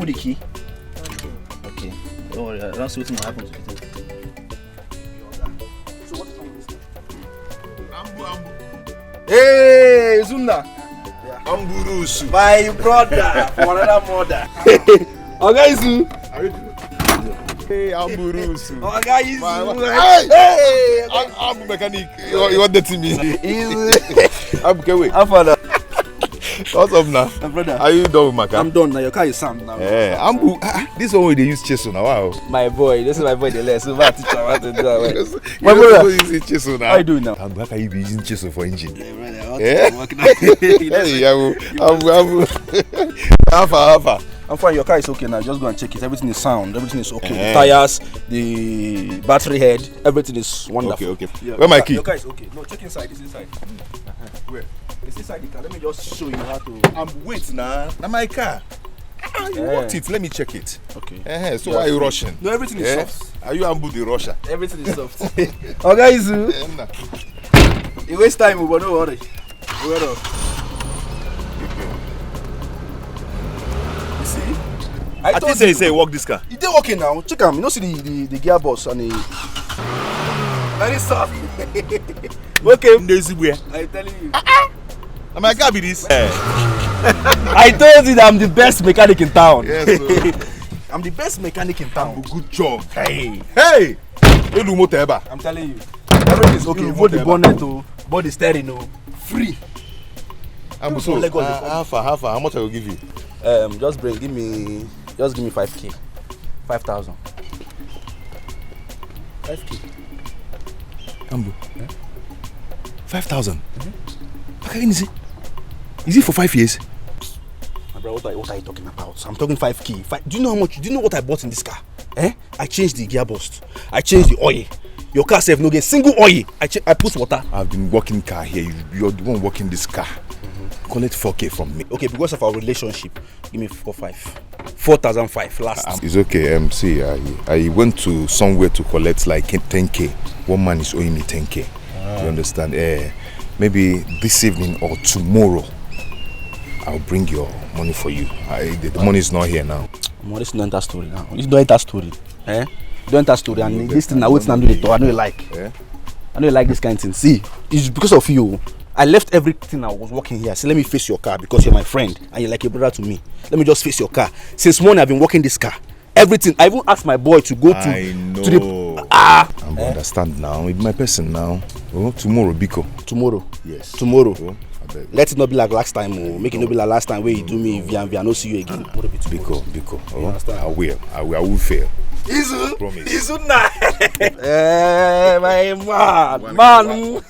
the key? Okay. Don't worry, I don't see what's going to happen to it. So what is wrong with this? Ambu. Hey, Zunda. Amburusu. My brother for another mother. Okay, Zu. How you doing? Hey, Amburusu. Okay, Hey, I'm mechanic. You want that to me? I'm going. How far now? What's up now? My brother. Are you done with my car? I'm done now. Your car is sound now. Yeah, Ambu. This one where they use chisel now. Wow. My boy, this is my boy. The less. So my teacher want to do that. My brother using chisel now. How you doing now? Ambu, how can you be using chisel for engine? Yeah, brother. Yeah. Hey, Ambu. Alpha. I'm fine. Your car is okay now. Just go and check it. Everything is sound. Everything is okay. The tires, the battery head, everything is wonderful. Okay. Yeah, Where my key? Your car is okay. No, check inside. It's inside. Where? It's inside the car. Let me just show you how to. Wait now. Now my car. You want it? Let me check it. Okay. So why are you rushing? No, everything is soft. Are you Ambu the rusher? Everything is soft. Okay, Zu. You waste time, but don't worry. Wait up. You see? I thought you say walk this car. It did working now. Check him. You know, see the gearbox and the. Very soft. Okay. I'm telling you. Now my car be this. I told you that I'm the best mechanic in town. Yes, I'm the best mechanic in town. Good job. Hey. I'm telling you. Everything is okay. Both the bonnet, both the steering, free. I'm so how much I will give you? Just give me 5K. 5,000. 5K. Ambu. 5,000. Okay, is it for 5 years? My brother, what are you talking about? I'm talking 5K. Do you know how much? Do you know what I bought in this car? I changed the gearbox. I changed the oil. Your car says no get single oil. I put water. I've been working car here. You're the one working this car. Collect 4K from me. Okay, because of our relationship, give me 4,500 last. It's okay. See, I went to somewhere to collect like 10K. One man is owing me 10K. You understand? Maybe this evening or tomorrow, I'll bring your money for you. The money is not here now. Money is not enter story now. It's not enter story. Don't enter story. And this thing I wait and do it. I know you like. I know you like this kind of thing. See, it's because of you. I left everything I was working here. So let me face your car because you're my friend and you're like a brother to me. Let me just face your car. Since morning I've been working this car. Everything. I even asked my boy to go to. I know. To the. I'm understand now. It's my person now. Oh, tomorrow, Biko. Tomorrow. Yes. Tomorrow. Oh, let it not be like last time. Make it not be like last time where you do me via no see you again. Biko. Oh, I will fail. Izu. Promise. Izu na. My man.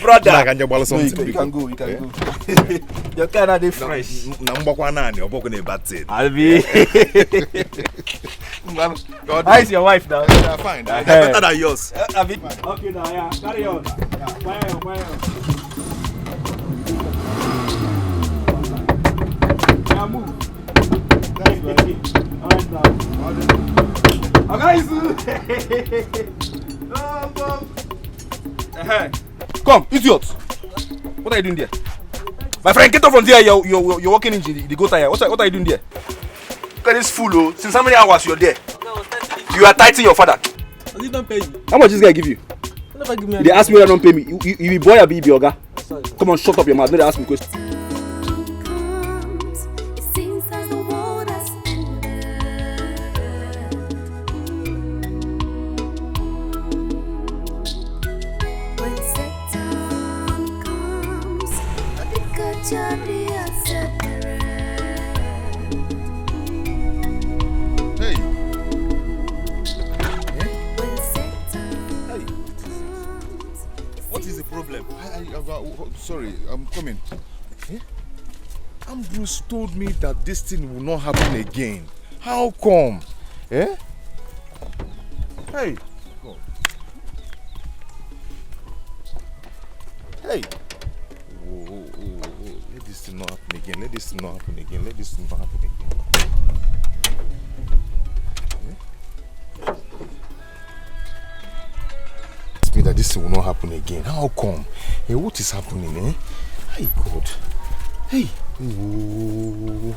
Brother. No, you can go. Your car are fresh. Albi. How is your wife now? Yeah, fine. Better than yours. Okay now, yeah. Carry on. Fire on. Yeah, move. Alright now. Come, idiot! What are you doing there? My friend, get off from there. You're walking into the go tire. What are you doing there? Look at this fool, since how many hours you're there? You are tightening your father. He don't pay you. How much this guy give you? Never give me. They ask me why don't pay me. You be boy or be oga? Come on, shut up your mouth. No, they ask me questions. Sorry, I'm coming. Ambrose told me that this thing will not happen again. How come? Hey! Oh. Hey! Oh. Let this thing not happen again. Let this thing not happen again. Me that this will not happen again. How come? Hey, what is happening? Hey, God. Hey. Ooh.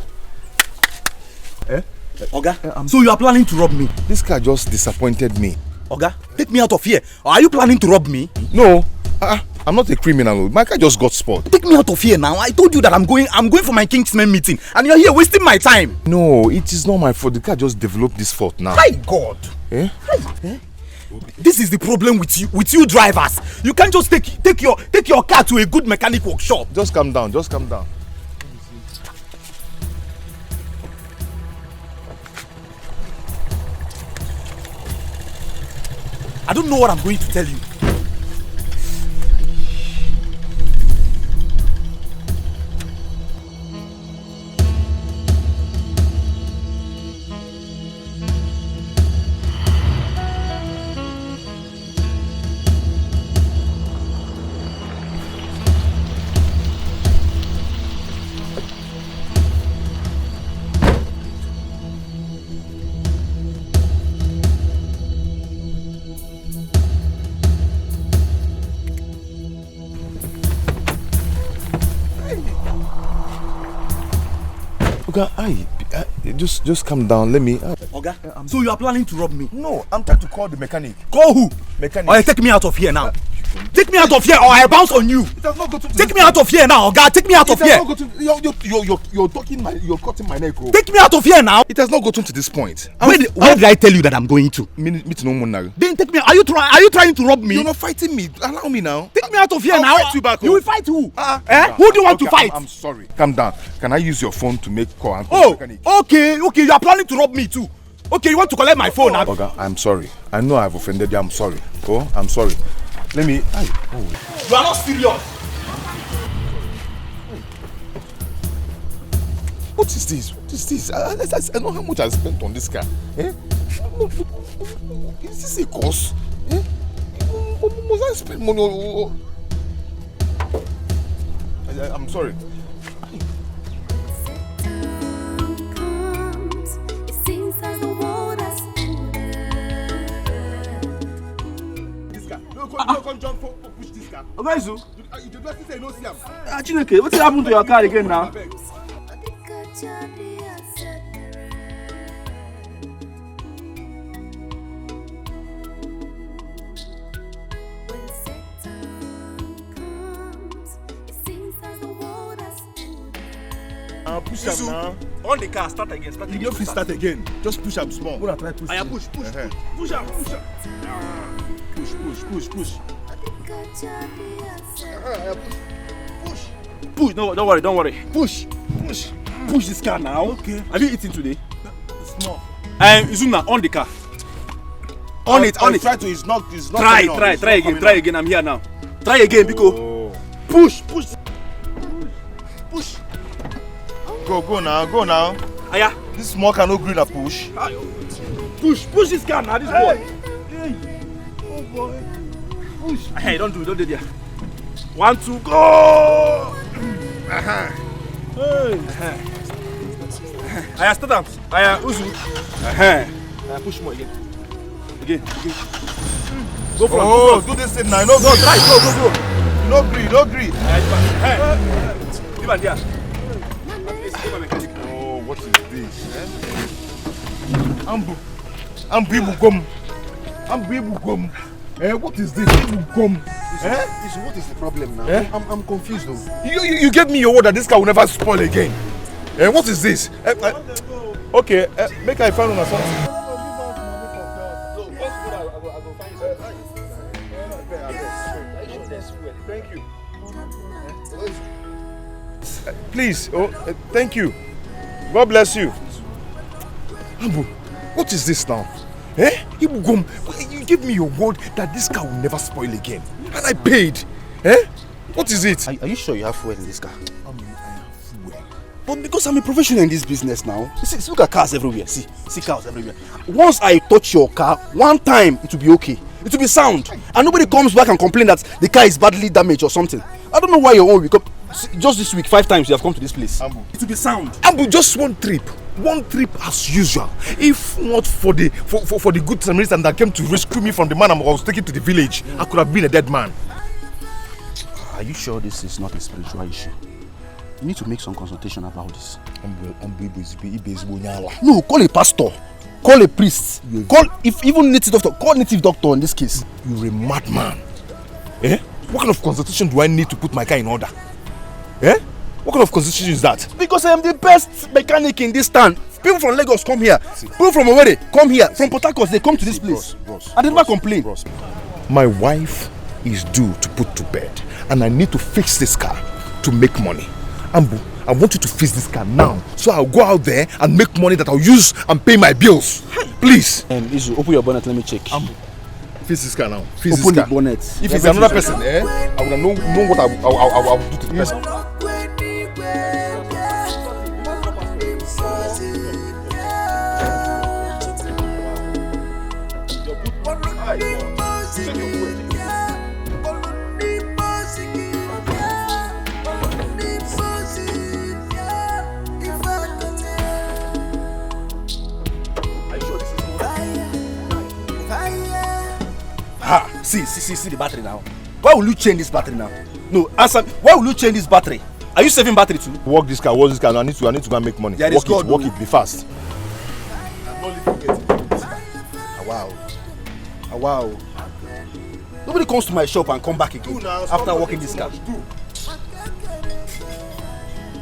Oga, so you are planning to rob me? This car just disappointed me. Oga, take me out of here. Or are you planning to rob me? No, I'm not a criminal. My car just got spoiled. Take me out of here now. I told you that I'm going for my Kingsman meeting, and you're here wasting my time. No, it is not my fault. The car just developed this fault now. My God. This is the problem with you drivers. You can't just take your car to a good mechanic workshop. Just calm down. Just calm down. I don't know what I'm going to tell you. Just calm down. Let me. Oga, so you are planning to rob me? No, I'm trying to call the mechanic. Call who? Mechanic. Alright, take me out of here now. Take me out of here, or I bounce on you. It has not got to take me out of here now, Oga. Take me out of here. You're cutting my neck. Take me out of here now. It has not gotten to this point. Where did I tell you that I'm going to? Meet no more now. Then take me. Are you trying to rob me? You're not fighting me. Allow me now. Take me out of here I'll now. fight you back. You will fight who? Who do you want to fight? I'm sorry. Calm down. Can I use your phone to make call? Okay. You are planning to rob me too. Okay, you want to collect my phone now? Oga, I'm sorry. I know I've offended you. I'm sorry. Oh, I'm sorry. Let me. You are not serious. What is this? What is this? I know how much I spent on this car. Is this a cost? Must I spend money on? I'm sorry. Come jump for push this car. Oga, You just say no see am. Chineke, what happened to your car again now? Push am now. On the car, start again. You don't fit start again. Just push am small. Gonna try push. Push. Push am. Push. Push. No, don't worry. Push this car now. Okay. Have you eaten today? Small. Izuna, on the car. On it. Try to. It's not. Try again. I'm here now. Try again, Biko. Push. Go now. Aya. This small car no green a push. Push this car now. This boy. Hey. Oh boy. Push. Hey, don't do it there. 1, 2, go. Hey. Aya, start up. Aya, Uzu. Aya, push more again. Again. Go for it. Do this thing now. No, go. Try. Go. No green. Hey. Give it there. Oh, what is this? Ambu Ibugom. What is this? Ibugom. What is the problem now? I'm confused though. You gave me your word that this car will never spoil again. What is this? Okay, make I find on something. Thank you. Please, thank you. God bless you. Ambu, what is this now? Ibugom, you gave me your word that this car will never spoil again. And I paid. What is it? Are you sure you have fuel in this car? I have fuel. But because I'm a professional in this business now, see, look at cars everywhere. See cars everywhere. Once I touch your car, one time it will be okay. It will be sound. And nobody comes back and complain that the car is badly damaged or something. I don't know why your own will come. Just this week, 5 times you have come to this place. Ambu. It will be sound. Ambu, just one trip as usual. If not for the good Samaritan that came to rescue me from the man I was taken to the village, I could have been a dead man. Are you sure this is not a spiritual issue? You need to make some consultation about this. No, call a pastor. Call a priest. Call, if even native doctor, call native doctor in this case. You're a madman. Eh? What kind of consultation do I need to put my car in order? Eh? What kind of consultation is that? Because I am the best mechanic in this town. People from Lagos come here. People from Owerri come here. From Port Harcourt, they come to this place. I did not complain. My wife is due to put to bed, and I need to fix this car to make money. Ambu, I want you to fix this car now, so I'll go out there and make money that I'll use and pay my bills. Please. Izu, open your bonnet. Let me check. Ambu, fix this car now. Fix open this car. the bonnet. If it's another person, I would know what I will do to the person. See the battery now. Why will you change this battery now? No, answer. Why will you change this battery? Are you saving battery too? Work this car. I need to go and make money. Work it, be fast. I'm not leaving getting this car. Wow. Nobody comes to my shop and come back again after working this car.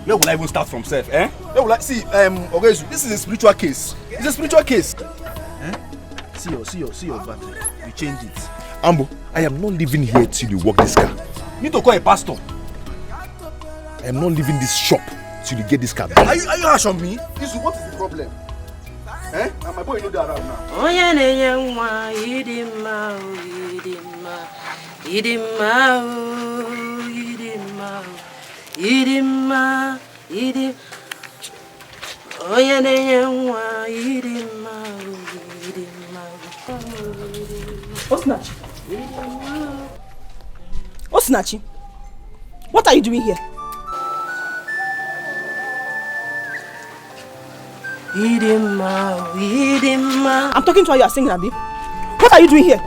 Where will I even start from self? Where will I see? Ogezu, this is a spiritual case. It's a spiritual case. See your battery. You change it. Ambo, I am not leaving here till you work this car. You need to call a pastor. I am not leaving this shop till you get this car. Are you harsh on me? Isu, what is the problem? And my boy know that around now. Oh yeah, Osinachi, what are you doing here? I'm talking to her, you are singing, Abi. What are you doing here?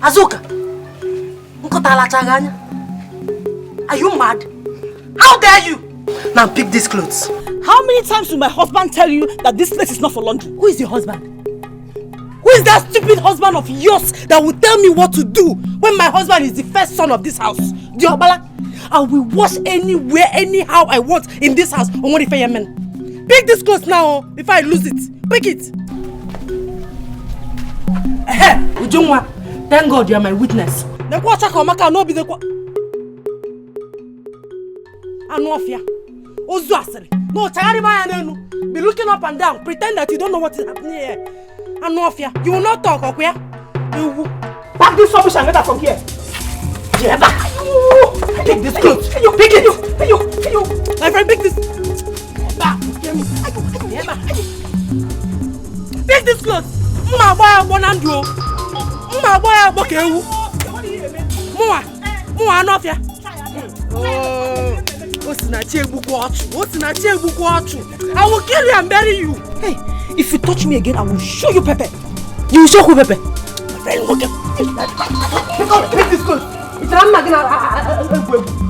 Azuka, are you mad? How dare you? Now pick these clothes. How many times will my husband tell you that this place is not for laundry? Who is your husband? Who is that stupid husband of yours that will tell me what to do when my husband is the first son of this house? Diobala, I will wash anywhere, anyhow I want in this house. Men. Pick this clothes now before I lose it. Pick it. Ujungwa, thank God you are my witness. No be the Anofia. No, be looking up and down, pretend that you don't know what is happening here. Anofia, you will not talk, okay? You will pack this rubbish and get out from here. Take this clothes. Pick it. My friend, pick this. Pick this clothes. Anofia. I will kill you and bury you. Hey, if you touch me again, I will show you Pepe. You will show who Pepe? My friend, look at pick this clothes.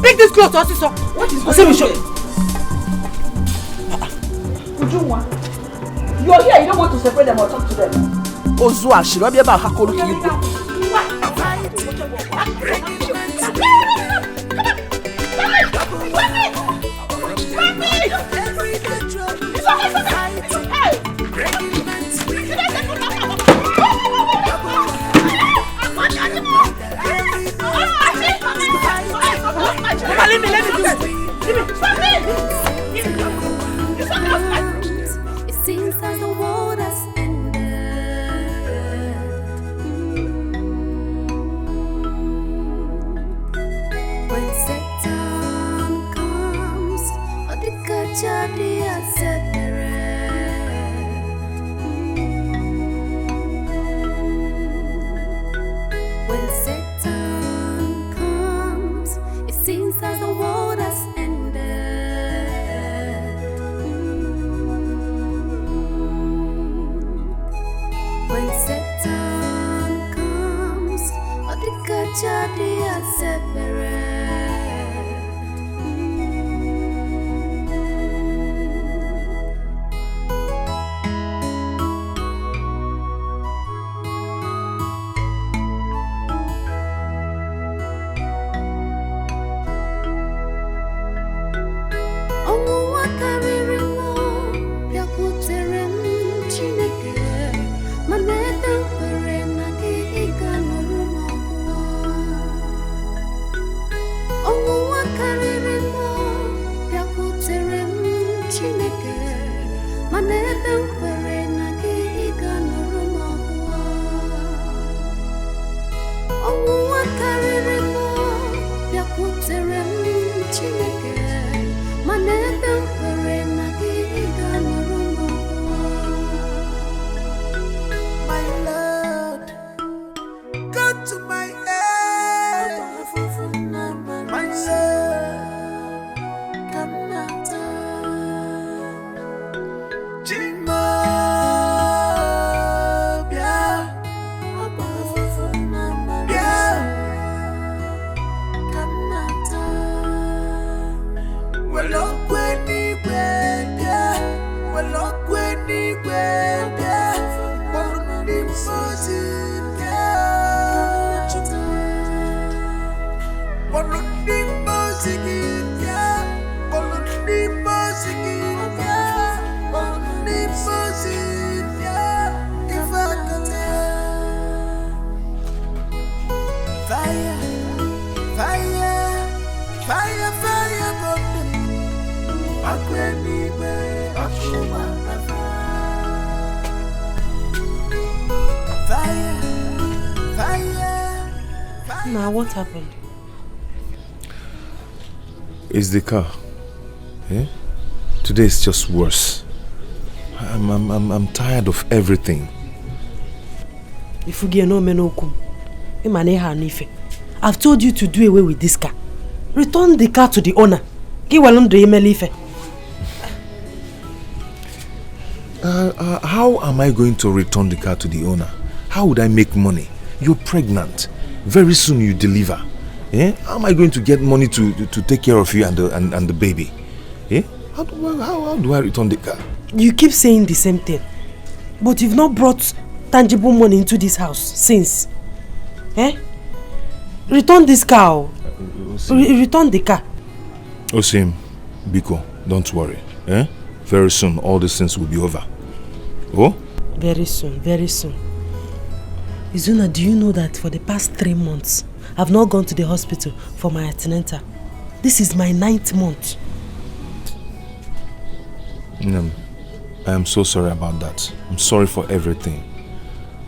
Pick this clothes, also. What is going on? Ujungwa, you are here, you don't want to separate them or talk to them. Ozua, she will be about Hakolu Kiyu. Let me do it. Stop me! It seems that the world has ended. Now, what happened? It's the car. Yeah? Today is just worse. I'm tired of everything. If you get no menokum, I've told you to do away with this car. Return the car to the owner. How am I going to return the car to the owner? How would I make money? You're pregnant. Very soon you deliver. Eh? How am I going to get money to take care of you and the baby? Eh? How do I return the car? You keep saying the same thing. But you've not brought tangible money into this house since. Eh? Return this car. Return the car. Osim, Biko, don't worry. Eh? Very soon all these things will be over. Oh? Very soon, very soon. Izuna, do you know that for the past 3 months, I've not gone to the hospital for my antenatal? This is my 9th month. I am so sorry about that. I'm sorry for everything.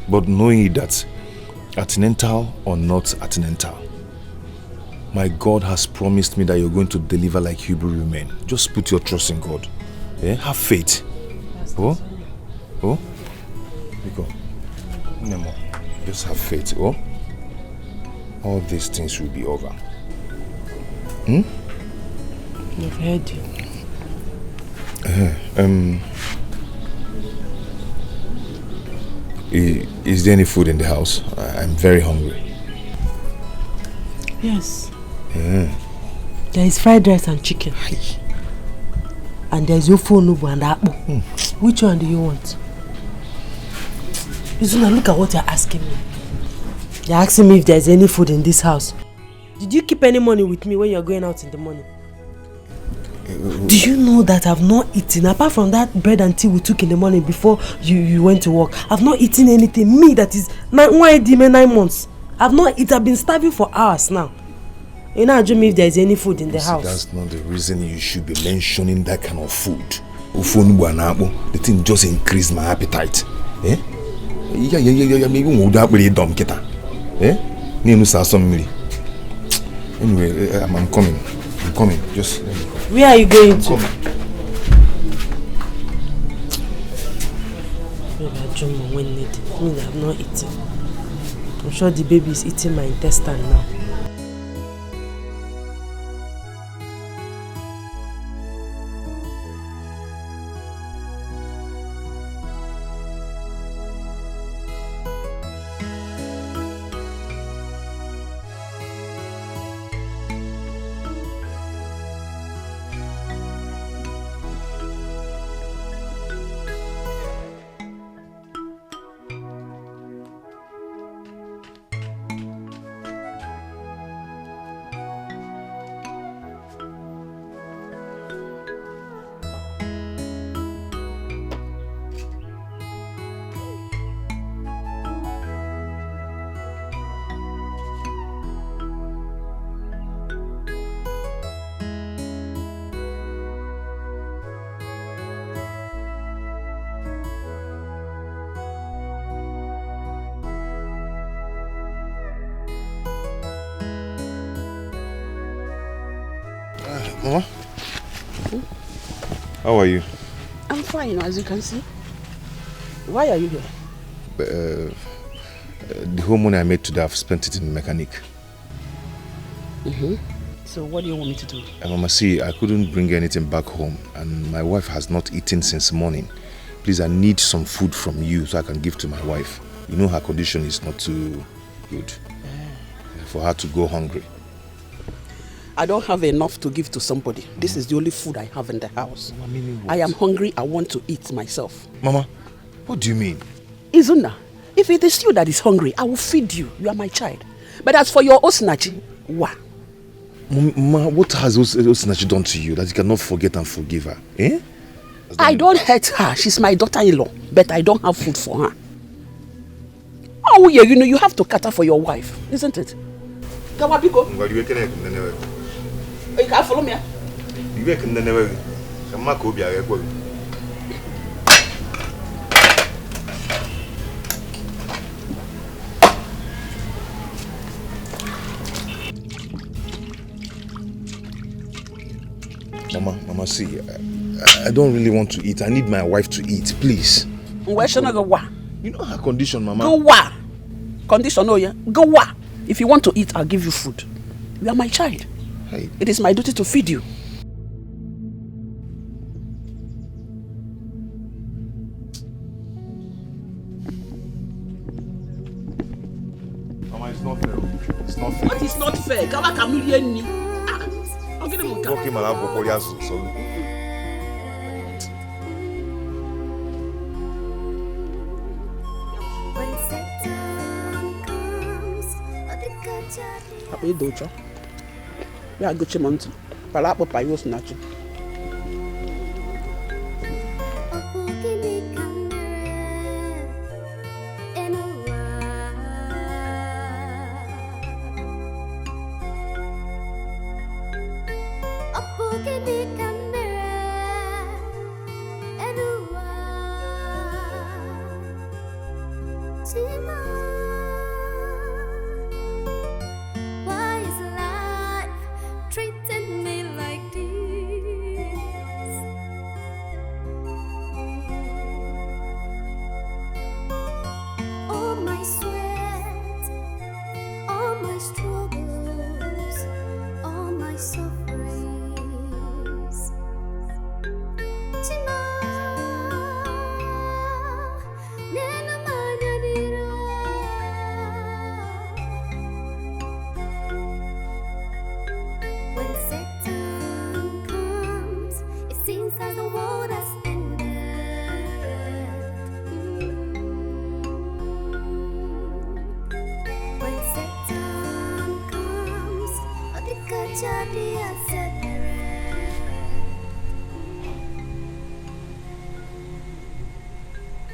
But knowing that, antenatal or not antenatal, my God has promised me that you're going to deliver like Hebrew women. Just put your trust in God. Yeah? Have faith. Oh? Because Nemo, just have faith. Oh? All these things will be over. I've heard you. Is there any food in the house? I'm very hungry. Yes. There is fried rice and chicken. And there is ofu onubu and akpu. Which one do you want? Izuna, look at what you're asking me. You're asking me if there's any food in this house. Did you keep any money with me when you're going out in the morning? Do you know that I've not eaten, apart from that bread and tea we took in the morning before you went to work? I've not eaten anything. Me, that is 9 months. I've not eaten. I've been starving for hours now. You know, I dream if there's any food in the house. That's not the reason you should be mentioning that kind of food. The thing just increased my appetite. Eh? Anyway, I'm coming. Just where are you going to? Maybe I dream when needed. I mean, I have not eaten. I'm sure the baby is eating my intestine now. Mama? How are you? I'm fine, as you can see. Why are you here? The whole money I made today, I've spent it in the mechanic. So what do you want me to do? Mama, see, I couldn't bring anything back home and my wife has not eaten since morning. Please, I need some food from you so I can give to my wife. You know her condition is not too good. For her to go hungry. I don't have enough to give to somebody. This is the only food I have in the house. I am hungry. I want to eat myself. Mama, what do you mean? Izuna, if it is you that is hungry, I will feed you. You are my child. But as for your Osinachi, what? Mama, what has Osinachi done to you that you cannot forget and forgive her? Eh? I don't hurt her. She's my daughter-in-law. But I don't have food for her. Oh yeah, you know, you have to cater for your wife, isn't it? Kawabiko. You can't follow me. Mama, see, I don't really want to eat. I need my wife to eat, please. Where should I go? You know her condition, Mama. Go wa. Condition, oh yeah. Go wa. If you want to eat, I'll give you food. You are my child. Hey. It is my duty to feed you. Mama, it's not fair. It's not fair. What is not fair? Kama kamilieni ni. I'll get him. Okay, Mama, so. Apa itu dojo? Ya go chimontu. Pala apa payos nacho.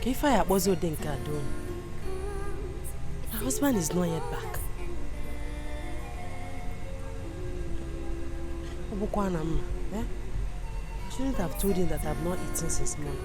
If I was Denka done, my husband is not yet back. I shouldn't have told him that I've not eaten since morning.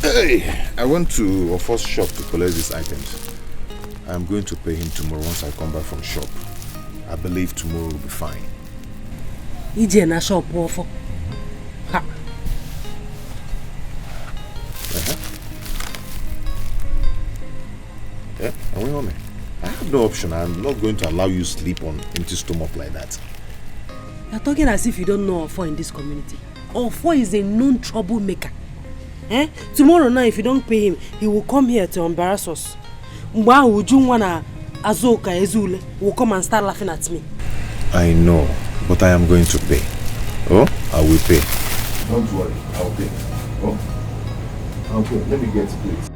Hey, I went to a first shop to collect these items. I'm going to pay him tomorrow once I come back from shop. I believe tomorrow will be fine. Ije na shop ofo. Ha. Yeah, are we home? I have no option. I'm not going to allow you sleep on empty stomach like that. You're talking as if you don't know Ofo in this community. Ofo is a known troublemaker. Tomorrow night, if you don't pay him, he will come here to embarrass us. Mwa ujungwana azoka ezule will come and start laughing at me. I know, but I am going to pay. Oh, I will pay. Don't worry, I'll pay. Oh, I'll pay. Let me get please.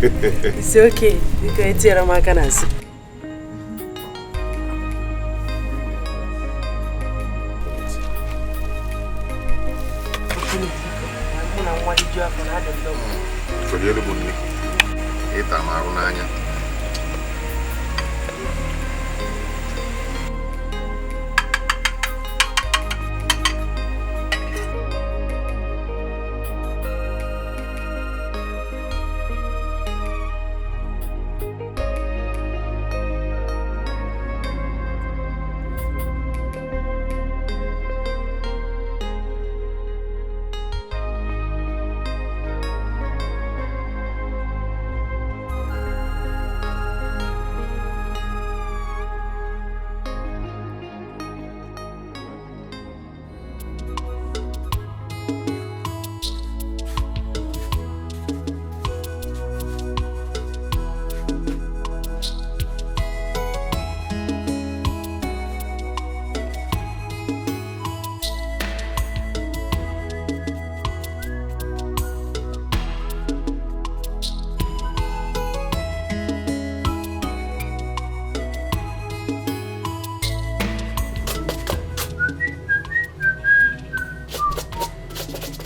It's okay. You can eat your macanas.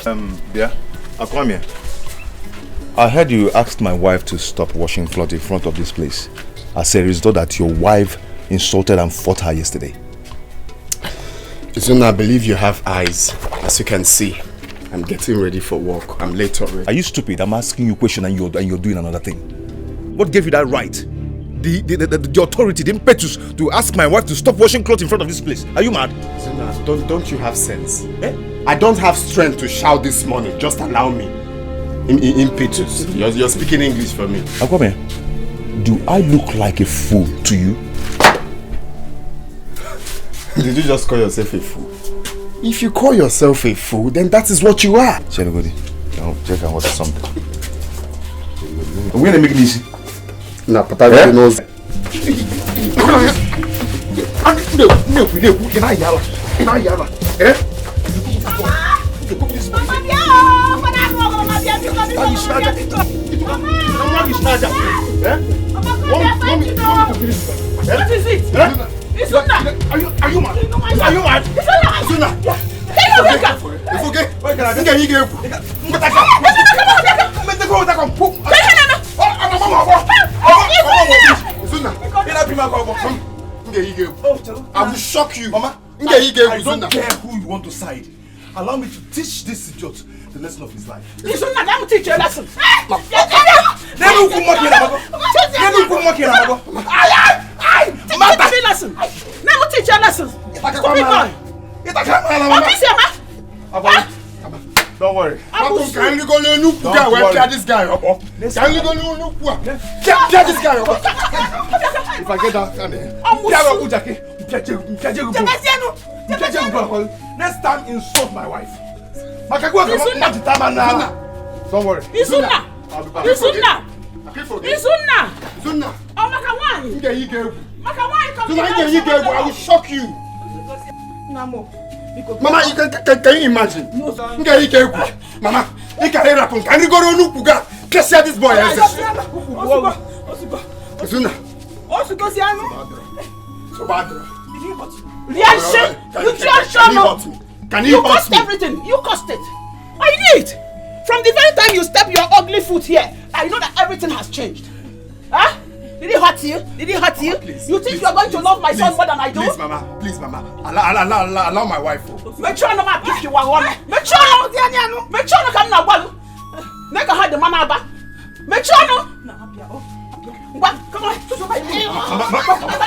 Yeah, I'll come here. I heard you asked my wife to stop washing clothes in front of this place as a result that your wife insulted and fought her yesterday. Isuna, I believe you have eyes. As you can see, I'm getting ready for work. I'm late already. Are you stupid? I'm asking you a question and you're doing another thing. What gave you that right? The authority, the impetus to ask my wife to stop washing clothes in front of this place. Are you mad? Isuna, don't you have sense? Eh? I don't have strength to shout this morning. Just allow me. Impetus. You're speaking English for me. Akwame, do I look like a fool to you? Did you just call yourself a fool? If you call yourself a fool, then that is what you are. Chelugodi, check and order something. We're gonna make it easy. Nah, but I really knows. What is it? Isuna! Are you mad? Are you mad? Isuna! It's okay. I will shock you. Mama, I don't care who you want to side. Allow me to teach this idiot the lesson of his life. Isuna, let me teach you a lesson. Let me teach you a lesson. Don't worry. Can you go look at this guy? Can you go look get this guy? If I get that, next time insult my wife. Don't worry. Isuna. Oh, I will shock you. Mama, can you imagine? Mama, can you go to Nukuga? This boy. Reaction! You cost everything. You cost it. I knew it. From the very time you step your ugly foot here, I know that everything has changed. Huh? Did it hurt you? Did it hurt you? Please, you think you are going to love my son more than I do? Please, Mama. Allow my wife. Make sure no man pick you one. Make sure no come na one. Make her the mama back. Make sure no. What? Come on.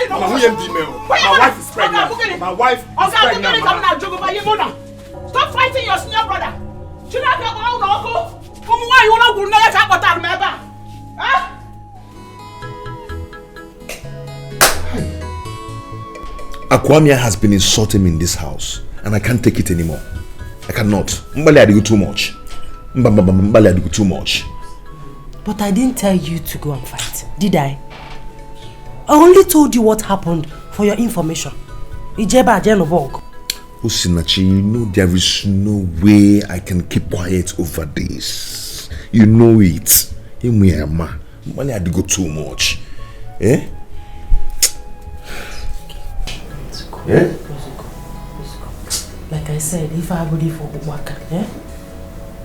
My wife is pregnant. My wife is pregnant. Stop fighting your senior brother. Akwamia has been insulting me in this house, and I can't take it anymore. I cannot. Mbali, I do too much. Mbali, I do too much. But I didn't tell you to go and fight, did I? I only told you what happened for your information. Ijeba Jenobog. Osinachi, you know there is no way I can keep quiet over this. You know it. Mbali, I do too much. Eh? Yeah? Like I said, if I go for work,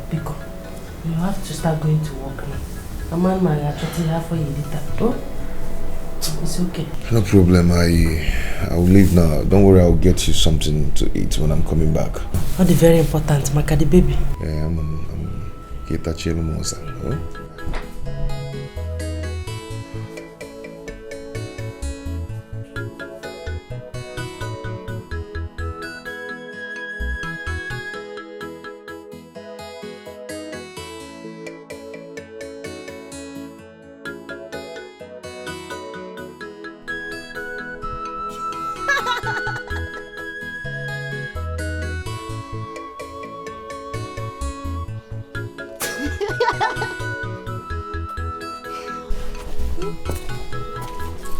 because you have to start going to work now. A man might actually have for you later. Oh? It's okay. No problem. I'll leave now. Don't worry, I'll get you something to eat when I'm coming back. Not the very important, Maka the baby. Yeah, I'm Mosa.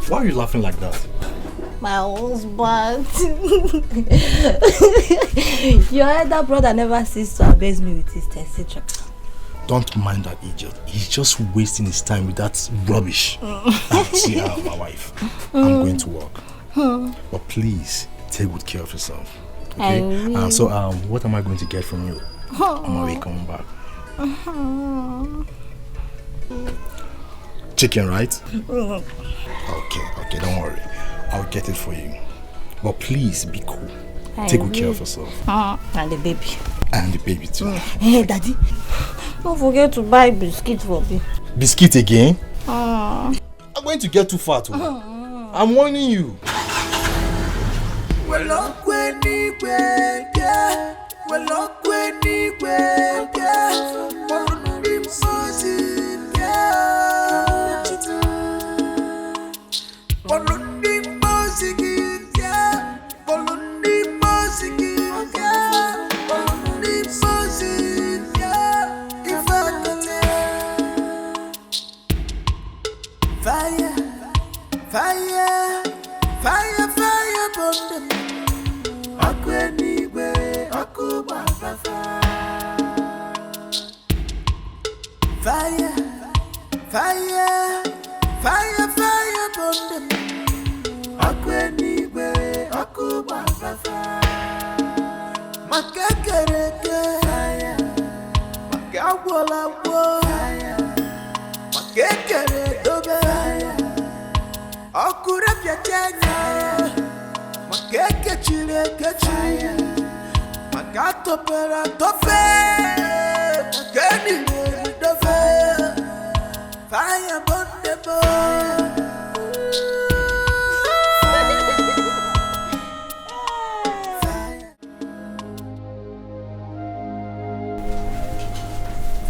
Why are you laughing like that? My husband. Your elder brother never ceased to abase me with his etc. Don't mind that idiot. He's just wasting his time with that rubbish. See her, my wife. I'm going to work. But please, take good care of yourself. Okay? So, what am I going to get from you? I'm already coming back. Chicken, right? Okay, don't worry. I'll get it for you. But please be cool. Take good care of yourself. And the baby. And the baby too. Hey, Daddy. Don't forget to buy biscuit for me. Biscuit again? I'm going to get too fat. I'm warning you.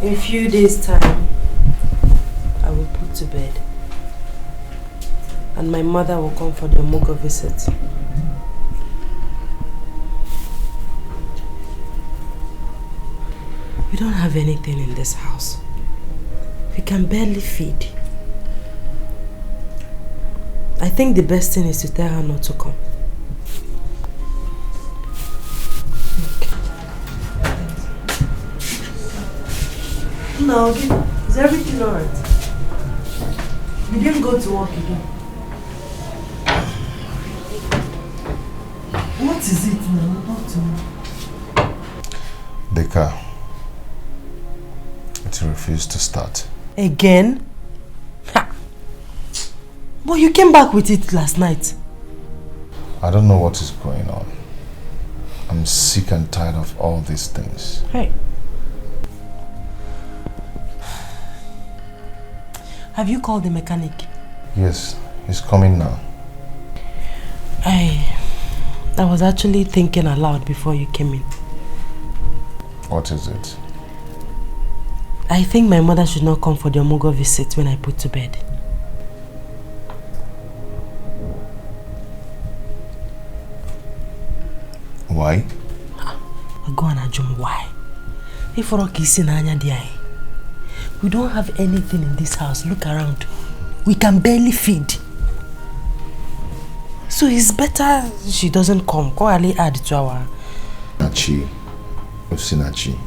In a few days' time, I will put to bed. And my mother will come for the Omugo visit. We don't have anything in this house. We can barely feed. I think the best thing is to tell her not to come. No, is everything alright? You didn't go to work again. What is it now? Talk to me. The car. It refused to start. Again? Ha! But you came back with it last night. I don't know what is going on. I'm sick and tired of all these things. Hey. Have you called the mechanic? Yes, he's coming now. I was actually thinking aloud before you came in. What is it? I think my mother should not come for the Omugo visit when I put to bed. Why? Go on, Ajum, why? We don't have anything in this house. Look around. We can barely feed. So it's better she doesn't come. Go Ali add to our... Nachi, Osinachi,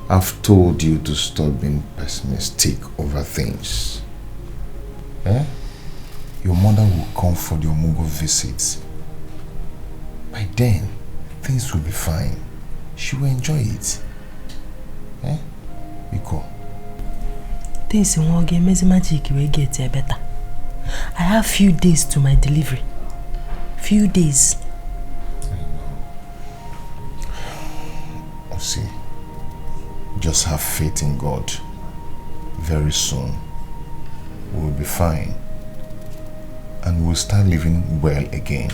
I've told you to stop being pessimistic over things. Eh? Your mother will come for the Omugo visits. By then, things will be fine. She will enjoy it. Eh? Biko. Things won't get magic will get better. I have few days to my delivery. Few days. See, just have faith in God. Very soon, we'll be fine. And we'll start living well again.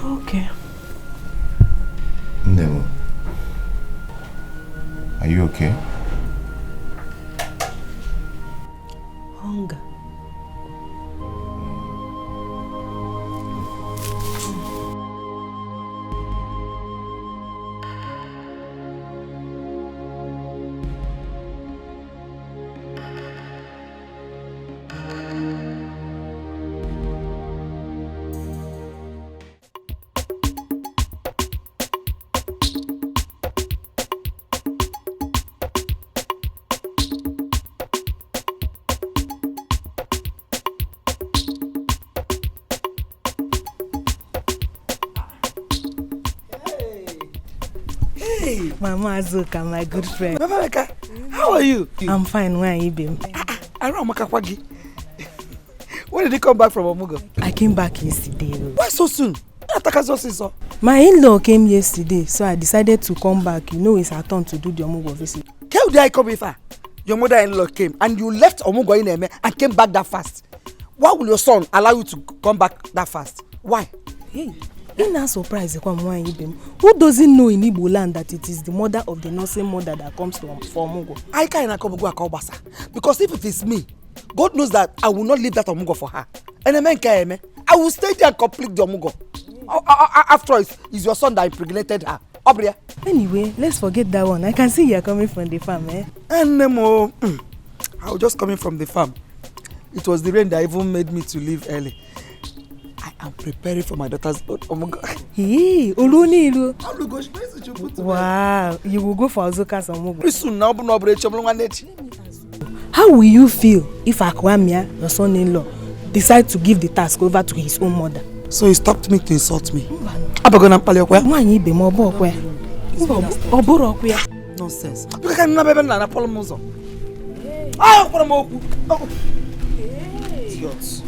Okay. Nemo, are you okay? Hunger. Hey, Mama Azuka, my good friend. Mama Meka, how are you? I'm fine. Where are you been? I don't know. When did you come back from Omugo? I came back yesterday. Why so soon? My in-law came yesterday, so I decided to come back. You know, it's our turn to do the Omugo visit. How did I come here? Your mother-in-law came and you left Omugo in Eme and came back that fast. Why will your son allow you to come back that fast? Why? Hey, ain't that surprised? Who doesn't know in Igbo land that it is the mother of the nursing mother that comes to Omugo? I can't come to Akobasa because if it is me, God knows that I will not leave that Omugo for her. And I will stay there and complete the Omugo. After all, it's your son that impregnated her. Anyway, let's forget that one. I can see you're coming from the farm, eh? And I was just coming from the farm. It was the rain that even made me to leave early. I am preparing for my daughter's birth. Oh my God. Hey, wow, you will go for Azuka's Omugo. How will you feel if Akwamia, your son-in-law, decides to give the task over to his own mother? So he stopped me to insult me. Nonsense. You can't never be a polomozo. Ah, idiots.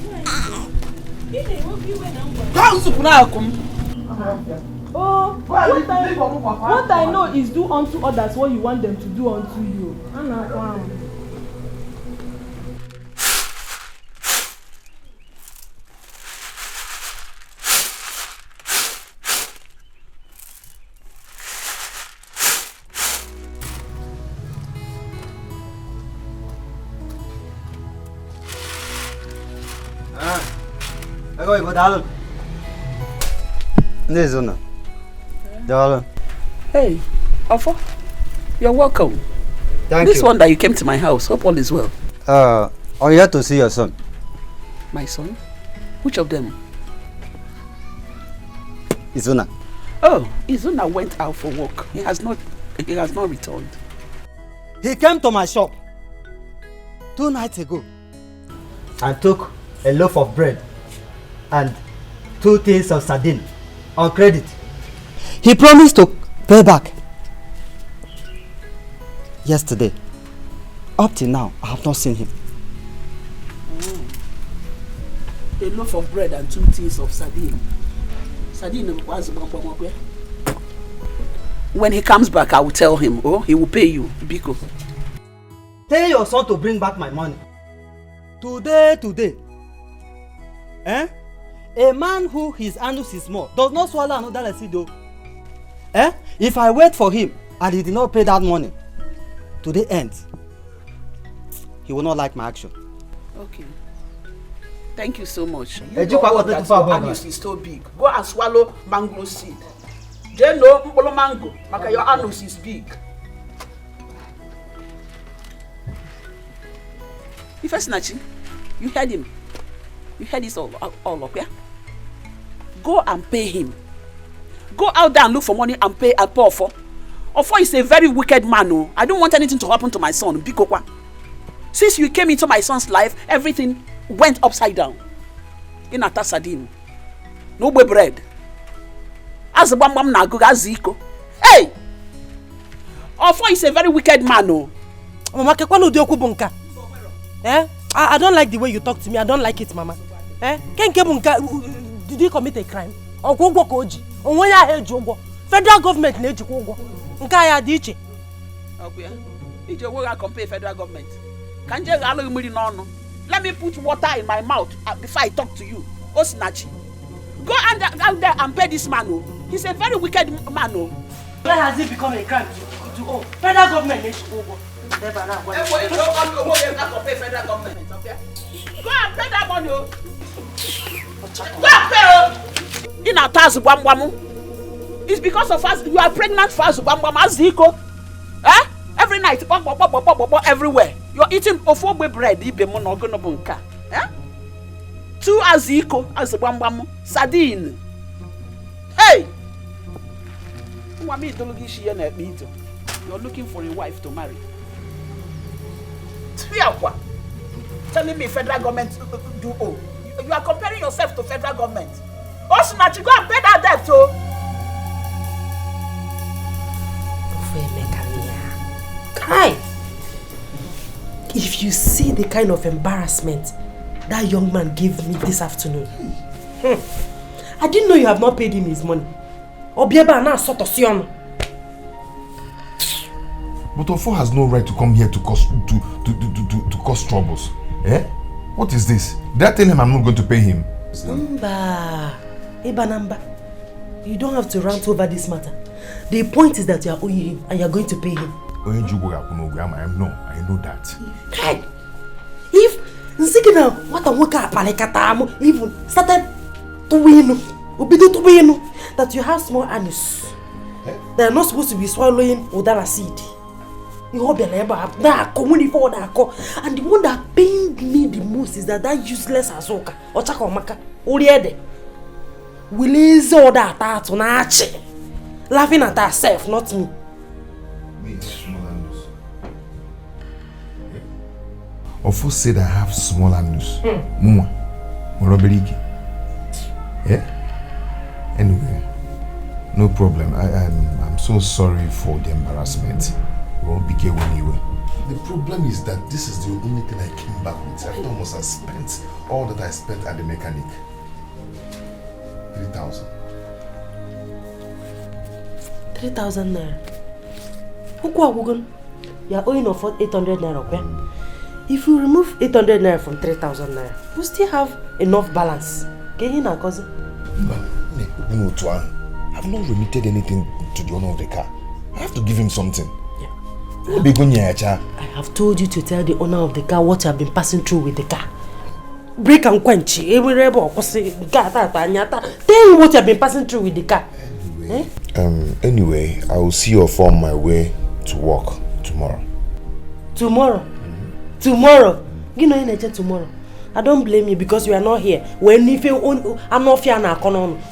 Oh, what I know is do unto others what you want them to do unto you. Hey, Ofo, you're welcome. Thank this you. One that you came to my house, hope all is well. I'm here to see your son. My son? Which of them? Izuna. Oh, Izuna went out for work. He has not returned. He came to my shop 2 nights ago and took a loaf of bread and 2 tins of sardine on credit. He promised to pay back yesterday. Up till now, I have not seen him. A loaf of bread and 2 tins of sardine. Sardine was where? When he comes back, I will tell him. Oh, he will pay you, Biko. Tell your son to bring back my money. Today. Eh? A man who his anus is small does not swallow another lesido. Eh? If I wait for him and he did not pay that money, today ends. He will not like my action. Okay. Thank you so much. Hey, You know that your anus is so big. Go and swallow mango seed. Then no mbolo mango, maka your anus is big. Ifesinachi, you heard him. You heard this all up, yeah? Go and pay him. Go out there and look for money and pay and pour for. Ofo is a very wicked man. Oh. I don't want anything to happen to my son. Bikokwa. Since you came into my son's life, everything went upside down. In a sardine. No bread. As a bam na go aziko. Hey! Ofo is a very wicked man. Oh. Mama, eh? I don't like the way you talk to me. I don't like it, Mama. Eh? Did he commit a crime? Federal government needs to Nkaya diche. Okay. If you want to compare federal government, can you allow me no? Let me put water in my mouth before I talk to you. Osinachi. Go out there and pay this man. Oh. He's a very wicked man. Oh. Where has it become a crime to owe? Federal government needs to go. Go and pay that money. Go and pay. In a task, it's because of us. You are pregnant for us. Eh? Every night, everywhere. You're eating ofo bread. Eh? 2 aziko as sardine. Hey! You're looking for a wife to marry. Telling me federal government do owe. You are comparing yourself to federal government. Also, now you go and pay that debt, oh. Kai! If you see the kind of embarrassment that young man gave me this afternoon. I didn't know you have not paid him his money. Obieba na sort of sion. But Ofo has no right to come here to cause troubles. Eh? What is this? Did I tell him I'm not going to pay him? Namba. You don't have to rant over this matter. The point is that you are owing him and you are going to pay him. I know that. Hey, if Nzigina what a worker palekatamu even started to win, that you have small anus. They are not supposed to be swallowing udara seed. You hope and the one that pained me the most is that useless Azoka or Chakomaka Uriede will ease all that on Archie, laughing at herself, not me. Ofo said I have small anus. Muma, Morobeligi. Yeah? Anyway, no problem. I'm so sorry for the embarrassment. We won't be careful anyway. The problem is that this is the only thing I came back with. After almost I spent all that I spent at the mechanic. 3,000. 3,000 naira. You are owing of 800 naira, okay? If you remove 800 naira from 3,000 naira, you still have enough balance. Can you not, cousin? No, Tuan. I've not remitted anything to the owner of the car. I have to give him something. I have told you to tell the owner of the car what you have been passing through with the car. Break and quench. Tell him what you have been passing through with the car. Anyway, I will see you off on my way to work tomorrow. Tomorrow? Tomorrow? You know tomorrow. I don't blame you because you are not here. When if you I'm not here now,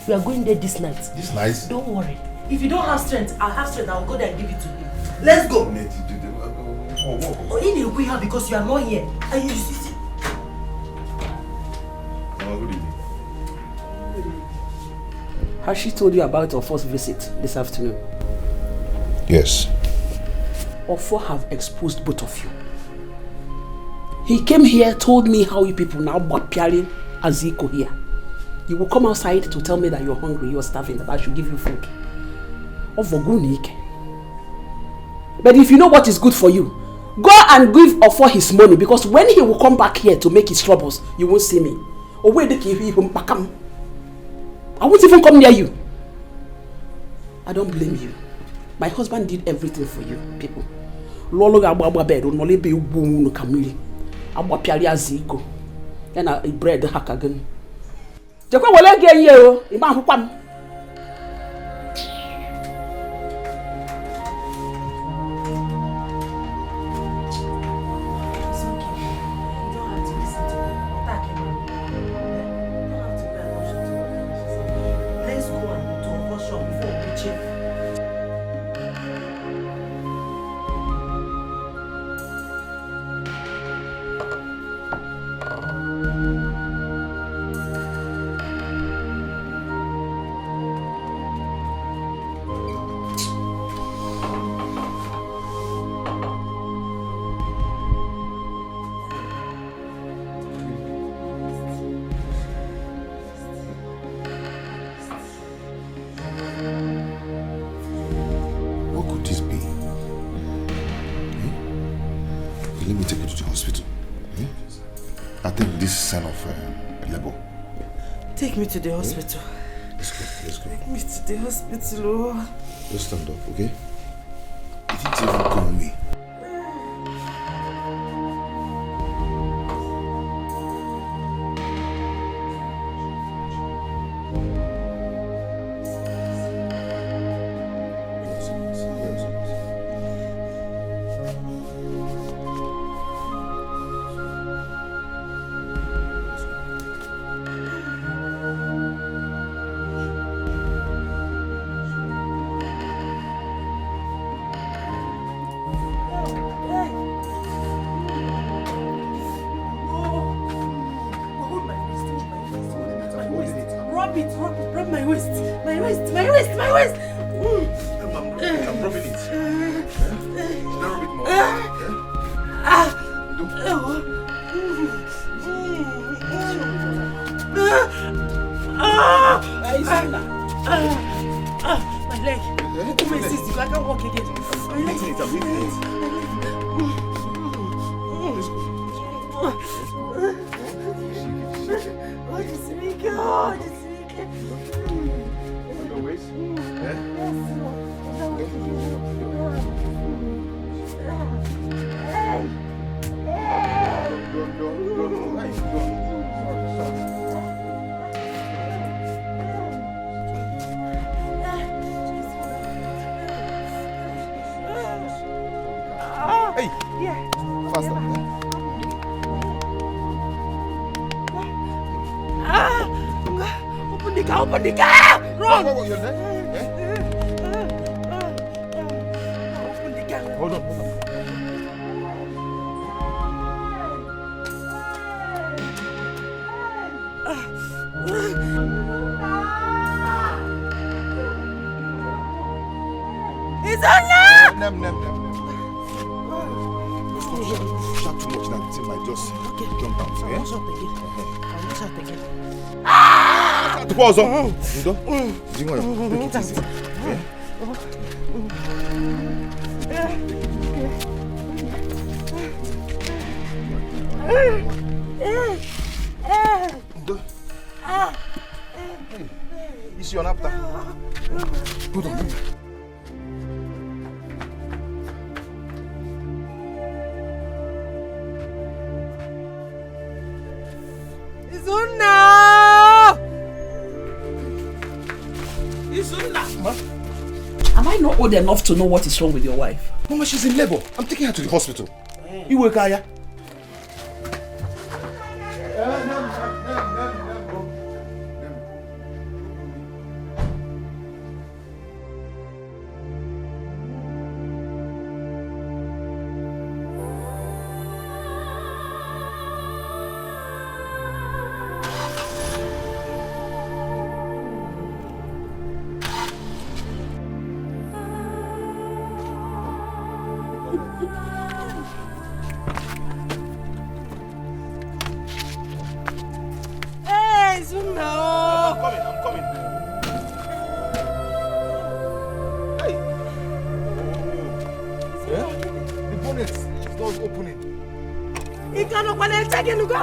we are going there this night. This night? Don't worry. If you don't have strength, I'll have strength. I'll go there and give it to you. Let's go. Because you are not here. And you see. Good evening. Has she told you about our first visit this afternoon? Yes. Ofo have exposed both of you. He came here, told me how you people now bought Piarin Aziko here. You will come outside to tell me that you're hungry, you're starving, that I should give you food. But if you know what is good for you, go and give Ofo his money, because when he will come back here to make his troubles, you won't see me. I won't even come near you. I don't blame you. My husband did everything for you, people. Lolo gababa bed on Molebe Boom Camille. Abwa Piaria Zico. And I bread hack again. Jacko will I get you, Imam Pam. Take me to the hospital. Let's go. Take me to the hospital. Just stand up, okay? You didn't even call me. I'm dropping it. Now a bit more. My leg. Come and sit. I can't walk again. I'm eating it. Hey! Yeah. Faster. Open the car! Open the car! Run! What, you're there? Yeah? Open the car! Hold on. It's on now! Nem. Shout too much, that thing might just jump out. I'll shout again. Pause on. Take it easy. It's your napta. Hold on. Am I not old enough to know what is wrong with your wife? Mama, she's in labor. I'm taking her to the hospital. You work, Aya?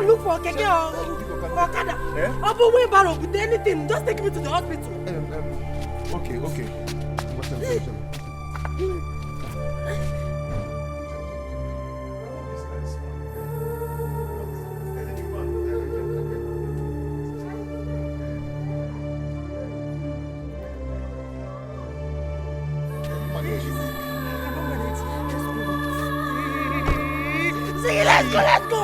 Look for Keke or Okada. Or wheelbarrow with anything. Just take me to the hospital. Okay. Let's go!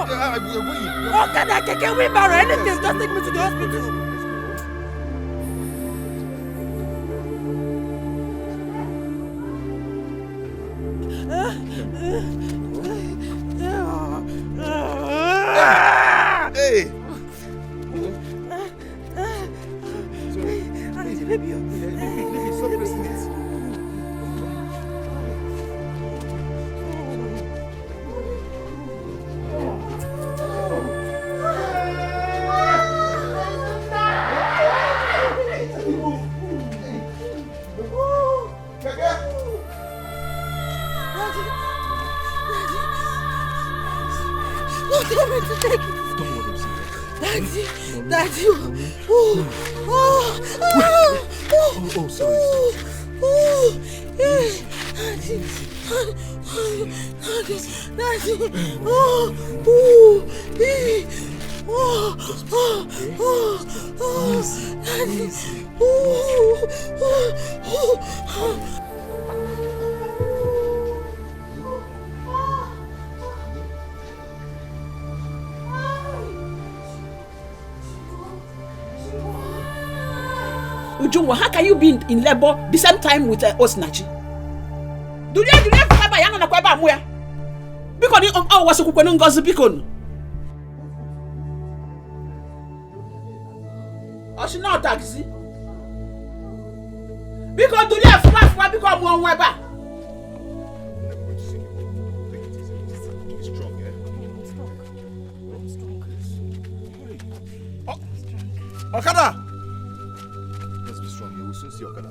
Okada, Keke, wheelbarrow, anything. Just take me to the hospital. Hey! Baby, stop pressing it. Daddy. Sorry. Ujungwa, how can you be in labor the same time with Osinachi? Do you have a young Nakwaba Muya? Because you was a coupon gossip beacon. Or she not taxi? Because do you have fast because one weber? Okada! Let's be strong. You will soon see Okada.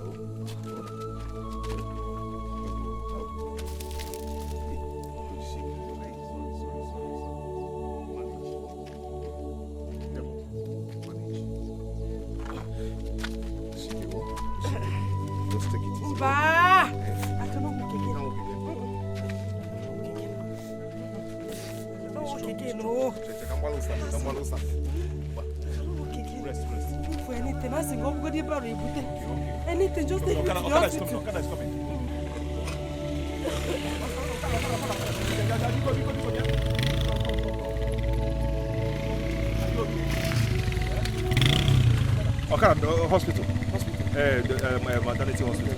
Just take it easy. I cannot walk again. I don't walk again, no. Rest. For anything, I sing up good about it. Anything, just take me to the hospital. Okada is coming. Okada, hospital. Maternity hospital.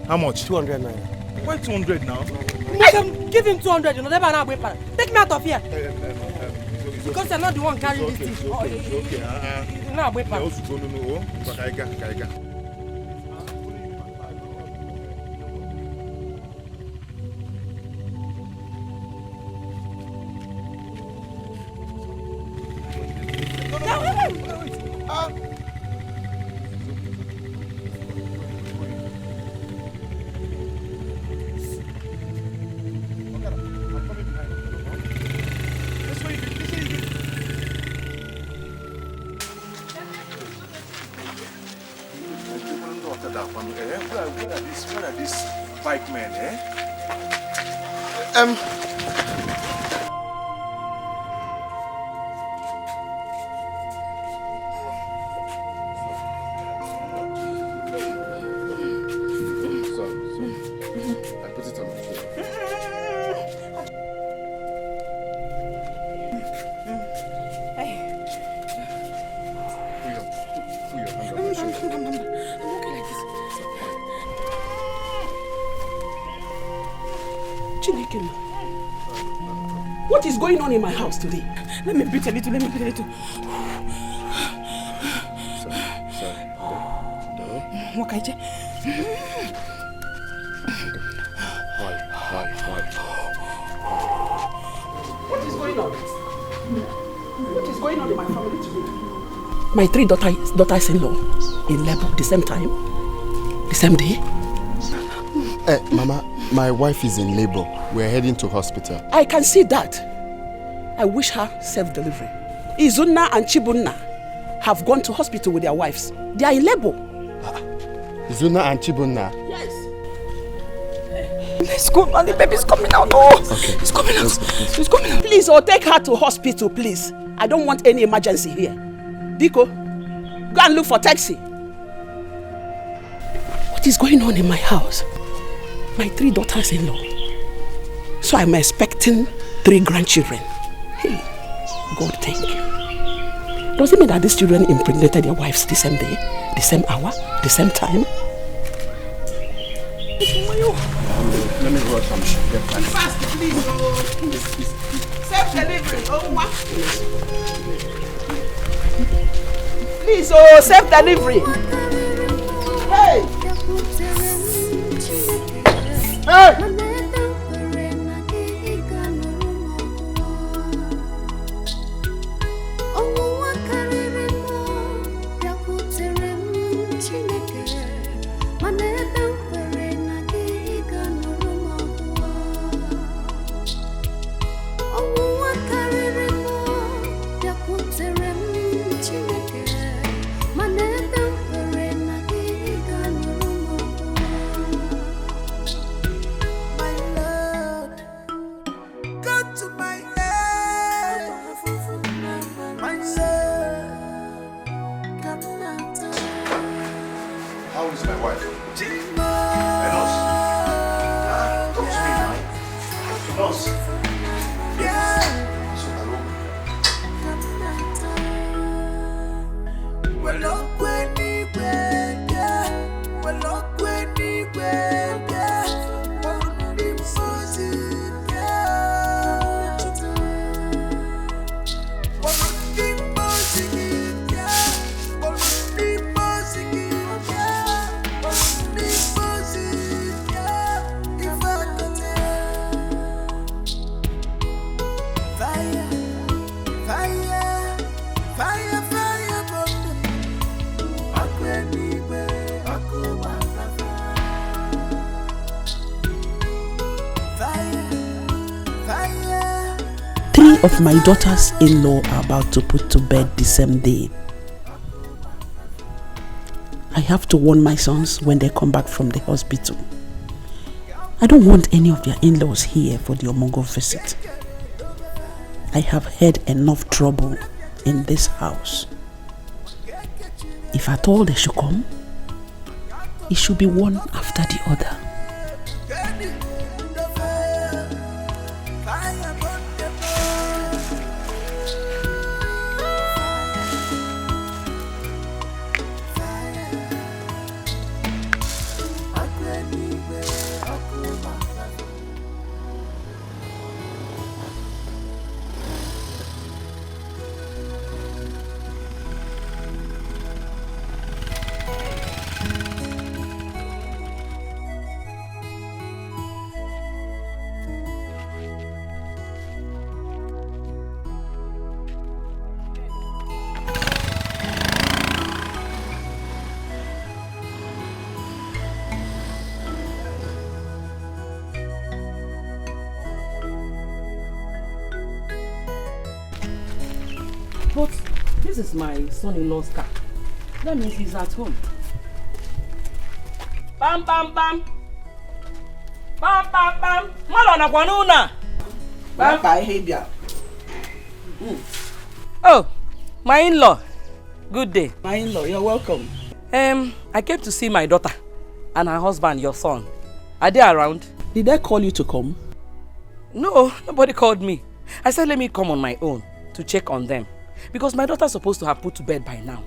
How much? 200 naira. Why 200 now? Madam, give him 200, you know, never now. Take me out of here. Because you're not the one carrying this thing. It's okay. No, wait, No. Kaiga. Where are these bike men, eh? I put it on the floor. Put your hand on my shoulder. What is going on in my house today? Let me breathe a little. Sorry. Wakaije. Why? What is going on? What is going on in my family today? My 3 daughters-in-law in labor the same time, the same day. Mama, my wife is in labor. We're heading to hospital. I can see that. I wish her safe delivery. Izuna and Chibunna have gone to hospital with their wives. They are in labor. Izuna and Chibunna? Yes. Let's go, man. The baby's coming out. Oh, okay. It's coming out. Let's It's coming out. Please, take her to hospital, please. I don't want any emergency here. Biko, go and look for taxi. What is going on in my house? My 3 daughters-in-law. So I'm expecting 3 grandchildren. Hey, God, thank you. Does it mean that these children impregnated their wives the same day, the same hour, the same time? Let me rush some shit. Fast, please. Safe delivery. Please, safe delivery. Hey! Hey! of my daughter's in-law are about to put to bed the same day. I have to warn my sons when they come back from the hospital. I don't want any of their in-laws here for the Omogo visit. I have had enough trouble in this house. If at all they should come, it should be one after the other. But this is my son-in-law's car. That means he's at home. Bam bam bam. Bam bam bam. Malona kwanuna. Bam behavior. Oh, my in-law. Good day. My in-law, you're welcome. I came to see my daughter and her husband, your son. Are they around? Did they call you to come? No, nobody called me. I said let me come on my own to check on them. Because my daughter's supposed to have put to bed by now.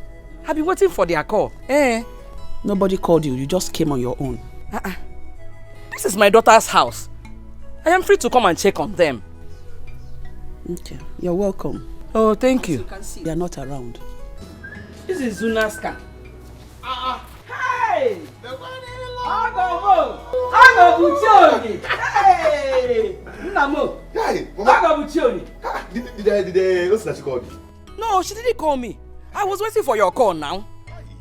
I've been waiting for their call. Nobody called you. You just came on your own. This is my daughter's house. I am free to come and check on them. Okay. You're welcome. Oh, thank you. As you can see, they are not around. This is Zuna's car. Hey! Hey! No, she didn't call me. I was waiting for your call now.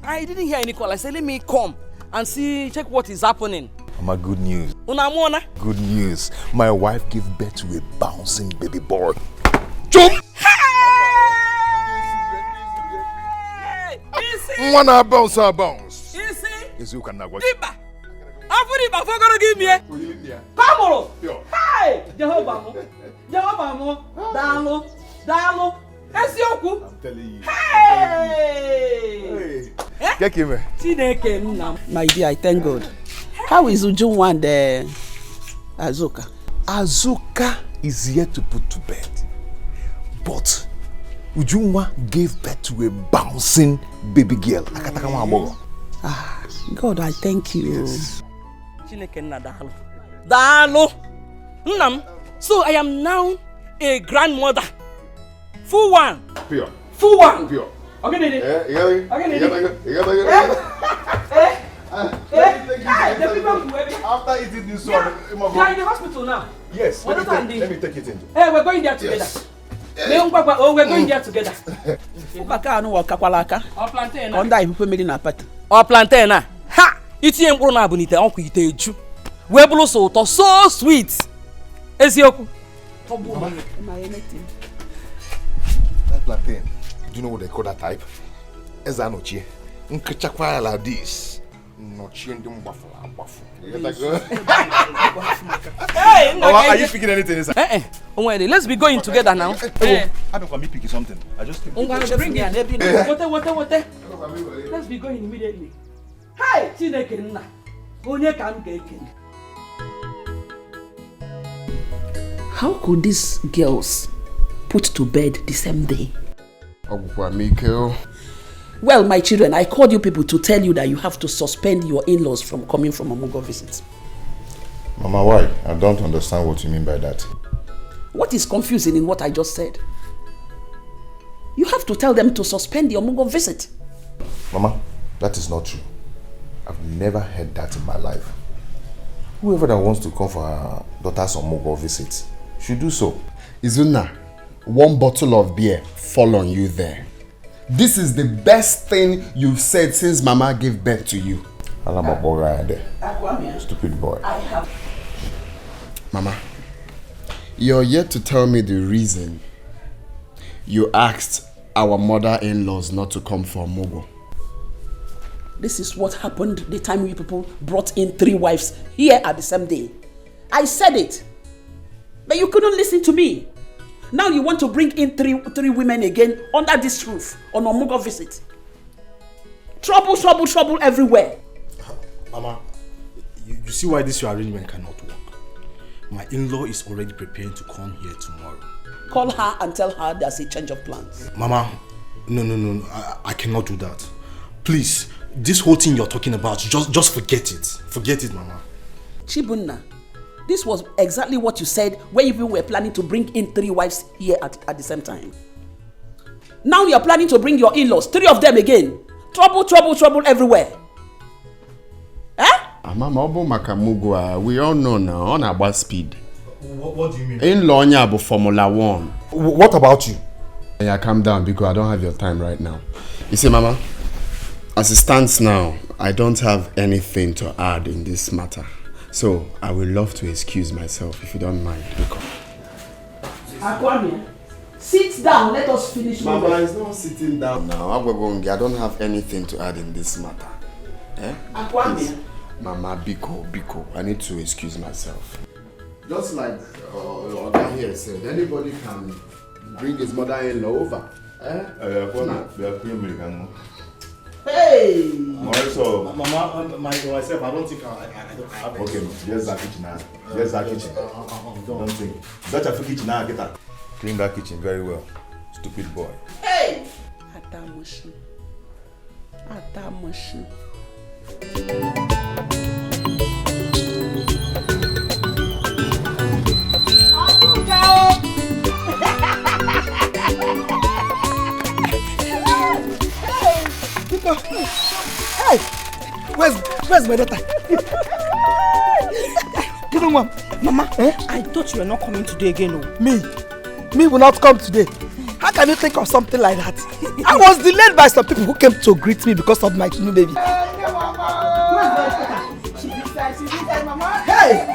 I didn't hear any call. I said, let me come and check what is happening. Mama, good news. Unamona? Good news. My wife gave birth to a bouncing baby boy. Jump! Hey! Wanna bounce or bounce? Easy. Is you can now go. Diba! Afuriba for gonna give me. Come on! Hey! Jehovah! Jehovah! Dalo! Dalo! I'm telling you. Hey! Get him. My dear, I thank God. How is Ujunwa and Azuka? Azuka is here to put to bed. But Ujunwa gave birth to a bouncing baby girl. God, I thank you. Yes. So I am now a grandmother. Full one. Pure. Full one. Pure. Okay, Didi. The people who after eating this one, they are in the hospital now. Yes. Let me take it in. Hey, we're going there together. Yes. We're going there together. Or plantain. Or plantain. Ha! Iti embro na abunite onku ite eju. We bulu so to so sweet. Ezioku. That plantain. Do you know what they call that type? Ezanochi. Nkechakwa like this. Nochi ndum bafu. Hey, are you picking anything inside? Let's be going together now. I don't want me picking something. I just bring it. What? Let's be going immediately. Hey, Chineke nna. Onye ka m ga-eken. How could these girls put to bed the same day? Well, my children, I called you people to tell you that you have to suspend your in-laws from coming from Omugo visits. Mama, why? I don't understand what you mean by that. What is confusing in what I just said? You have to tell them to suspend the Omugo visit. Mama, that is not true. I've never heard that in my life. Whoever that wants to come for her daughter's Omugo visit should do so. Izuna, one bottle of beer fall on you there. This is the best thing you've said since Mama gave birth to you. Stupid boy. Mama, you're yet to tell me the reason you asked our mother-in-laws not to come for Mogo. This is what happened the time you people brought in 3 wives here at the same day. I said it, but you couldn't listen to me. Now you want to bring in three women again under this roof on a Mogo visit. Trouble, trouble, trouble everywhere. Mama, you see why this your arrangement cannot work. My in-law is already preparing to come here tomorrow. Call her and tell her there's a change of plans. Mama, no, I cannot do that. Please, this whole thing you're talking about, just forget it. Forget it, Mama. Chibunna, this was exactly what you said when you were planning to bring in 3 wives here at the same time. Now you're planning to bring your in-laws, 3 of them again. Trouble, trouble, trouble everywhere. Mama, we all know now on about speed. What do you mean? In-law nyabo Formula 1. What about you? Yeah, calm down because I don't have your time right now. You see, Mama, as it stands now, I don't have anything to add in this matter. So I would love to excuse myself if you don't mind. Akwame, sit down. Let us finish. Mama, it's not sitting down now. I don't have anything to add in this matter. Akwame. Mama, Biko, I need to excuse myself. Just like Oga here said, anybody can bring his mother-in-law over. Hey! Mama, myself, I don't think I have. Okay, there's that kitchen now. There's that kitchen. Don't think. Such a kitchen now, get that. Clean that kitchen very well. Stupid boy. Hey! Atamushi. Hey, where's my daughter? Give me one. Mama, I thought you were not coming today again. Me will not come today. How can you think of something like that? I was delayed by some people who came to greet me because of my new baby. Hey!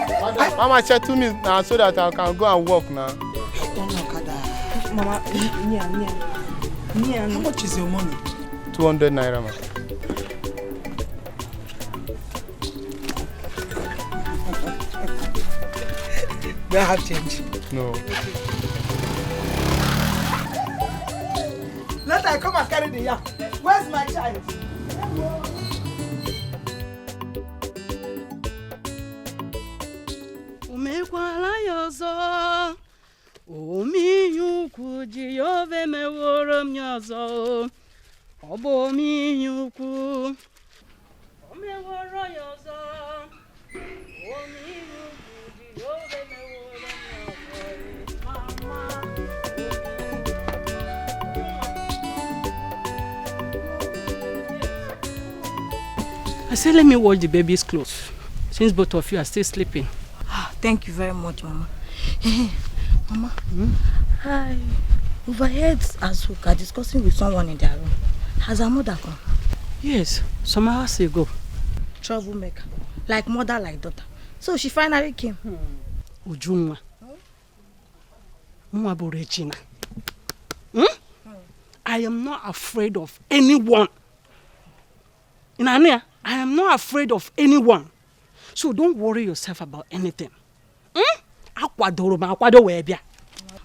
Mama said to me now so that I can go and walk now. Mama, how much is your money? 200 naira, ma. Do I have change? No. Let I come and carry the yam. Where's my child? Umekwala yozo, omiyuku jiyove meworo myozo, obo miyuku, omeworo yozo, omiyuku jiyove meworo myozo, mama. I said, let me wash the baby's clothes, since both of you are still sleeping. Thank you very much, Mama. Mama, I overheard Azuka discussing with someone in their room. Has her mother come? Yes, some hours ago. Troublemaker. Like mother, like daughter. So she finally came. Ujunwa. Regina. I am not afraid of anyone. Inania, I am not afraid of anyone. So don't worry yourself about anything.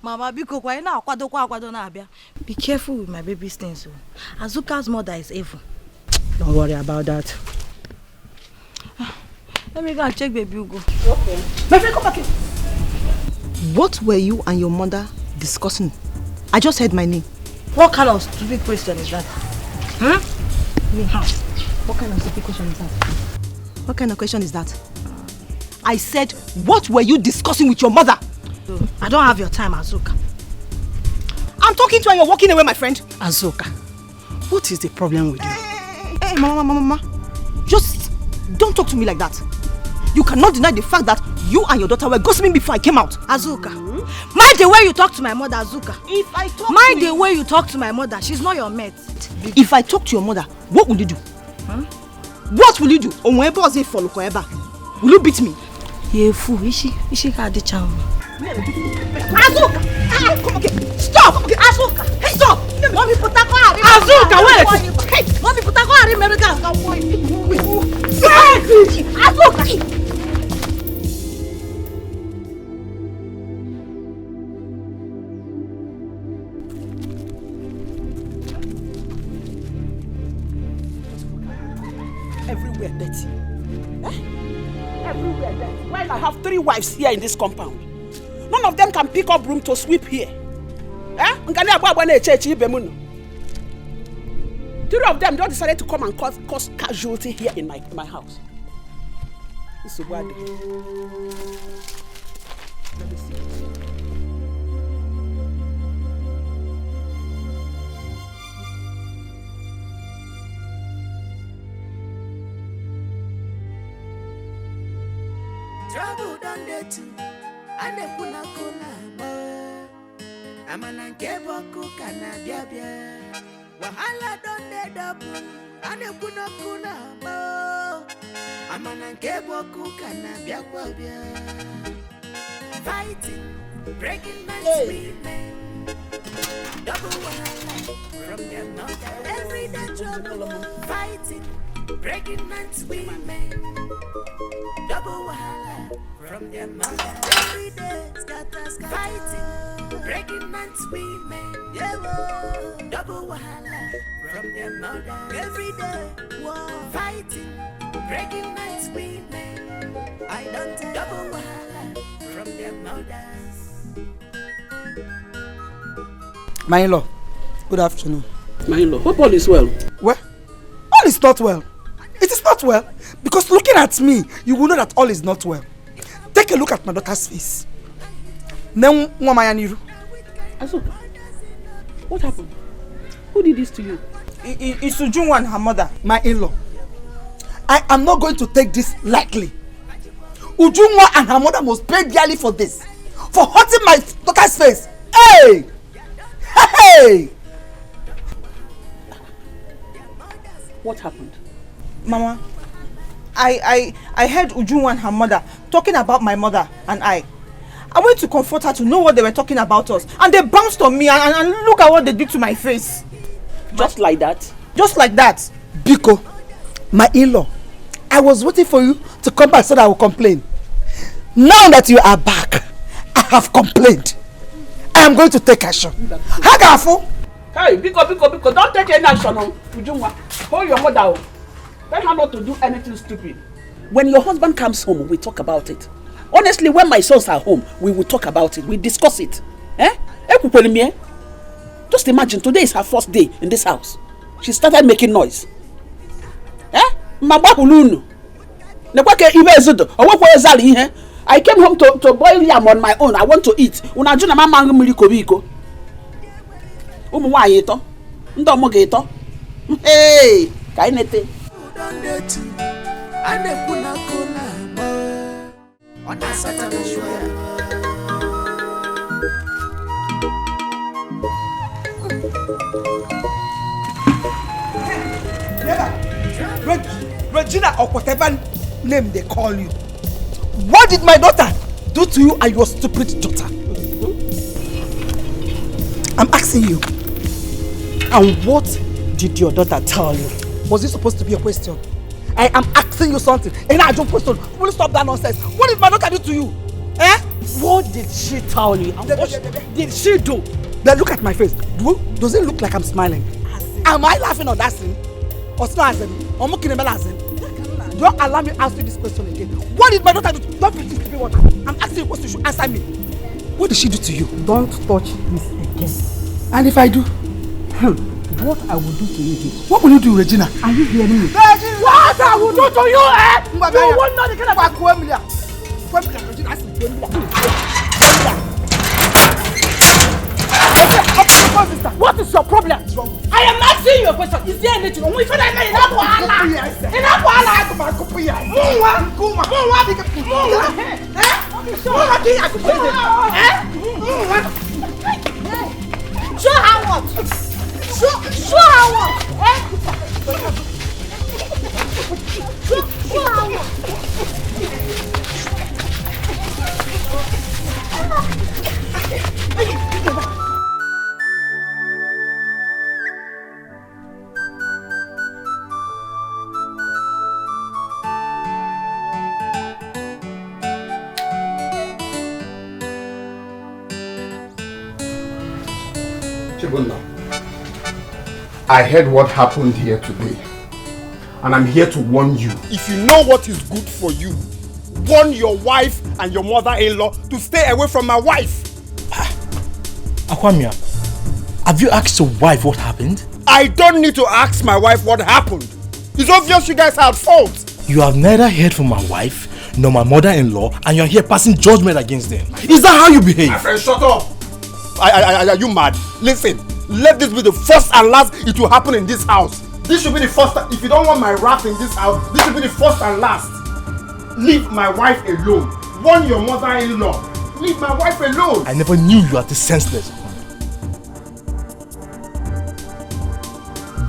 Mama, be careful with my baby's things. Azuka's mother is evil. Don't worry about that. Let me go and check baby Ugo. Okay. My friend, come back here. What were you and your mother discussing? I just heard my name. What kind of stupid question is that? What kind of stupid question is that? What kind of question is that? I said, what were you discussing with your mother? I don't have your time, Azuka. I'm talking to you and you're walking away, my friend. Azuka, what is the problem with you? Hey, Mama. Just don't talk to me like that. You cannot deny the fact that you and your daughter were gossiping before I came out. Azuka, mind the way you talk to my mother, Azuka. If I talk mind the way you talk to my mother, she's not your mate. If I talk to your mother, what will you do? What will you do? Will you beat me? You fool, is she got the charm? Azuka! Come again! Stop! Azuka! Stop! Mommy, put that car. Azuka, wait! Hey, mommy, put that car in America. Azuka! Everywhere dirty. Eh? Everywhere dirty. While I have 3 wives here in this compound, none of them can pick up broom to sweep here. Eh? 3 of them just decided to come and cause casualty here in my house. This is what. Let me see. Trouble done there too, and they put a cola. I'm an unkebo kana biabia. Wahala done there double, and they put a cola. I'm an unkebo kana biabia. Fighting, breaking my women. Double wahala from their mother. Every day trouble, fighting, breaking my women. Double wahala from their mother. Every day, scatter, fighting, breaking man's women. Yeah, double wahala from their mother. Every day, fighting, breaking man's women. I don't take double wahala from their mothers. My in-law, good afternoon. My in-law, hope all is well. Well, all is not well. It is not well. Because looking at me, you will know that all is not well. Take a look at my daughter's face. What happened? Who did this to you? It's Ujunwa and her mother, my in-law. I am not going to take this lightly. Ujunwa and her mother must pay dearly for this. For hurting my daughter's face. Hey! Hey! What happened? Mama, I heard Ujunwa and her mother talking about my mother and I. I went to comfort her to know what they were talking about us. And they bounced on me and look at what they did to my face. Just like that? Just like that. Biko, my in-law, I was waiting for you to come back so that I will complain. Now that you are back, I have complained. I am going to take action. Hagafu! Hey, Biko, don't take any action on Ujunwa. Hold your mother. Tell her not to do anything stupid. When your husband comes home, we talk about it. Honestly, when my sons are home, we will talk about it. We discuss it. Eh? Just imagine, today is her first day in this house. She started making noise. Eh? I came home to boil yam on my own. I want to eat. Hey, kainete. Regina or whatever name they call you. What did my daughter do to you and your stupid daughter? I'm asking you. And what did your daughter tell you? Was this supposed to be a question? I am asking you something. And I don't question. Will you stop that nonsense? What did my daughter do to you? Eh? What did she tell you? And what did she do? Then look at my face. Does it look like I'm smiling? Am I laughing on that scene? Or not? Don't allow me to ask you this question again. What did my daughter do? Don't pretend to be what I'm asking you a question. You should answer me. What did she do to you? Don't touch this again. And if I do? What I will do to you is... What will you do, Regina? Are you hearing me? Regina! What I will do to you, eh? You won't know the kind of Regina. What is your problem? I am asking you a question. Is there anything? We should have made enough wahala. Enough wahala. Show her what? Show her what? Show her what? Chibunna, I heard what happened here today. And I'm here to warn you. If you know what is good for you, warn your wife and your mother-in-law to stay away from my wife. Akwamia, have you asked your wife what happened? I don't need to ask my wife what happened. It's obvious you guys are at fault. You have neither heard from my wife nor my mother-in-law, and you're here passing judgment against them. Is that how you behave? My friend, shut up. Are you mad? Listen, let this be the first and last it will happen in this house. This should be the first. If you don't want my wrath in this house, this should be the first and last. Leave my wife alone. Warn your mother-in-law. Leave my wife alone. I never knew you were this senseless.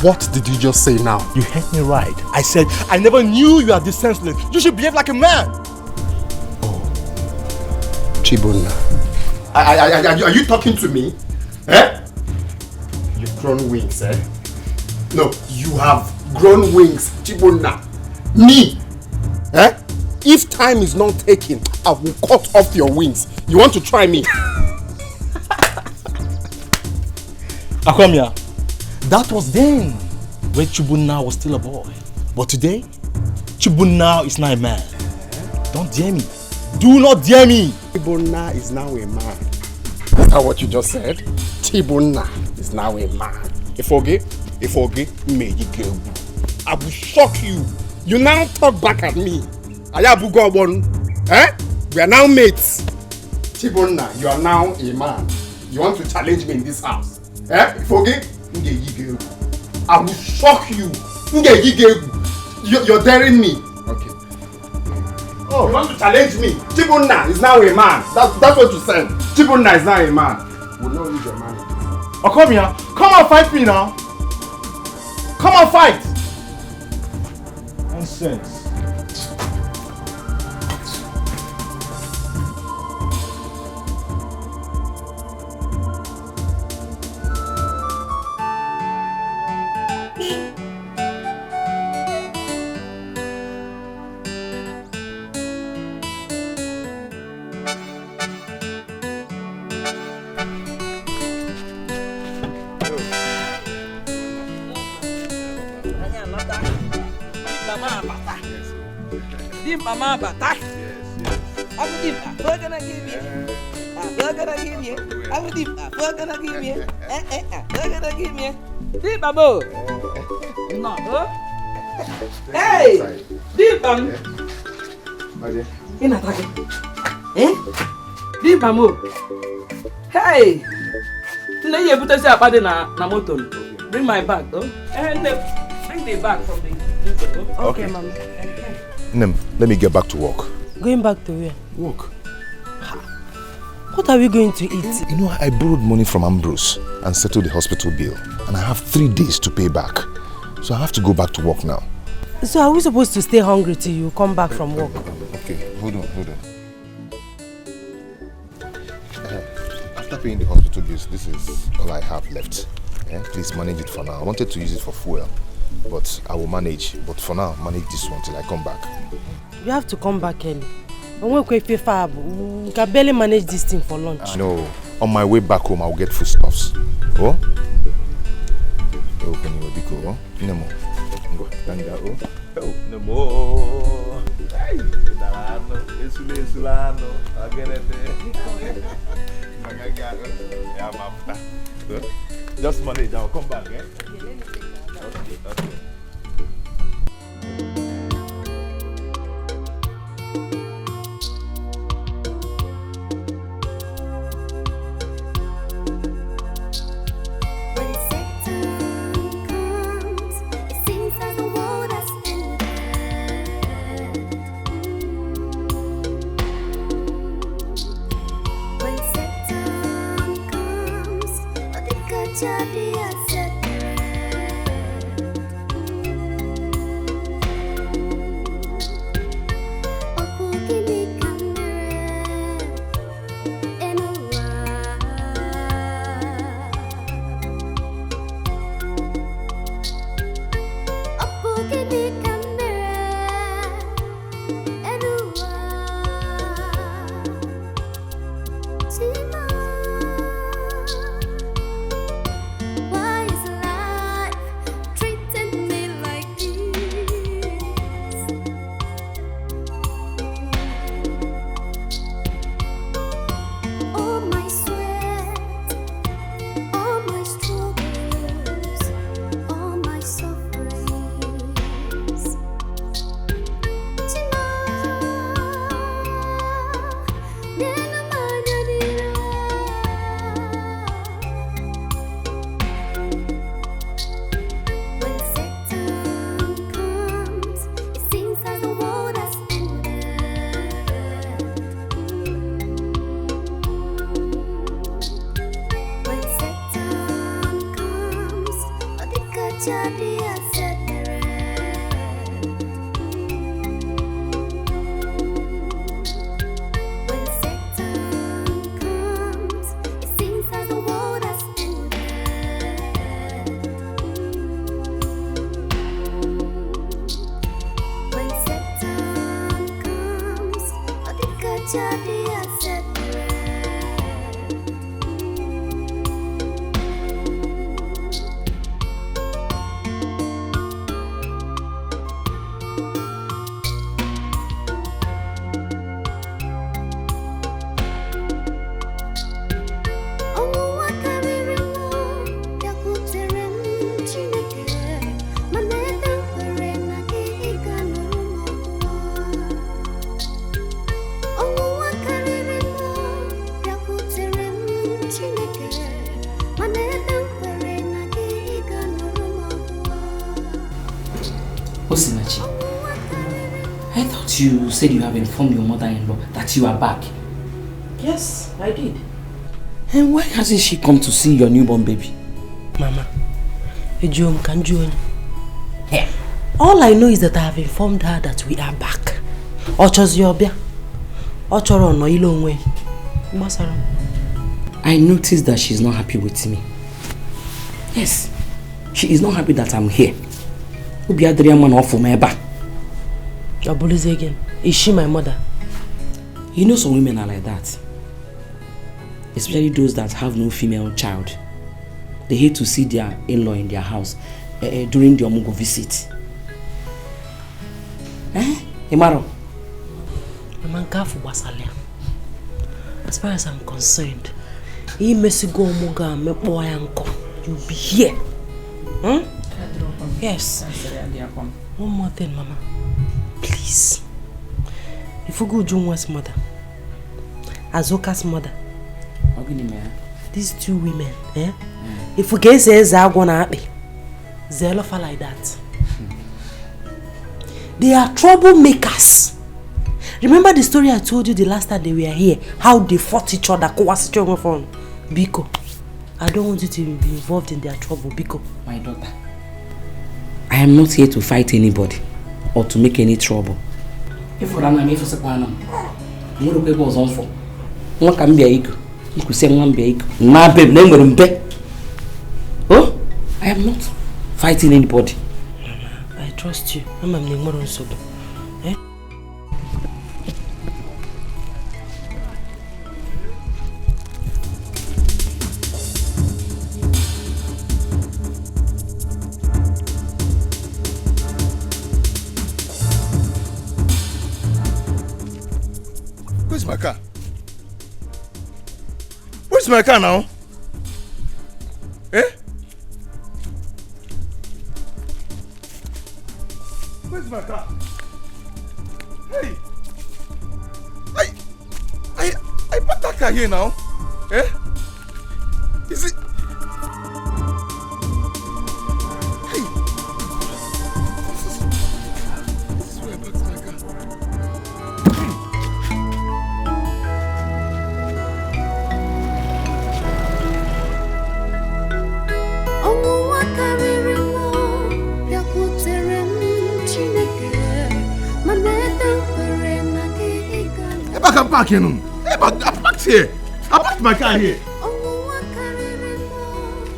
What did you just say now? You heard me right. I said, I never knew you were this senseless. You should behave like a man. Oh. Chibunna. Are you talking to me? Eh? You've grown wings, eh? No, you have grown wings, Chibunna. Me? Eh? If time is not taken, I will cut off your wings. You want to try me? Akwamia, that was then, when Chibunna was still a boy. But today, Chibunna is now a man. Don't dare me. Do not dare me. Chibunna is now a man. Is that what you just said? Chibunna is now a man. Ifoge, may you go. I will shock you. You now talk back at me. Ayabugobon. Eh? We are now mates. Chibunna, you are now a man. You want to challenge me in this house? Eh? Ifoge, I will shock you. You're daring me. Okay. Oh, you want to challenge me? Chibunna is now a man. That's what you said. Chibunna is now a man. We'll not use your man. Oh, come here. Come and fight me now. Come and fight. Nonsense. Mama Bata. I will give a burger and give you. A burger and give you. I will give a burger and give you. Burger and give you. Deep Babo. No. Hey! Deep Bam. In attack. Eh? Deep Bamo. Hey! No, you put us up at the motor. Bring my bag, though. And bring the bag from the. Okay, Mama. Nem, let me get back to work. Going back to where? Work. What are we going to eat? You know, I borrowed money from Ambrose and settled the hospital bill. And I have 3 days to pay back. So I have to go back to work now. So are we supposed to stay hungry till you come back from work? Okay, hold on. After paying the hospital bills, this is all I have left. Yeah? Please manage it for now. I wanted to use it for fuel, but I will manage. But for now, manage this one till I come back. You have to come back early. We can barely manage this thing for lunch. No, on my way back home, I'll get foodstuffs. Oh? Open your biko, oh? Nemo. Go, Tanga, oh? Oh, Nemo. Hey, Sulano, just manage, I'll come back, eh? Okay. I thought you said you have informed your mother-in-law that you are back. Yes, I did. And why hasn't she come to see your newborn baby? Mama, all I know is that I have informed her that we are back. I noticed that she's not happy with me. Yes, she is not happy that I'm here. Again. Is she my mother? You know some women are like that. Especially those that have no female child. They hate to see their in-law in their house during the Omugo visit. Imaro? As far as I'm concerned, you'll be here. Hmm? Yes. One more thing, Mama. Please. If you go Junwa's mother, Azoka's mother, these two women, if you get say Zagwana happy, Zelofa like that. They are troublemakers. Remember the story I told you the last time they were here? How they fought each other? Biko, I don't want you to be involved in their trouble, Biko. My daughter, I am not here to fight anybody or to make any trouble. If you run away for Sapanam, you will be on for. What can be a you could say one big, my babe, name. Oh, I am not fighting anybody. I trust you. I'm a Nimoron Sobo. Eh? Where's my car? Where's my car now? Eh? Where's my car? Hey! I parked that car here now. Eh? Is it? Hey! This is where I parked my car. I can park here. I parked here. I parked my car here.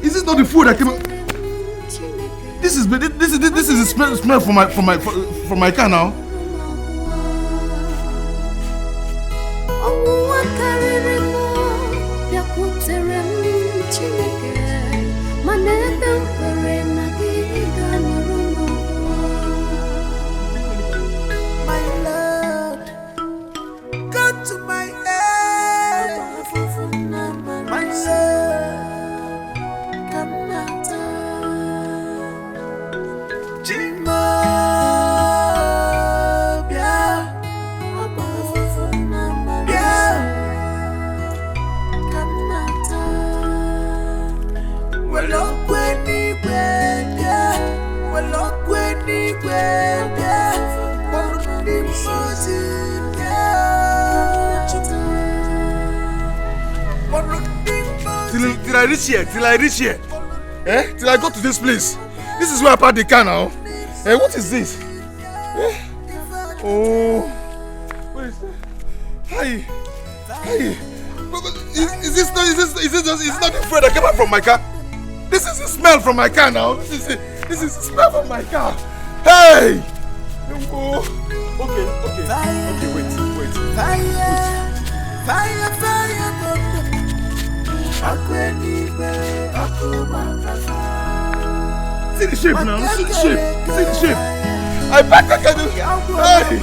Is this not the food that came? This is the smell from my car now. Till I reach here. Eh? Till I go to this place. This is where I parked the car now. Eh? What is this? Eh? Oh. What is that? Hi. Is this not the food that came out from my car? This is the smell from my car now. This is the smell from my car. Hey! Oh. Okay, wait. Fire, fire, see the shape now, see the shape, see the shape. I back I can do. Hey!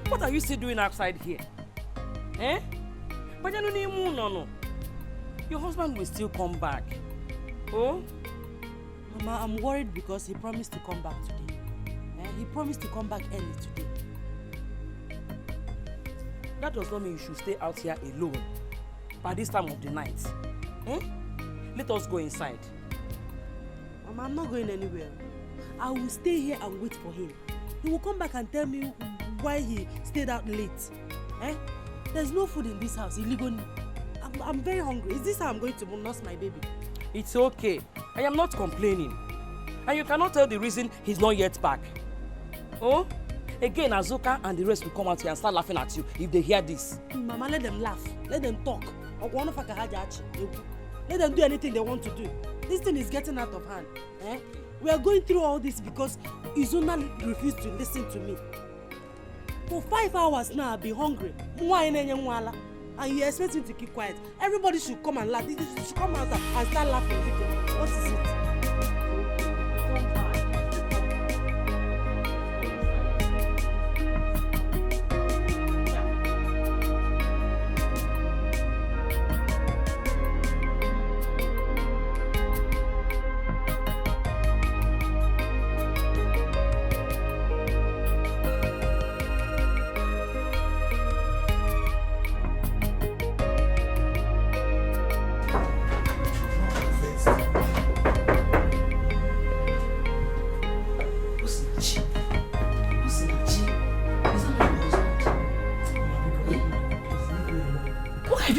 What are you still doing outside here? Eh? But no. Your husband will still come back. Oh? Mama, I'm worried because he promised to come back today. He promised to come back early today. That does not mean you should stay out here alone by this time of the night. Eh? Let us go inside. Mama, I'm not going anywhere. I will stay here and wait for him. He will come back and tell me why he stayed out late. Eh? There's no food in this house illegally. I'm very hungry. Is this how I'm going to nurse my baby? It's okay. I am not complaining. And you cannot tell the reason he's not yet back. Oh? Again, Azuka and the rest will come out here and start laughing at you if they hear this. Mama, let them laugh. Let them talk. Let them do anything they want to do. This thing is getting out of hand. Eh? We are going through all this because Izuna refused to listen to me. For 5 hours now, I've been hungry. And you expect me to keep quiet. Everybody should come and laugh. They should come out and start laughing. What is it?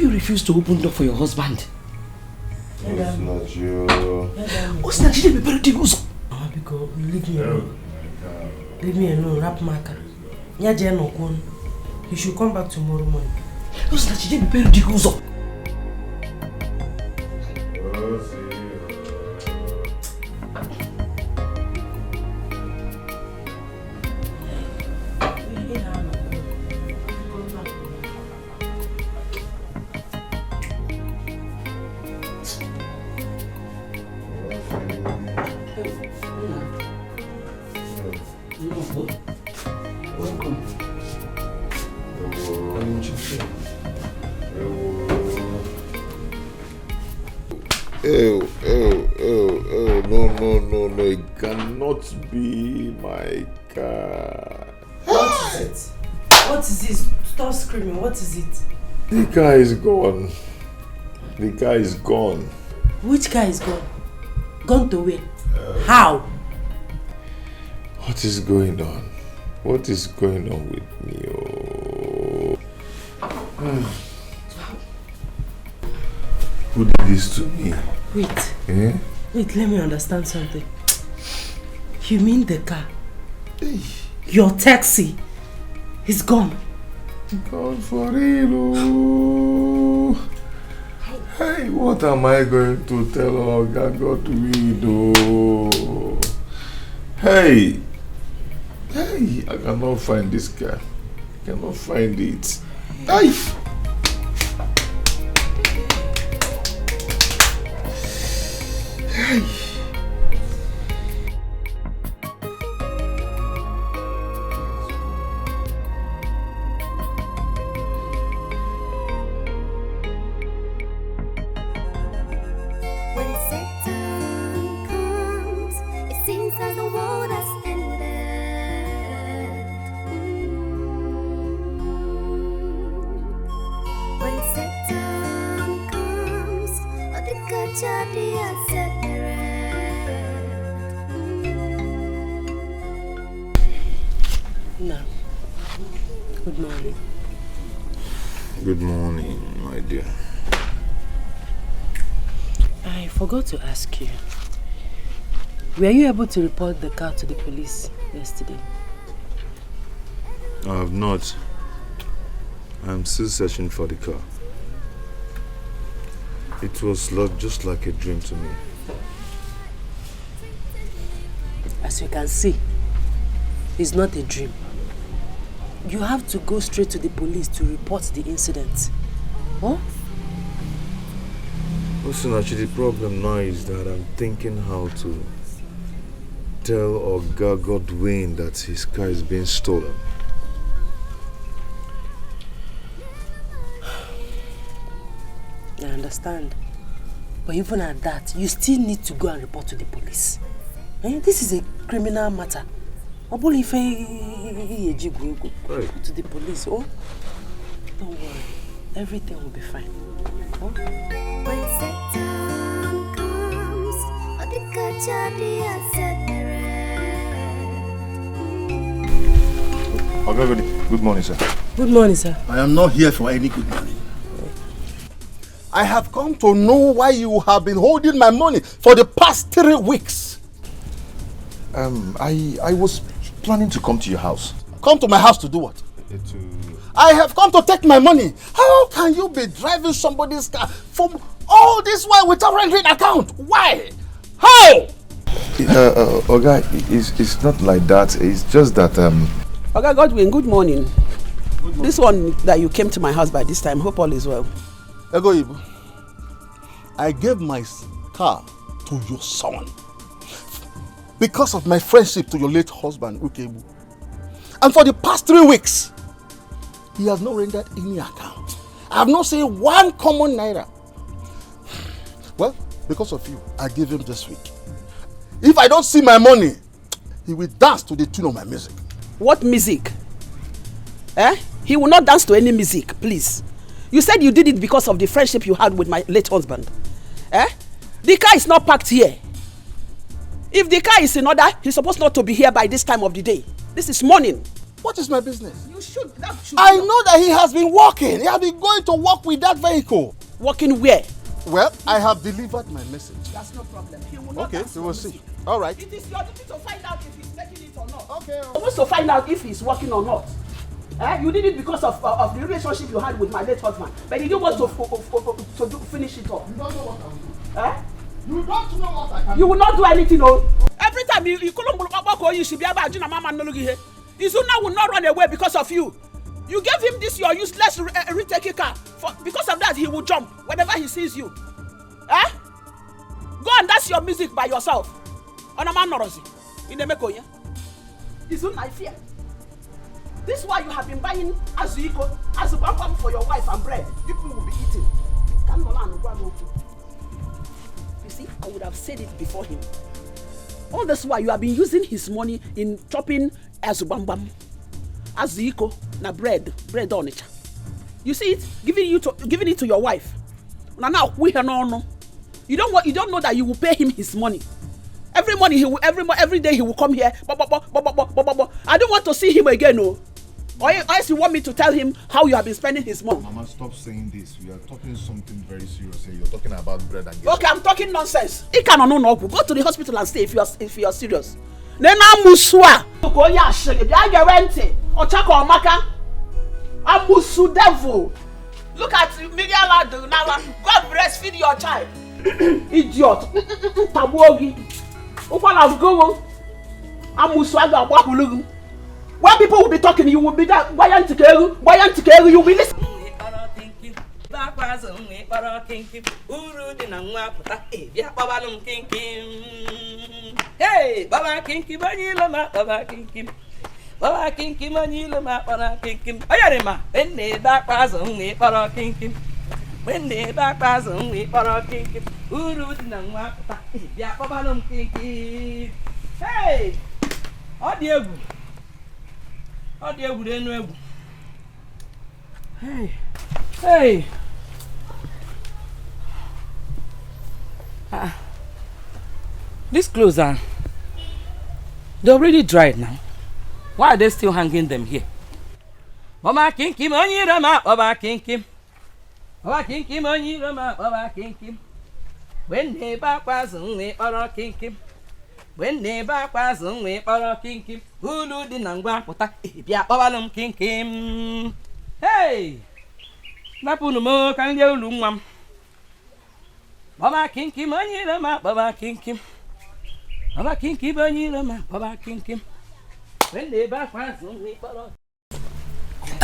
Refuse to open door for your husband. What's not you? Because leave me alone. Leave me alone, rap marker. He should come back tomorrow morning. What's not you? Be very difficult. No, it cannot be my car. What is it? What is this? Stop screaming, what is it? The car is gone. The car is gone. Which car is gone? Gone to where? How? What is going on? What is going on with me? Who did this to me? Wait. Eh? Wait, let me understand something. You mean the car? Your taxi is gone? Gone for real. Hey, what am I going to tell Oga God we do? Hey, I cannot find this car. I cannot find it. Hey. Hey. When Satan No. Good morning. Good morning, my dear. I forgot to ask you. Were you able to report the car to the police yesterday? I have not. I'm still searching for the car. It was just like a dream to me. As you can see, it's not a dream. You have to go straight to the police to report the incident. Huh? Listen, actually, the problem now is that I'm thinking how to tell Oga Godwin that his car is being stolen. I understand. But even at that, you still need to go and report to the police. This is a criminal matter. Right. To the police. Oh, don't worry. Everything will be fine. Huh? When Satan comes, Good morning, sir. Good morning, sir. I am not here for any good morning. I have come to know why you have been holding my money for the past 3 weeks. I was planning to come to your house. Come to my house to do what? I have come to take my money. How can you be driving somebody's car from all this while without rendering account? Why? How? Oga, it's not like that. It's just that Oga Godwin, good morning. This one that you came to my house by this time, hope all is well. Egoibu, I gave my car to your son because of my friendship to your late husband, Ukebu. And for the past 3 weeks, he has not rendered any account. I have not seen one common naira. Well, because of you, I gave him this week. If I don't see my money, he will dance to the tune of my music. What music? He will not dance to any music, please. You said you did it because of the friendship you had with my late husband. The car is not parked here. If the car is in order, he's supposed not to be here by this time of the day. This is morning. What is my business? You should. I know that he has been walking. He has been going to work with that vehicle. Working where? Well, I have delivered my message. That's no problem. He will not. Okay, we will see. All right. It is your duty to find out if he's taking it or not. Okay. You're supposed to find out if he's working or not. You did it because of the relationship you had with my late husband, but you didn't want to finish it off. You don't know what I'm doing. You don't know what I can do. You will not do anything, no. Every time you should be able to mama Izuna will not run away because of you. You gave him this your useless retake car. Because of that, he will jump whenever he sees you. Go and dance your music by yourself. On a man norozi. In the Mekoya. Izuna, I fear. This is why you have been buying azuiko, azubambam for your wife and bread. People will be eating. You see, I would have said it before him. All this while you have been using his money in chopping azubambam, azuiko, na bread on it. You see it, giving it to your wife. Now we no. You don't know that you will pay him his money. Every day he will come here. I don't want to see him again, no. Or else you want me to tell him how you have been spending his money. Mama, stop saying this. We are talking something very serious here. You're talking about bread and gas. Okay, I'm talking nonsense. Go to the hospital and stay if you are serious. Nena muswa. Okoya shege. Biaga wente. Ochako omaka. Amusu devil. Look at Miguel now. God breastfeed your child. Idiot. Tabuogi. Upala go. Amusu aga wahulugu. When people will be talking, you will be that Bayantikelu, you will be listening. Hey, Baba Kinky Manila, Baba Kinky. Baba Kinky Manila, Baba Kinky. Ayarima, when they back was only para Kinky. When they back was only para Kinky. Uru Nangwapata, Yapabalum Kinky. Hey, audio. Hey. These clothes are... They're already dried now. Why are they still hanging them here? Baba kinkim onyi rama, baba kinkim. Baba kinkim onyi rama, baba kinkim. When they back was only or kinkim. When they back was only or kinkim. Ulu di nangwa pota, bia babalum kinkim. Hey! Napunu mo kan ye ulumam. Baba kinkim onyi rama, baba kinkim. Baba kinkim onyi rama, baba kinkim. When they back was only or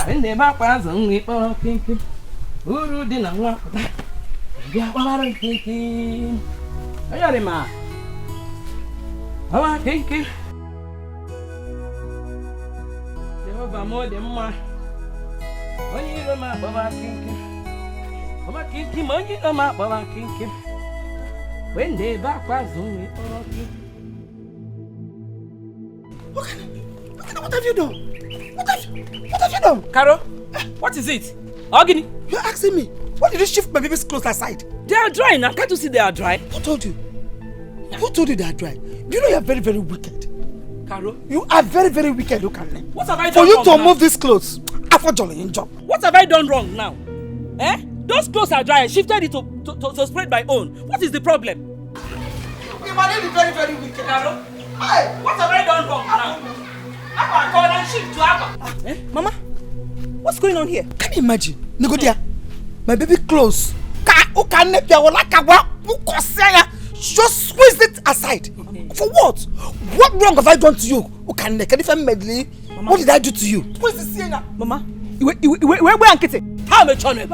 when they back was only or kinkim. Ulu di nangwa pota. Bia babalum kinkim. Ayari ma. Baba kinkim. Jehovah more than more. Onyi rama baba kinkim. Baba kinkim onyi rama baba kinkim. When they back was only baba kinkim. What have you done? What have you done? Carol, what is it? Ogini, you're asking me. Why did you shift my baby's clothes aside? They are dry now. Can't you see they are dry? Who told you? Who told you they are dry? Do you know you are very, very wicked? Carol, you are very, very wicked. Look at me. What have I done wrong? For you to now? move these clothes, after Jolly in job. What have I done wrong now? Eh? Those clothes are dry. I shifted it to spread my own. What is the problem? You might be very, very wicked. Carol, hey, what have I done wrong now? Abba, call and shift to Abba. Mama, what's going on here? Can you imagine? Negodia, my baby clothes. Just squeeze it aside. For what? What wrong have I done to you? What did I do to you? Where's the sienna? Mama, where Nkete? How much on it?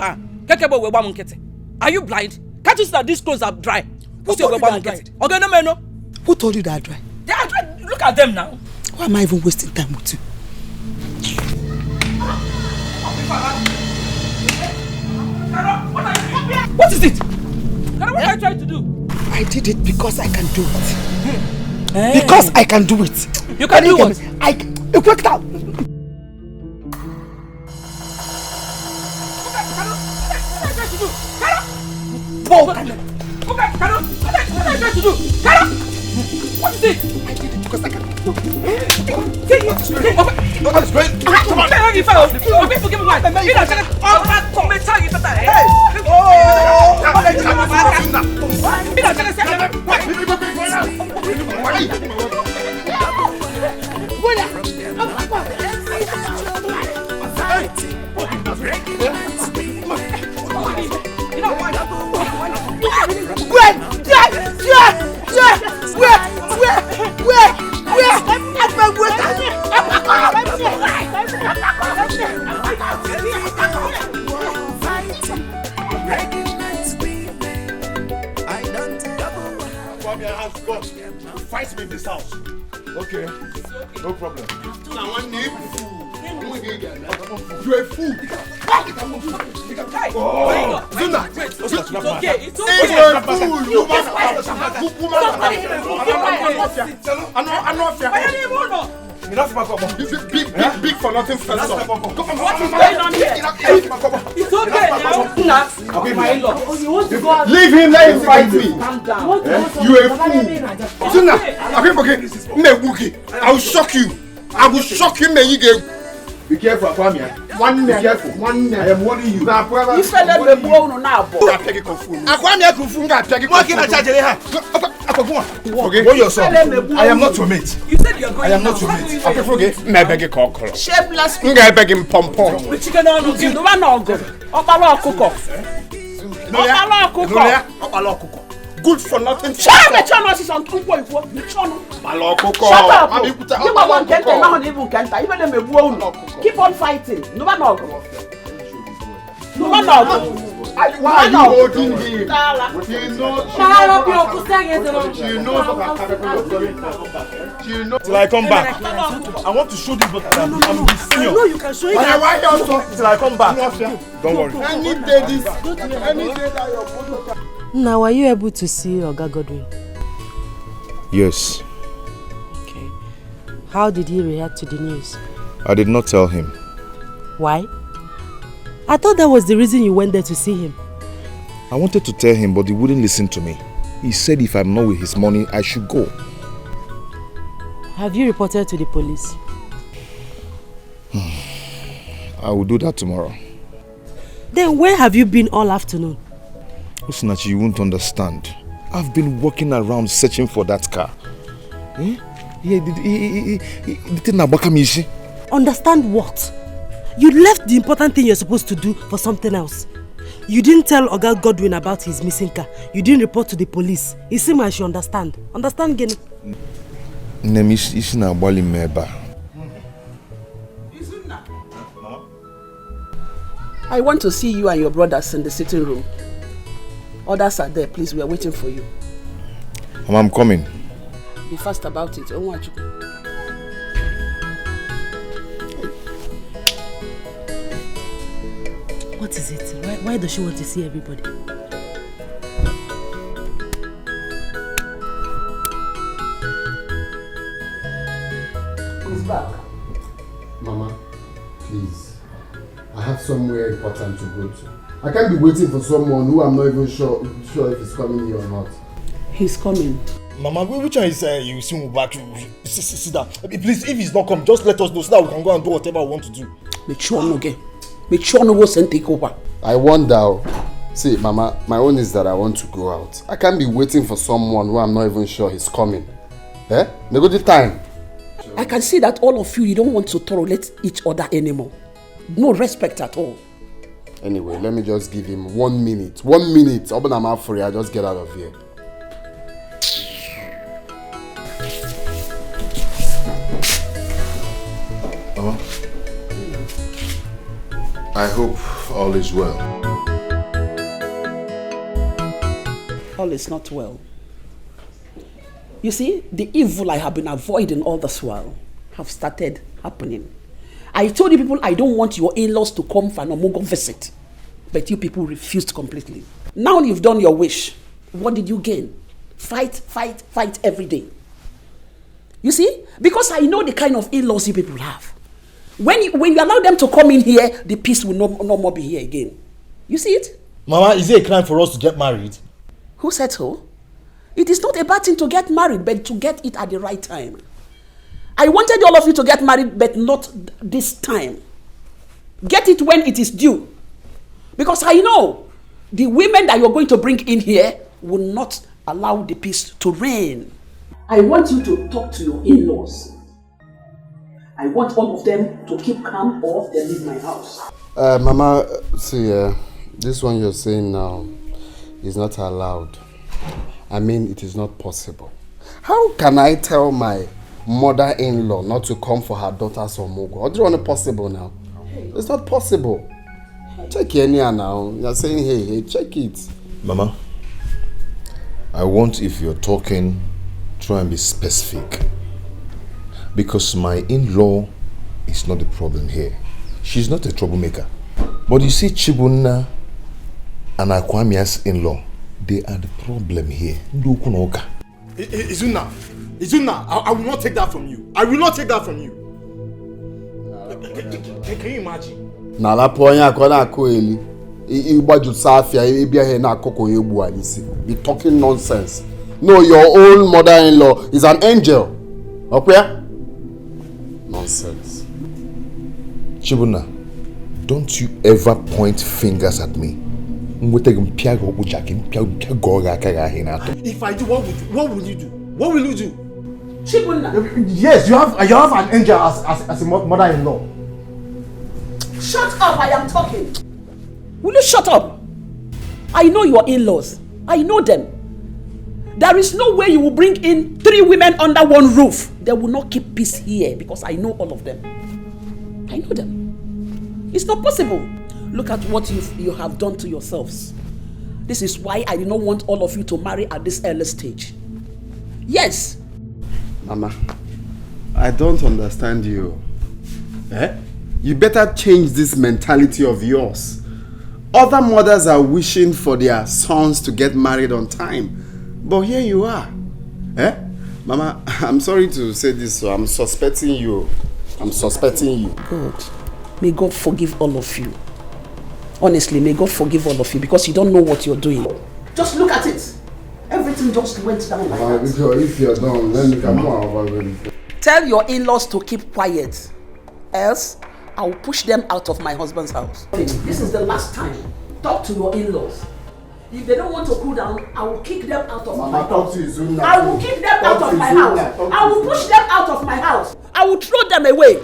Are you blind? Can't you see that these clothes are dry? Who told you they are dry? Who told you they are dry? They are dry. Look at them now. Why am I even wasting time with you? What is it? What are you trying to do? I did it because I can do it. Because I can do it. You can do what? You worked out. What are you trying to do? What is it? I did it because I can do it. Nobody's great. Come on. Fight me in this house. Okay, no problem. Now one name. You're a fool. Oh, Zuna. It's okay. It's okay. You're a fool. You enough, this is big for nothing first. What is going on here? It's okay now. Okay, my in-law. Leave him, let him fight me. You a fool. Zuna, I will shock you. I will shock you, man. Be careful, Akwamia. Be careful. I am warning you. You fell in the bone now. Akwamia Kufunga, okay, go yourself. I am not your mate. You said you're going. I am not your mate. I forget. Me beg you call. Shameless. I beg him pom pom. We chicken on you. No one no go. Opalo kuko. Opalo kuko. Good for nothing. Shut up. Is on two boy. Opalo kuko. Shut up. You want to not even kenta. Even them a keep on fighting. No one no go. No one no go. Why are you holding him? She knows. Till I come back. I want to show this, but I'm his senior. No, you can show it. Why also? Till I come back. Don't worry. Any day that you're both. Now, were you able to see Oga Godwin? Yes. Okay. How did he react to the news? I did not tell him. Why? I thought that was the reason you went there to see him. I wanted to tell him, but he wouldn't listen to me. He said if I'm not with his money, I should go. Have you reported to the police? I will do that tomorrow. Then where have you been all afternoon? Osinachi, you won't understand. I've been walking around searching for that car. Understand what? You left the important thing you're supposed to do for something else. You didn't tell Oga Godwin about his missing car. You didn't report to the police. It seems I should understand. Understand, Gene? I want to see you and your brothers in the sitting room. Others are there, please. We are waiting for you. Mama, I'm coming. Be fast about it. What is it? Why does she want to see everybody? Who's back? Mama, please. I have somewhere important to go to. I can't be waiting for someone who I'm not even sure if he's coming here or not. He's coming. Mama, which one is you see me back? Sit down. Please, if he's not come, just let us know so that we can go and do whatever we want to do. Make sure no get. Make sure no go send take over. I wonder. See, Mama, my own is that I want to go out. I can't be waiting for someone who I'm not even sure he's coming. Eh? Nego the time. I can see that all of you don't want to tolerate each other anymore. No respect at all. Anyway, let me just give him 1 minute. 1 minute. Open my mouth for you. I just get out of here. Mama, I hope all is well. All is not well. You see, the evil I have been avoiding all this while have started happening. I told you people I don't want your in-laws to come for an Omogo visit. But you people refused completely. Now you've done your wish. What did you gain? Fight, fight, fight every day. You see? Because I know the kind of in-laws you people have. When you allow them to come in here, the peace will no more be here again. You see it? Mama, is it a crime for us to get married? Who said so? It is not a bad thing to get married, but to get it at the right time. I wanted all of you to get married, but not this time. Get it when it is due. Because I know the women that you're going to bring in here will not allow the peace to reign. I want you to talk to your in-laws. I want all of them to keep calm or they leave my house. Mama, see, this one you're saying now is not allowed. I mean, it is not possible. How can I tell my mother-in-law not to come for her daughter's Omogo? How do you want it possible now? It's not possible. Check here now. You're saying, hey, check it. Mama, I want, if you're talking, try and be specific. Because my in-law is not the problem here. She's not a troublemaker. But you see, Chibunna and Akwamia's in-law, they are the problem here. Izuna, I will not take that from you. I will not take that from you. Can you imagine? Na la ponya akona akoeli. Igbaju safia ebia he na akoko egbu anisi. Be talking nonsense. No, your own mother-in-law is an angel. Okay? Nonsense. Chibuna, don't you ever point fingers at me. If I do, what will you do? What will you do? Chibuna. Yes, you have an angel as a mother-in-law. Shut up, I am talking. Will you shut up? I know your in-laws. I know them. There is no way you will bring in 3 women under one roof. They will not keep peace here because I know all of them. I know them. It's not possible. Look at what you have done to yourselves. This is why I do not want all of you to marry at this early stage. Yes. Mama, I don't understand you. You better change this mentality of yours. Other mothers are wishing for their sons to get married on time. But here you are. Mama, I'm sorry to say this, so I'm suspecting you. God, may God forgive all of you. Honestly, may God forgive all of you because you don't know what you're doing. Just look at it. Everything everything just went down like that. If you're done, let me come on. Tell your in-laws to keep quiet, else I will push them out of my husband's house. This is the last time. Talk to your in-laws. If they don't want to cool down, I will kick them out of my house. I will kick them out of my house. I will push them out of my house. I will throw them away.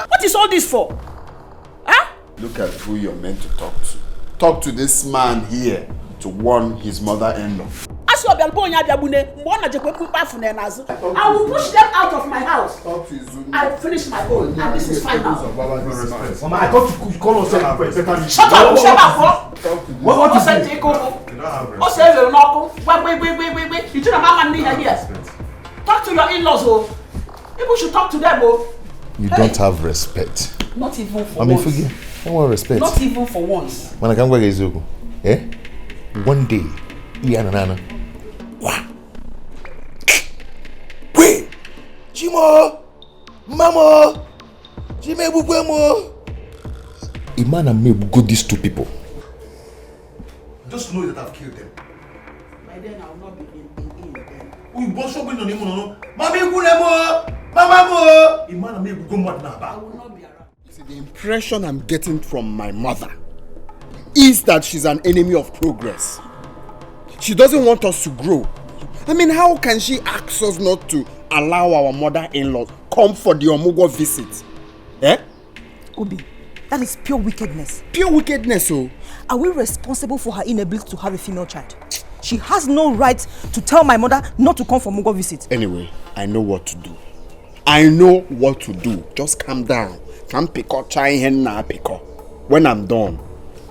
What is all this for? Huh? Look at who you're meant to talk to. Talk to this man here to warn his mother-in-law. I will push them out of my house. I finished my own, and this is final. Mama, I thought you call us first. Shut up, shut up. What is it? Wait. You don't have money here. Talk to your in-laws, oh. People should talk to them, oh. You don't have respect. Not even for I mean, once. forget. I want respect. Not even for once. When I come back, one day, Nana. Wait! Jimo! Mama! Jime Bugwemo! A man and me will go these two people. Just know that I've killed them. By then I will not be in then. We both should be on him, no? Mami Gulemo! Mama Mo! A man and me will go mad now. I will not be around. See, the impression I'm getting from my mother is that she's an enemy of progress. She doesn't want us to grow. I mean, how can she ask us not to allow our mother-in-law come for the Omugo visit? Eh? Obi, that is pure wickedness. Pure wickedness, oh. Are we responsible for her inability to have a female child? She has no right to tell my mother not to come for Omugo visit. Anyway, I know what to do. I know what to do. Just calm down. Can't pick up try henna pick up. When I'm done,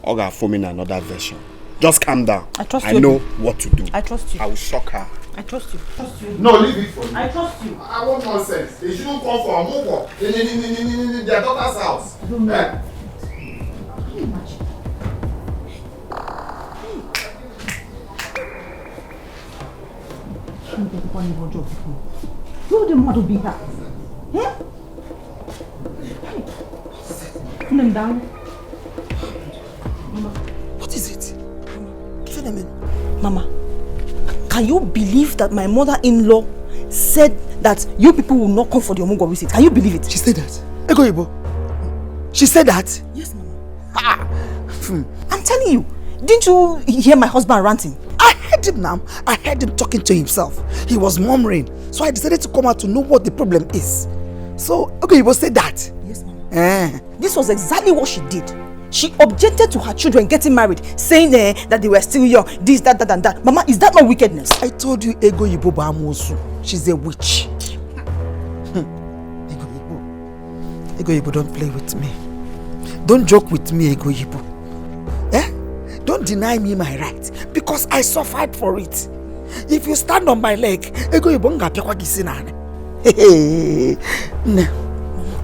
I'll go form in another version. Just calm down. I trust you. I know what to do. I trust you. I will shock her. I trust you. No, leave it for me. I trust you. I want nonsense. They shouldn't come for a move in their daughter's house. I don't know. Eh? Can you imagine? You the mother be her. Put them down. Mama. What is it? Give them in. Mama, can you believe that my mother-in-law said that you people will not come for the Omugo visit? Can you believe it? She said that? Ego Ibo. She said that? Yes, Mama. I'm telling you, didn't you hear my husband ranting? I heard him now. I heard him talking to himself. He was murmuring. So I decided to come out to know what the problem is. So, Ego Ibo said that? Yes, Mama. This was exactly what she did. She objected to her children getting married, saying that they were still young, this, that, and that. Mama, is that not wickedness? I told you Ego Ibo Bamosu. She's a witch. Ego Ibo, don't play with me. Don't joke with me, Ego Ibo. Eh? Don't deny me my right, because I suffered for it. If you stand on my leg, Ego Ibo nga piakwa gisinane. Hey, no,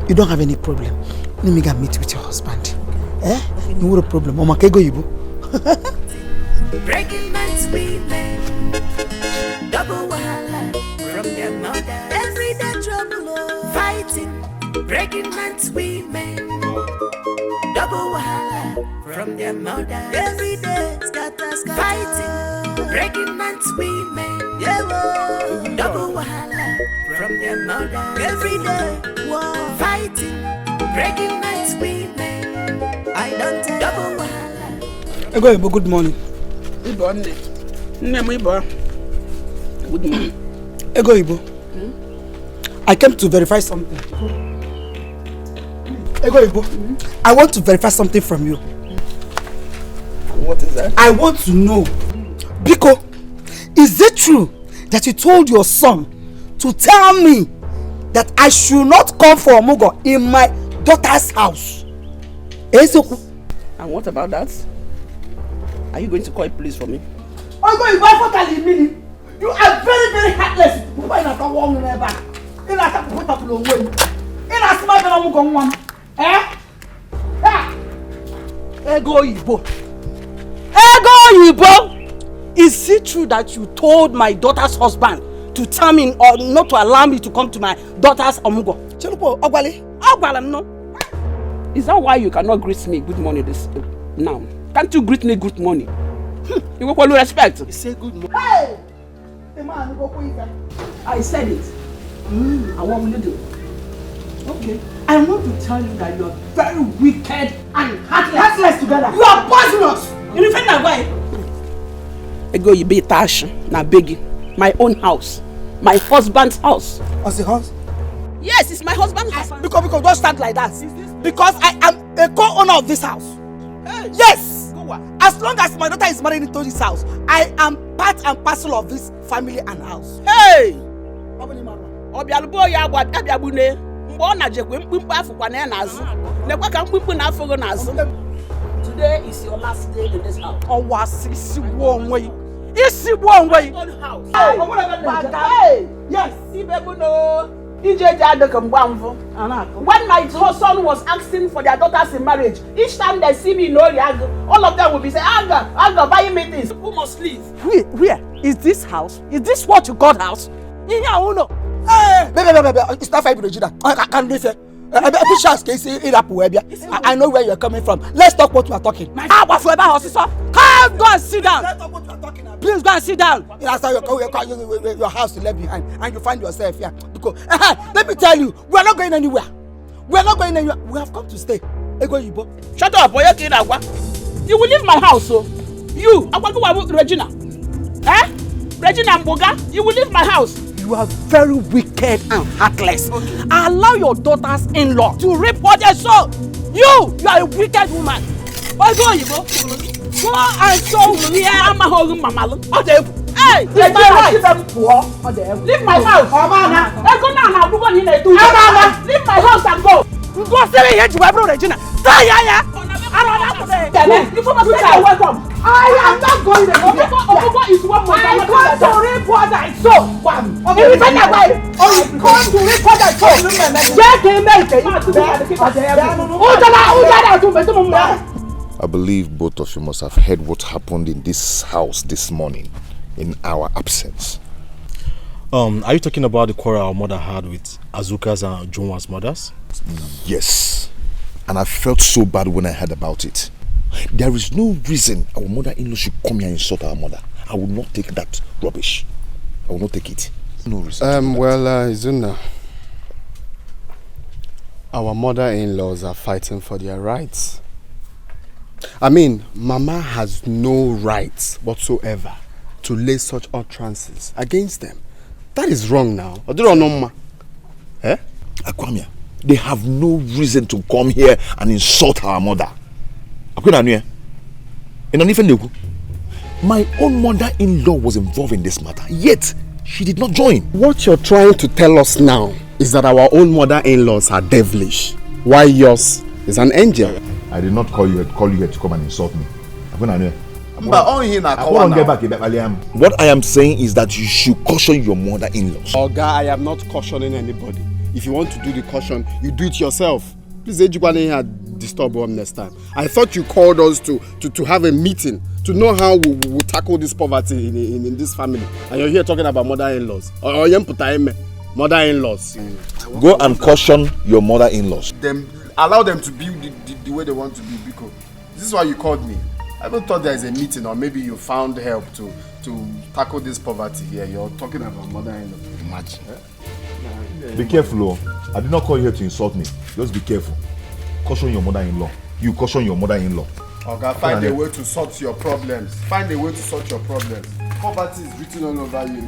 you don't have any problem. Let me go meet with your husband. Eh? No a problem. Mama, Ego Ibo. Breaking man's women, double wahala from their mother. Everyday trouble, fighting. Breaking man's women, double wahala from their mother. Every day, scatter, fighting. Breaking man's women, double wahala from their mother. Every day, fighting. Breaking man's women, I don't tell double wahala. Ego Ibo, good morning. Good morning. Good morning. Ego Ibo. I came to verify something. Ego Ibo, I want to verify something from you. What is that? I want to know, Biko, is it true that you told your son to tell me that I should not come for Omugo in my daughter's house? And what about that? Are you going to call police for me? Ogo Ibo, you are very, very heartless. Ego Ibo. Ego Ibo! Is it true that you told my daughter's husband to tell me or not to allow me to come to my daughter's Omugo? Chelupo, Ogwale? Ogwale, no. Is that why you cannot greet me good morning this now? Can't you greet me good morning? You go with respect. You say good morning. Hey! The man go quick. I said it. And what will you do? Okay. I want to tell you that you are very wicked and heartless. Heartless together. You are poisonous. You defend that way. I go you be tash na begging. My own house. My husband's house. What's the house? Yes, it's my husband's house. Because don't stand like that. Because I am a co-owner of this house. Hey. Yes. As long as my daughter is married into this house, I am part and parcel of this family and house. Hey! Obialubo ya gwa abiabune. Mgbe ọ na-jekwe mkpimkpe afụkwa na ya n'azụ. Nekwa ka mkpimkpe na-afụgo n'azụ. Today is your last day in this house. Ọwa isi gbuo onwe yi. Isi gbuo onwe yi. Hey! Yes, Ibebuno. When my son was asking for their daughters in marriage, each time they see me in Oriago, all of them will be saying, Aga, buy me this. Who must leave? Where? Is this house? Is this what you call house? Hey! Baby, it's not five Regina. I can't live here. I know where you're coming from. Let's talk what we are talking. Come, go and sit down. Please go and sit down. That's how your house is left behind, and you find yourself here. Because let me tell you, we are not going anywhere. We are not going anywhere. We have come to stay. Shut up, boy. You will leave my house, so you, Regina. Regina Mboga, you will leave my house. You are very wicked and heartless. Okay. Allow your daughters-in-law to reap what they sow. You are a wicked woman. Go and show me. Hey, leave my house. Leave my house. Leave my house and go. Go stay here to Ebro Regina. Welcome. I am not going to Ogogo is one more. I come to reap what I sow. I believe both of you must have heard what happened in this house this morning in our absence. Are you talking about the quarrel our mother had with Azuka's and Junwa's mothers? Yes. And I felt so bad when I heard about it. There is no reason our mother-in-law should come here and insult our mother. I will not take that rubbish. I will not take it. No reason. Izuna, our mother-in-laws are fighting for their rights. I mean, Mama has no rights whatsoever to lay such utterances against them. That is wrong now. Akwamia, they have no reason to come here and insult our mother. My own mother-in-law was involved in this matter, yet she did not join. What you're trying to tell us now is that our own mother-in-laws are devilish, while yours is an angel. I did not call you here to come and insult me. What I am saying is that you should caution your mother-in-laws. Oga, I am not cautioning anybody. If you want to do the caution, you do it yourself. Please, disturb us next time. I thought you called us to have a meeting to know how we will tackle this poverty in this family. And you're here talking about mother-in-laws. Mother-in-laws. Go and caution your mother-in-laws. Allow them to be the way they want to be, because this is why you called me. I even thought there is a meeting, or maybe you found help to tackle this poverty here. You're talking about mother-in-law. Imagine. Be careful, I did not call you here to insult me. Just be careful. Caution your mother-in-law. You caution your mother-in-law. Okay, find a way to sort your problems. Find a way to sort your problems. Poverty is written all over you.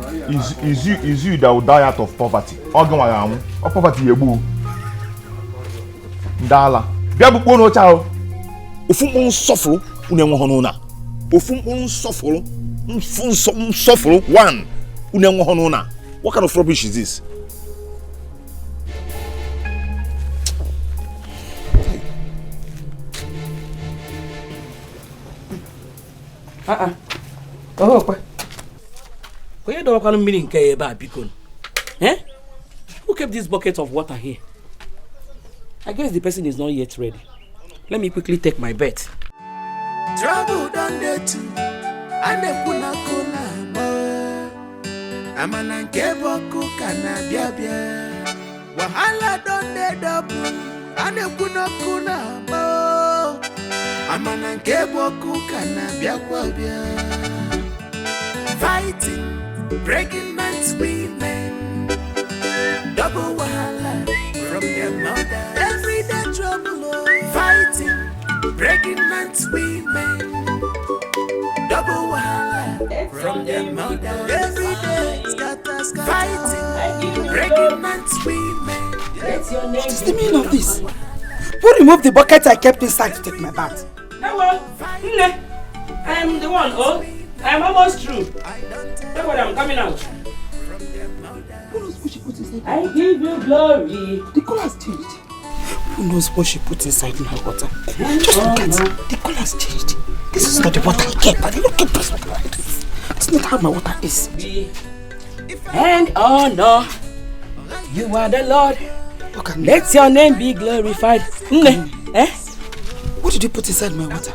Is you that will die out of poverty? Poverty yebu. Ndala. Bia bu no chao. Ofun suffer unenwo hono na. Ofun suffer. Suffer one unenwo hono na. What kind of rubbish is this? Who kept this bucket of water here? I guess the person is not yet ready. Let me quickly take my bet. Trouble done there too. And the kuna Amana keboku kana bia. Wahala done there double. And the kuna Amana keboku kana biakwabia. Fighting, breaking man's women. Double wahala from their mother. Everyday trouble. Fighting, breaking man's women. Double wahala from their mother. Every day, scatter, fighting, breaking man's women. What is the meaning of this? Who removed the bucket I kept inside to take my bath? Hello, Nne. I am the one, oh. I am almost through. Don't worry, I'm coming out. Who knows what she put inside? I give you glory. The color has changed. Who knows what she put inside my water? Just look at it. The color has changed. This is not the water I kept. I didn't keep this water like this. It's not how my water is. And honor, you are the Lord. Let your name be glorified. Nne, eh? What did you put inside my water?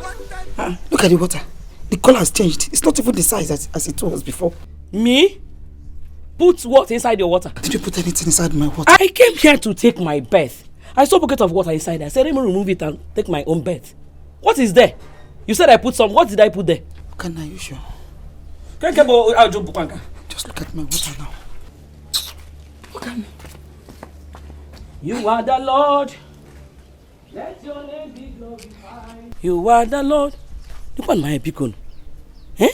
Look at the water. The color has changed. It's not even the size as it was before. Me? Put what inside your water? Did you put anything inside my water? I came here to take my bath. I saw a bucket of water inside. I said, let me remove it and take my own bath. What is there? You said I put some. What did I put there? Are you sure? Just look at my water now. Look at me. You are the Lord. Let your name be glorified. You are the Lord. Look at my beacon. Eh?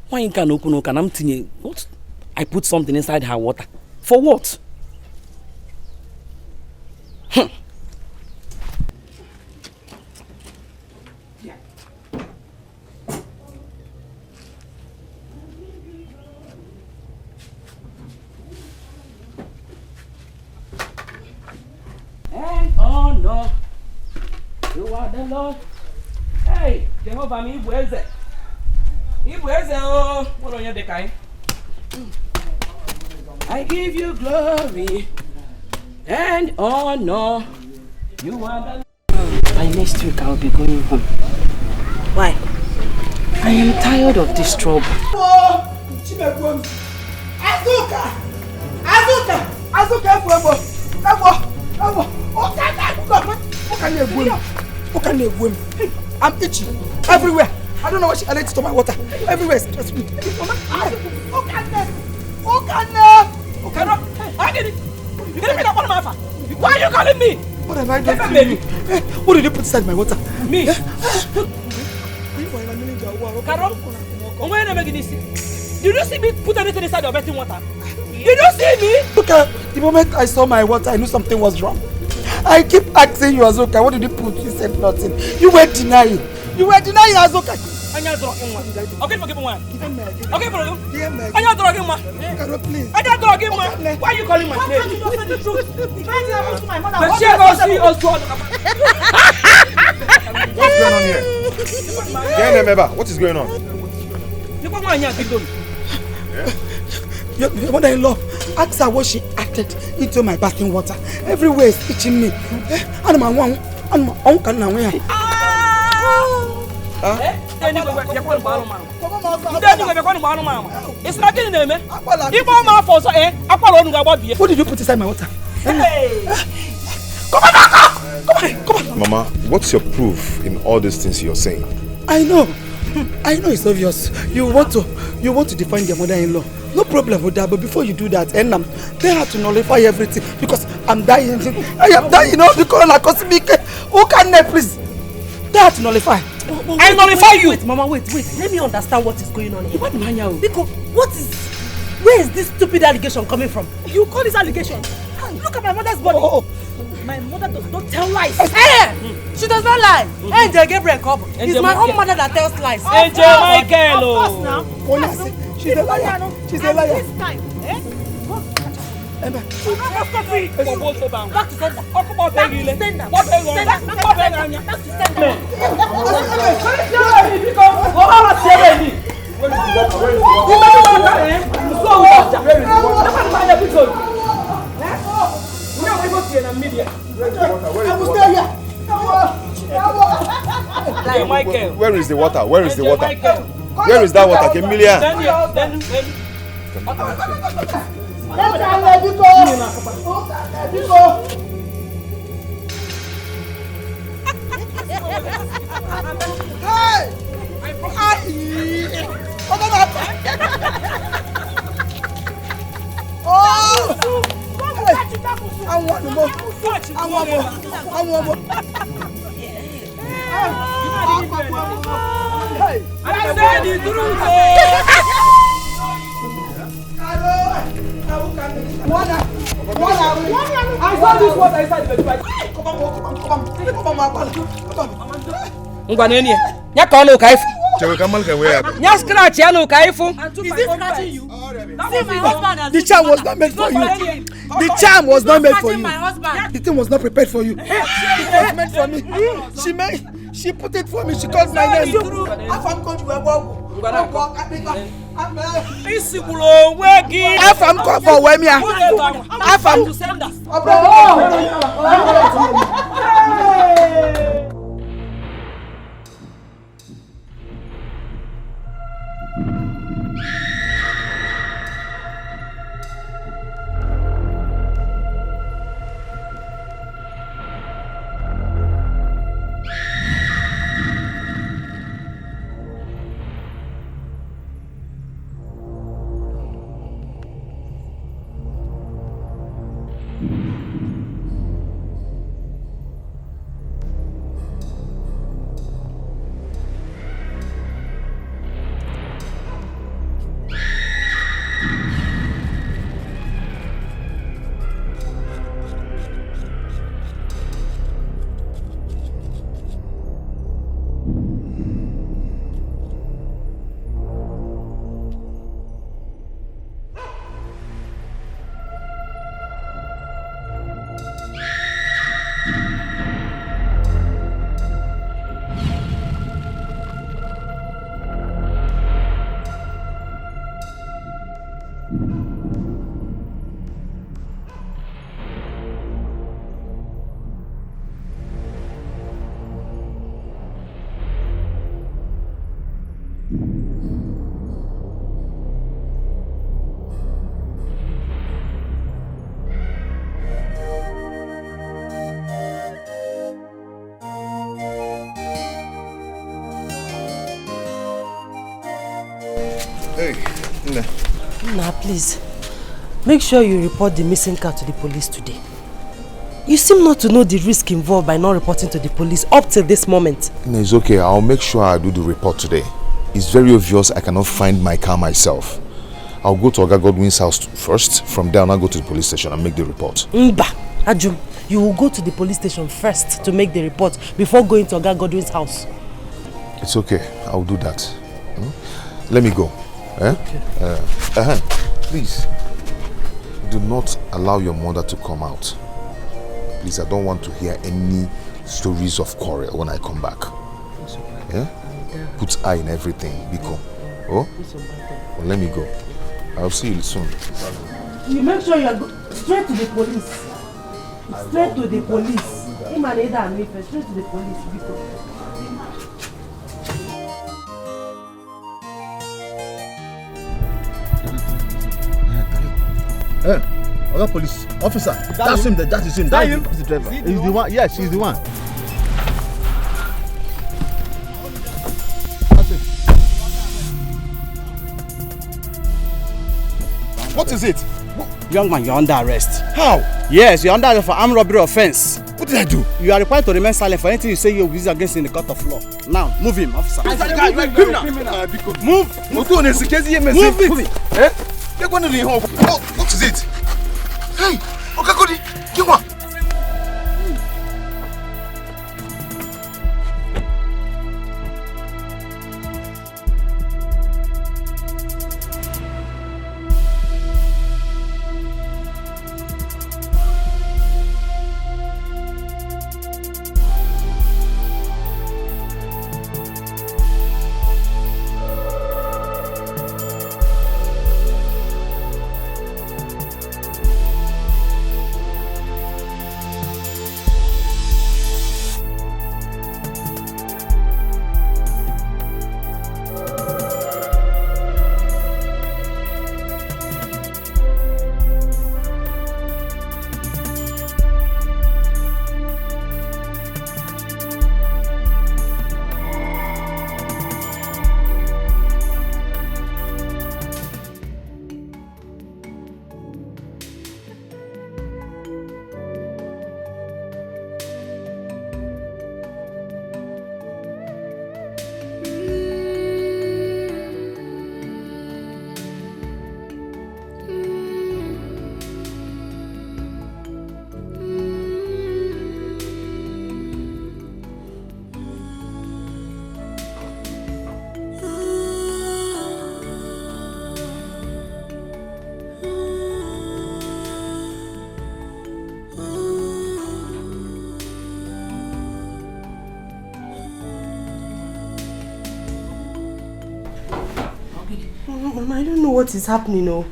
Why you can't open? Can I'm thinking what? I put something inside her water. For what? And honor, you are the Lord. Hey, Jehovah, me ibueze. Ibueze, oh, what on your decay? I give you glory and honor. You are the Lord. By next week, I'll be going home. Why? I am tired of this trouble. I'm itchy everywhere. I don't know what she added to my water. Everywhere is stress me. Why are you calling me? What have I done to you? What did you put inside my water? Me? Carol, did you see me put anything inside your bathing water? Did you see me? Look at the moment I saw my water, I knew something was wrong. I keep asking you, Azoka, what did you put? You said nothing. You were denying. You were denying, Azoka. Okay, forgive me one. Okay, forgive me. Please. Why are you calling my name? What's going on here? What is going on? Your mother-in-law, ask her what she added into my bathing water. Everywhere is itching me. It's not getting them. What did you put inside my water? Hey. Come on. Mama, what's your proof in all these things you're saying? I know it's obvious. You want to define your mother-in-law. No problem with that, but before you do that, they have to nullify everything because I'm dying. I am dying the corona cosmic. Who can please? They have to nullify. I nullify you. Wait, Mama, wait. Let me understand what is going on here. Because where is this stupid allegation coming from? You call this allegation? Look at my mother's body. My mother does not tell lies. Hey! She does not lie. Angel Gabriel Cobb. It's my own mother that tells lies. Angel Michael. Of course now. She's a liar. She's a liar. This time, Back to sender. Where is the water? Where is the water? Where is that water? Emilia. I said the truth. I saw this water inside the bed. Ngwaneni. Nya ka onu ka ifu. Chewe kamal ka where? Nya scratch ya no ka ifu. Is this scratching you? See my husband. The charm was not meant for you. The charm was not meant for you. My husband. The thing was not prepared for you. It was meant for me. She put it for me. She called my name. Isikulo weki. Afam call for Wemia. Afam. Hey, Nah, please. Make sure you report the missing car to the police today. You seem not to know the risk involved by not reporting to the police up till this moment. No, it's okay. I'll make sure I do the report today. It's very obvious I cannot find my car myself. I'll go to Oga Godwin's house first. From there, I'll go to the police station and make the report. Mba, Ajum, you will go to the police station first to make the report before going to Oga Godwin's house. It's okay. I'll do that. Let me go. Eh? Okay. Please, do not allow your mother to come out. Please, I don't want to hear any stories of quarrel when I come back. Yeah? Put eye in everything, Biko. Oh? Well, let me go. I'll see you soon. You make sure you are straight to the police. Straight to the police. Straight to the police, Biko. Hey, other police officer. That's him. That is him. That is the driver. He's the one. Yes, he's the one. What is it? Young man, you're under arrest. How? Yes, you're under arrest for armed robbery offense. What did I do? You are required to remain silent for anything you say you're against in the court of law. Now, move him, officer. Move it. Eh? What is it? Hey, Okakodi, Kiwa. Mama, I don't know what is happening. Oh,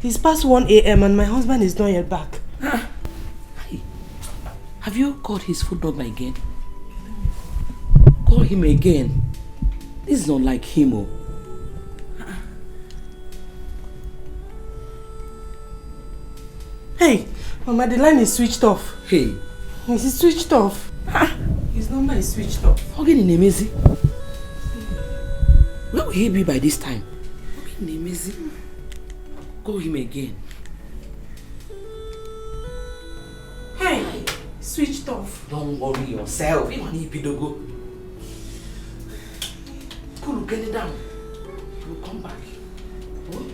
it's past 1 a.m. and my husband is not yet back. Have you called his phone number again? Call him again. This is not like him. Oh. Hey, Mama, the line is switched off. Hey. It's switched off. His number is switched off. Again in Emezi. Where will he be by this time? In Emezi. Call him again. Hey, switched off. Don't worry yourself. You need to go. Cool, get it down. He will come back. Oh?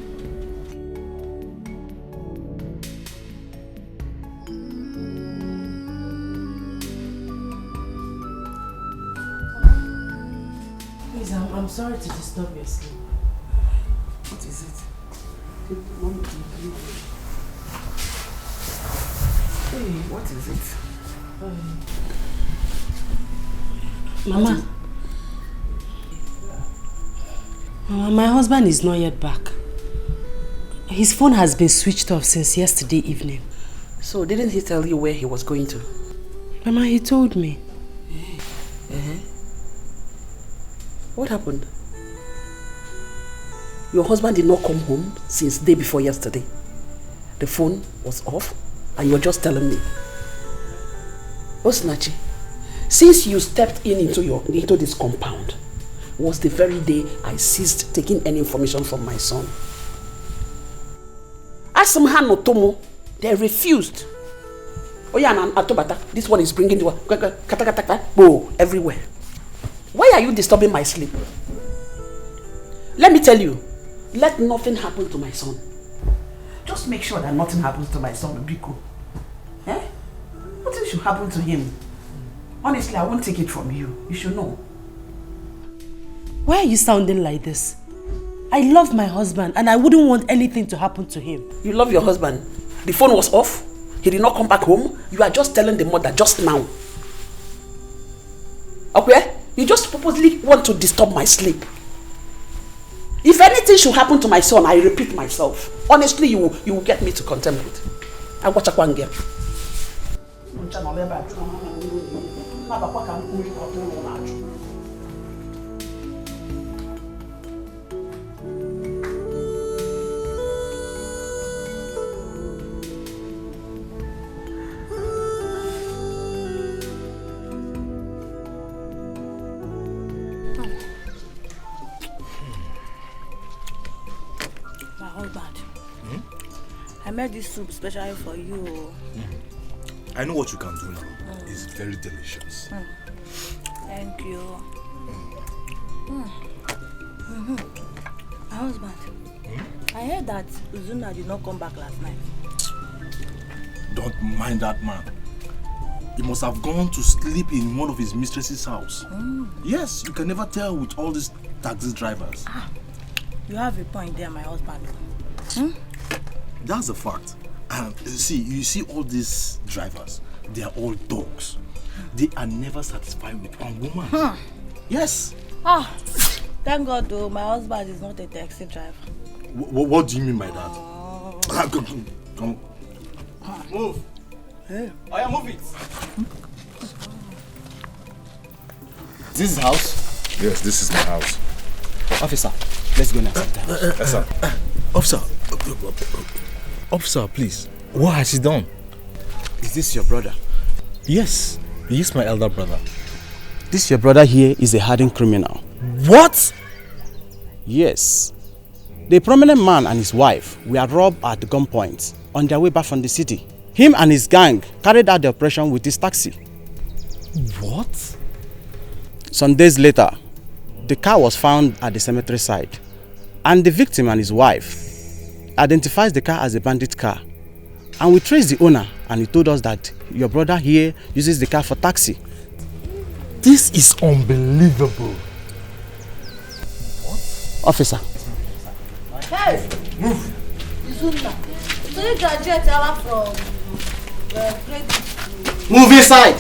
Please, I'm sorry to disturb your sleep. What is it? Hey, what is it? Mama. Mama, my husband is not yet back. His phone has been switched off since yesterday evening. So, didn't he tell you where he was going to? Mama, he told me. What happened? Your husband did not come home since the day before yesterday. The phone was off and you're just telling me. Osinachi, since you stepped into this compound, was the very day I ceased taking any information from my son. Ask them Hanotomo, they refused. Oh yeah, Atobata, this one is bringing the everywhere. Why are you disturbing my sleep? Let me tell you, let nothing happen to my son. Just make sure that nothing happens to my son, Biko. Eh? Nothing should happen to him. Honestly, I won't take it from you. You should know. Why are you sounding like this? I love my husband and I wouldn't want anything to happen to him. You love your husband? The phone was off? He did not come back home? You are just telling the mother just now. Okay? You just purposely want to disturb my sleep. If anything should happen to my son, I repeat myself. Honestly, you will get me to contemplate. I watch a one girl. I made this soup specially for you. I know what you can do now. It's very delicious. Thank you. My husband, I heard that Uzuna did not come back last night. Don't mind that man. He must have gone to sleep in one of his mistress's house. Yes, you can never tell with all these taxi drivers. You have a point there, my husband. That's a fact. And you see all these drivers, they are all dogs. They are never satisfied with one woman. Yes. Thank God though, my husband is not a taxi driver. What do you mean by that? Come. Move. Hey. Move it. This is house? Yes, this is my house. Officer, let's go now. Yes, sir. Officer, please. What has he done? Is this your brother? Yes, he is my elder brother. This your brother here is a hardened criminal. What? Yes. The prominent man and his wife were robbed at gunpoint on their way back from the city. Him and his gang carried out the operation with his taxi. What? Some days later, the car was found at the cemetery site, and the victim and his wife identifies the car as a bandit car. And we traced the owner, and he told us that your brother here uses the car for taxi. This is unbelievable. What? Officer. Hey! Move! Izuna, so you graduate from grade. Move inside!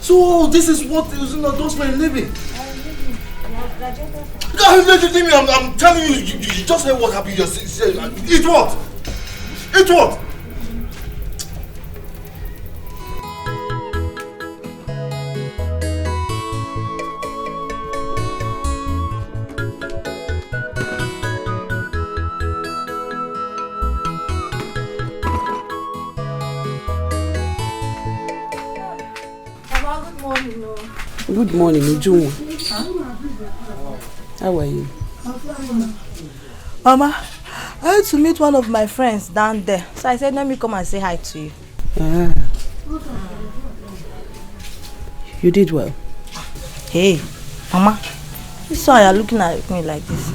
So this is what Izuna does for a living? I'm telling you, you just heard what happened. Eat what? Eat what? Good morning, Uju. How are you? Mama, I had to meet one of my friends down there. So I said, let me come and say hi to you. Ah. You did well. Hey, Mama, this why you're looking at me like this.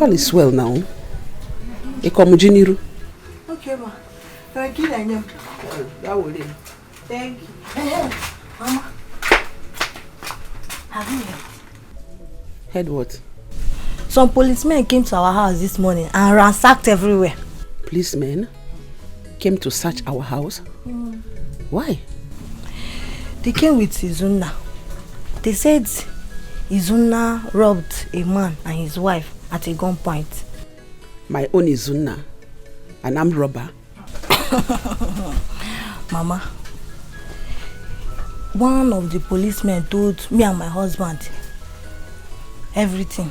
All is well now. Ekomujiniru. Okay, ma. Thank you. Thank you. Mama, have you heard what? Some policemen came to our house this morning and ransacked everywhere. Policemen came to search our house? Why? They came with Izuna. They said Izuna robbed a man and his wife at a gunpoint. My own Izuna, an armed robber? Mama, one of the policemen told me and my husband everything.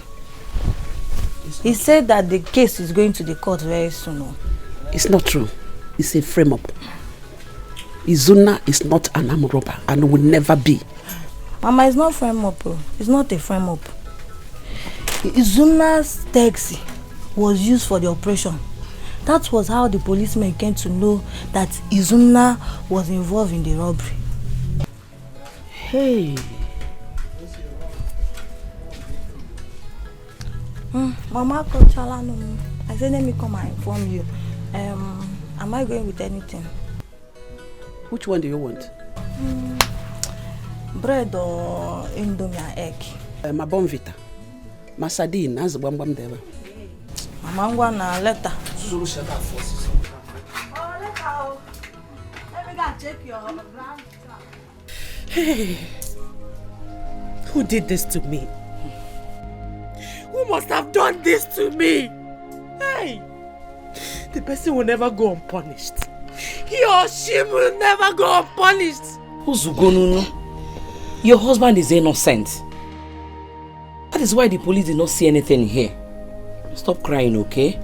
He said that the case is going to the court very soon. It's not true. It's a frame-up. Izuna is not an armed robber and will never be. Mama, it's not frame-up. It's not a frame-up. Izuna's taxi was used for the operation. That was how the policemen came to know that Izuna was involved in the robbery. Hey. Mama, I said let me come and inform you. Am I going with anything? Which one do you want? Bread or indomie and egg? My bonvita. My sardine, as the bam there. Mama, I'm going to letter. Let me go check your brand. Hey, who did this to me? Who must have done this to me? Hey, the person will never go unpunished. He or she will never go unpunished. Uzugonunu, your husband is innocent. That is why the police did not see anything here. Stop crying, okay?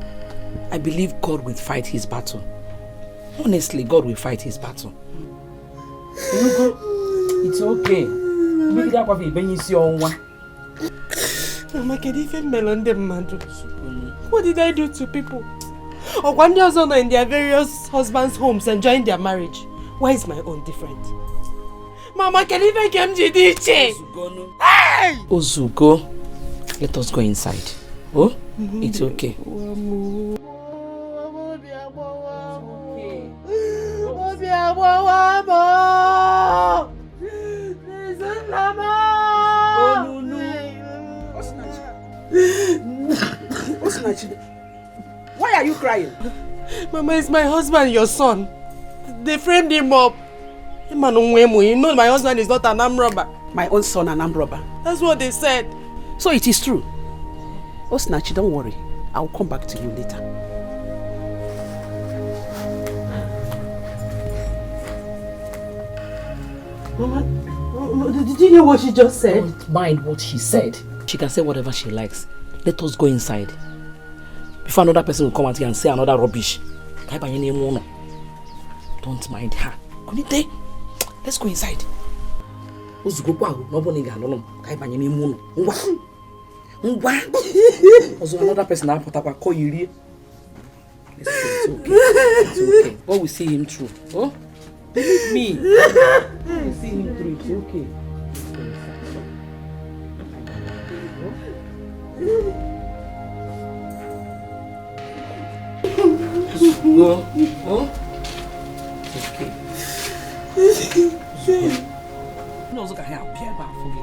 I believe God will fight his battle. Honestly, God will fight his battle. It's okay. Mama, can you even melon them, man? What did I do to people? Or one day also in their various husbands' homes enjoying their marriage. Why is my own different? Mama, can you even come to this? Hey! Ozugo, let us go inside. Oh, it's okay. Why are you crying? Mama, it's my husband, your son. They framed him up. You know my husband is not an armed robber. My own son, an armed robber. That's what they said. So it is true. Osinachi, don't worry. I'll come back to you later. Mama, did you hear what she just said? Don't mind what she said. She can say whatever she likes. Let us go inside. Before another person will come out here and say another rubbish. Don't mind her. Let's go inside. Also another person now put up a call you. It's okay. It's okay. God will see him through. Oh? Believe me. God will see him through. It's okay. Go. Oh? It's okay. No, look at how Pierre back for me.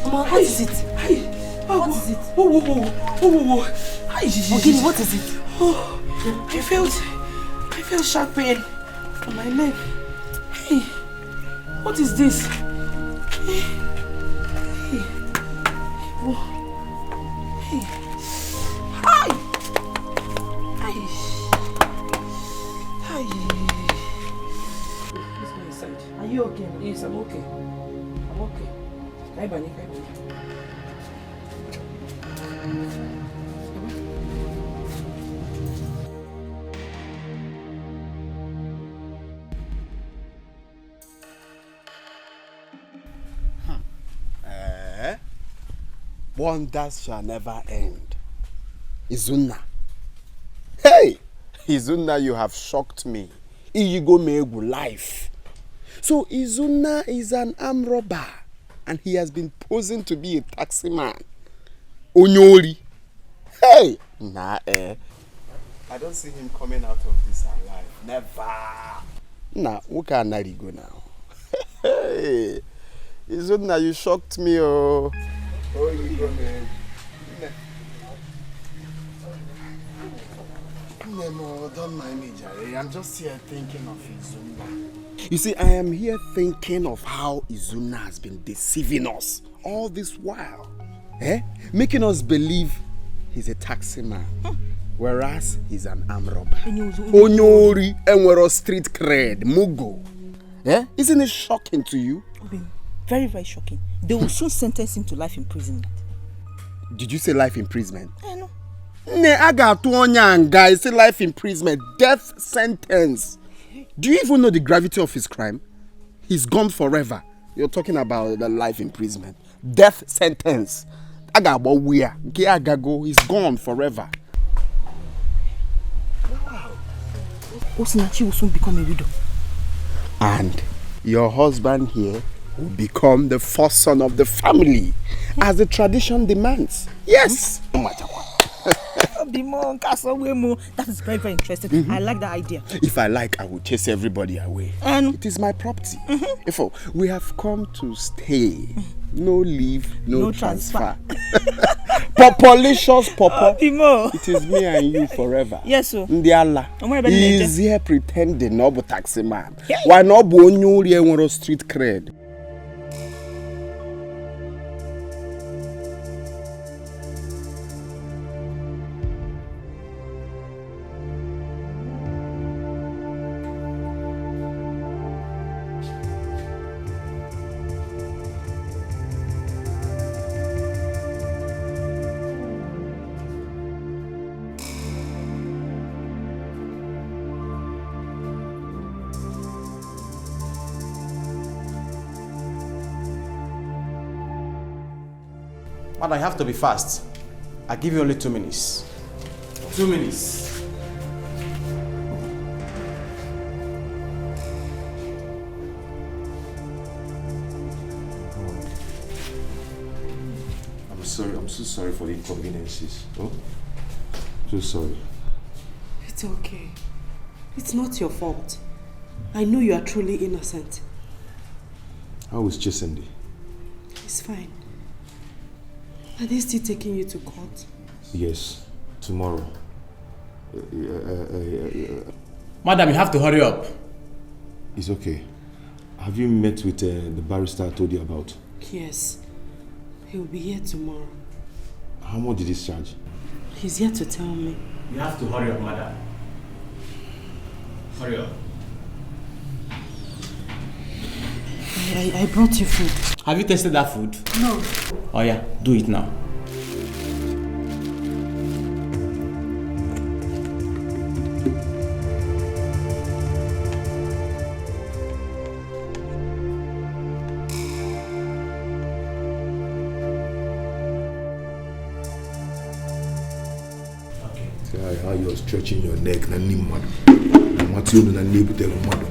Mama, what is it? What is it? Ogini, what is it? Oh, I felt sharp pain on my leg. Hey, what is this? Hey. Oh. Hey. Hi. Hi. Hi. Let's go inside. Are you okay? Yes, I'm okay. I'm okay. Kai bani. Wonders shall never end. Izuna. Hey! Izuna, you have shocked me. Iyigo megu life. So Izuna is an armed robber. And he has been posing to be a taxi man. Onyori. Hey! Nah, I don't see him coming out of this alive. Never. Nah, who can I go now? Hey! Izuna, you shocked me, oh. Oh, you go, man. No, don't mind me, Jerry. I'm just here thinking of Izuna. You see, I am here thinking of how Izuna has been deceiving us all this while. Making us believe he's a taxi man, whereas he's an armed robber. Onyori, and we're a street cred, Mugo. Isn't it shocking to you? Very, very shocking. They will soon sentence him to life imprisonment. Did you say life imprisonment? I know. I got two onion guys. Say life imprisonment, death sentence. Do you even know the gravity of his crime? He's gone forever. You're talking about the life imprisonment, death sentence. I got about where? He's gone forever. Wow. Osinachi will soon become a widow. And your husband here will become the first son of the family, as the tradition demands. Yes. No matter what. That is very, very interesting. I like that idea. If I like, I will chase everybody away. It is my property. Therefore, we have come to stay. No leave, no transfer. Populicious Papa. It is me and you forever. Yes, sir. Ndiala. He is here pretending no but taxi man. Why not bo nyuri and street cred? But I have to be fast. I give you only 2 minutes. 2 minutes. I'm sorry. I'm so sorry for the inconveniences. Oh, so sorry. It's okay. It's not your fault. I know you are truly innocent. How is Chesende? It's fine. Are they still taking you to court? Yes, tomorrow. Madam, you have to hurry up. It's okay. Have you met with the barrister I told you about? Yes. He will be here tomorrow. How much did he charge? He's here to tell me. You have to hurry up, madam. Hurry up. I brought you food. Have you tasted that food? No. Oh yeah, do it now. See how you're stretching your neck, na ni mad. What you do na ni butelo mad.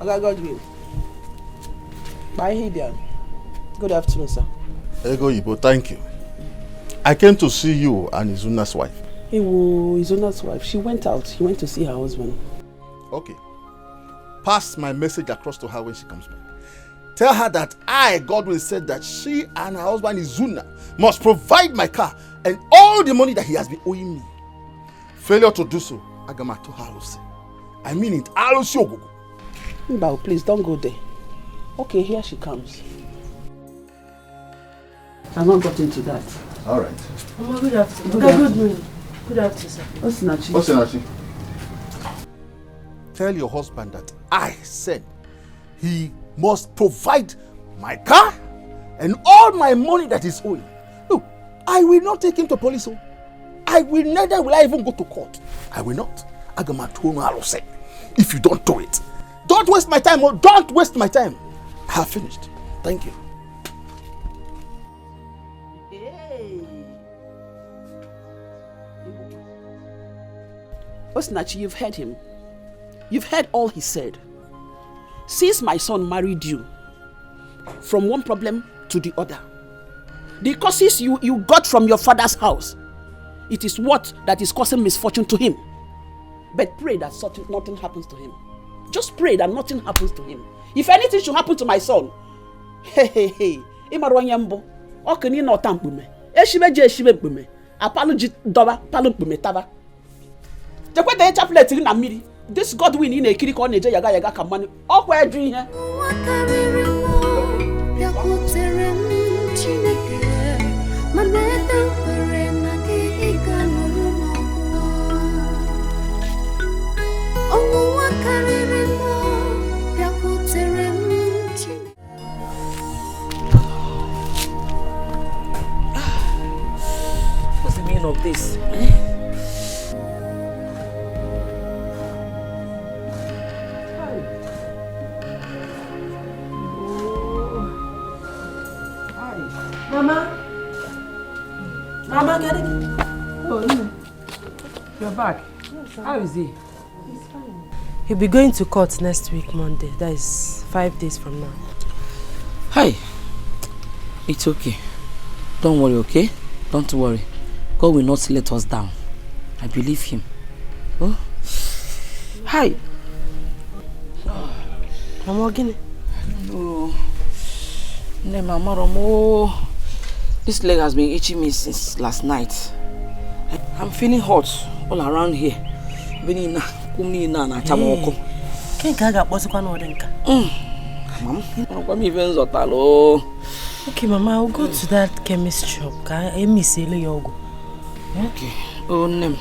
Oga Godwin. Bye, Hidian. Good afternoon, sir. Ego Ibo, thank you. I came to see you and Izuna's wife. Izuna's wife. She went out. She went to see her husband. Okay. Pass my message across to her when she comes back. Tell her that I, Godwin, said that she and her husband Izuna must provide my car and all the money that he has been owing me. Failure to do so, Agamato Halose. I mean it, Halose Ogogo. Mbao, please don't go there. Okay, here she comes. I've not got into that. All right. Mama, good afternoon. Good morning. Good afternoon, sir. Osinachi. Tell your husband that I said he must provide my car and all my money that is owing. Look, I will not take him to police. Neither will I even go to court. I will not. If you don't do it, don't waste my time. Don't waste my time. I have finished. Thank you. Osinachi, you've heard him. You've heard all he said. Since my son married you, from one problem to the other, the causes you got from your father's house, it is what that is causing misfortune to him. But pray that nothing happens to him. Just pray that nothing happens to him. If anything should happen to my son, Imarwanyambo, Okani no tampume, Eshibe mpume, Apology doba, palumpume tava. Jakwete chaplet na miri. This Godwin in a kiri on yaga yaga kamani. Oh, where do you What's the meaning of this? Mama, get it? Oh, no. You're back. Yes, how is he? He's fine. He'll be going to court next week, Monday. That is 5 days from now. Hi. It's okay. Don't worry, okay? Don't worry. God will not let us down. I believe him. Oh? Hi. Mama, Guinea? No. No, Mama Romo. This leg has been itching me since last night. I'm feeling hot all around here. Mom, okay, Mama, I'll go to that chemist shop. Okay. Oh, name.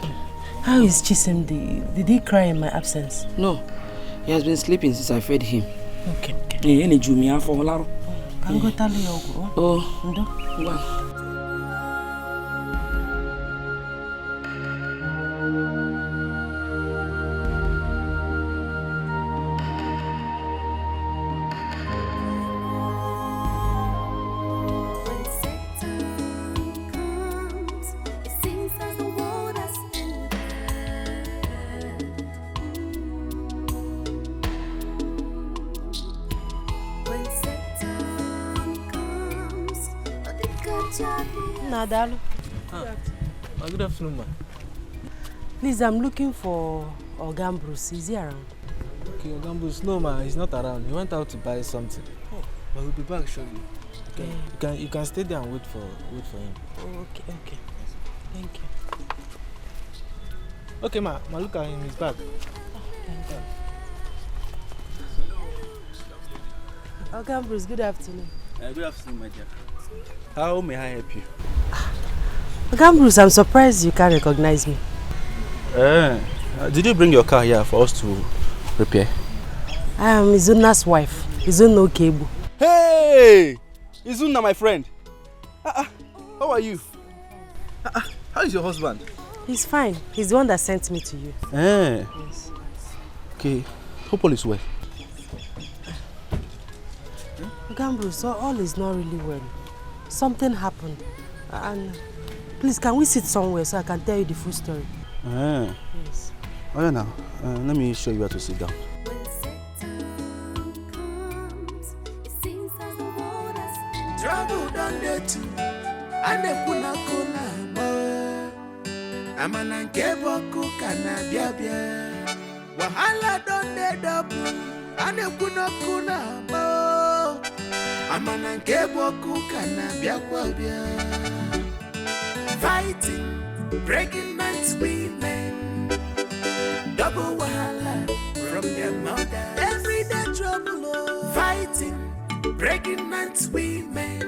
How is Chisimdi? Did he cry in my absence? No. He has been sleeping since I fed him. Okay. Can go tell you. Oh. Go. Nadalo. Good afternoon, ma. Please, I'm looking for Bruce. Is he around? Okay, Bruce, no, ma, he's not around. He went out to buy something. Oh, but he'll be back shortly. You can stay there and wait for him. Oh, okay. Thank you. Okay, ma, look at him. He's back. Thank you. Bruce, good afternoon. Good afternoon, my dear. How may I help you? Bruce, I'm surprised you can't recognize me. Did you bring your car here for us to repair? I am Izuna's wife, Izuna Okebu. Hey! Izuna, my friend. How are you? How is your husband? He's fine. He's the one that sent me to you. Yes. Okay. Hope all is well. Bruce, all is not really well. Something happened. And please, can we sit somewhere so I can tell you the full story? Yes. Oh, yeah, now. Let me show you where to sit down. don't dey too. And they put a cola. I'm an ankebo kana bia bia. Wahala don't dey double. And they put a cola. I'm an ankebo kana bia bia. Fighting, breaking man's women. Double wahala from their mother. Everyday trouble. Fighting, breaking man's women.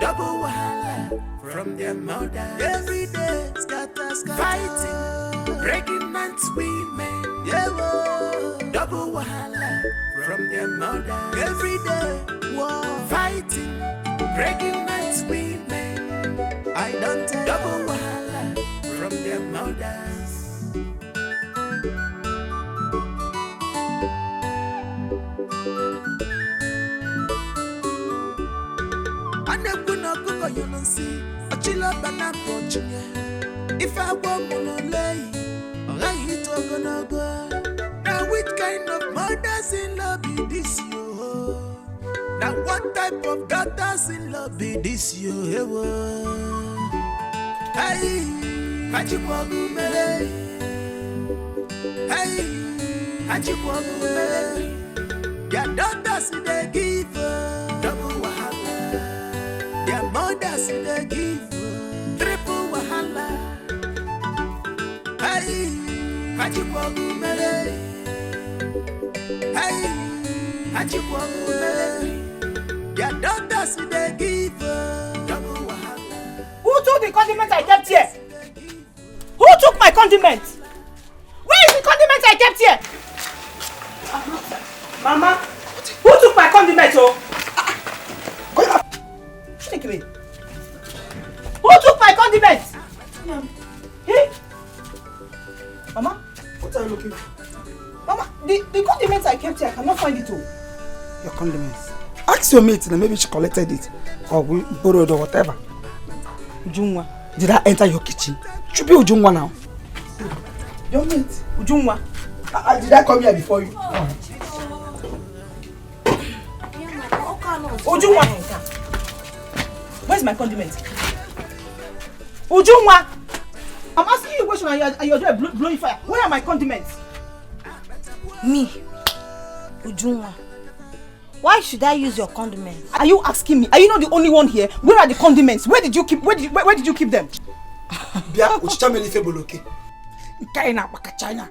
Double wahala from their mother. Every day, scatter, scatter. Fighting, breaking man's women. Yeah, double wahala from their mother. Every day, war. Fighting, breaking man's women. I don't tell. Double wahala from their mothers. You don't see a chilla banana poaching. If I want to lay, I hit gonna go. Now, which kind of mothers in love be this you? Now, what type of daughters in love be this you? Hey, Hajiwagu Mele. Hey, Hajiwagu Mele. Your daughters in the give double wahala. Their mothers in the give triple wahala. Hey, Hajiwagu Mele. Hey, Hajiwagu Mele. Their daughters in the give double wahala. Who took the condiment I kept here? Who took my condiment? Where is the condiment I kept here? Mama, who took my condiment? Oh, take me. Who took my condiment? Hey, Mama, what are you looking for? Mama, the condiments I kept here, I cannot find it all. Your condiments? Ask your mate, and maybe she collected it or we borrowed or whatever. Ujungwa. Did I enter your kitchen? Should be Ujungwa now. Your mate, Ujungwa. Did I come here before you? Ujungwa. Where's my condiment? Ujungwa. I'm asking you a question and you're there blowing fire. Where are my condiments? Me, Ujungwa. Why should I use your condiments? Are you asking me? Are you not the only one here? Where are the condiments? Where did you keep? Where did you keep them? Bia, uchichameli feboloke. Kaina China.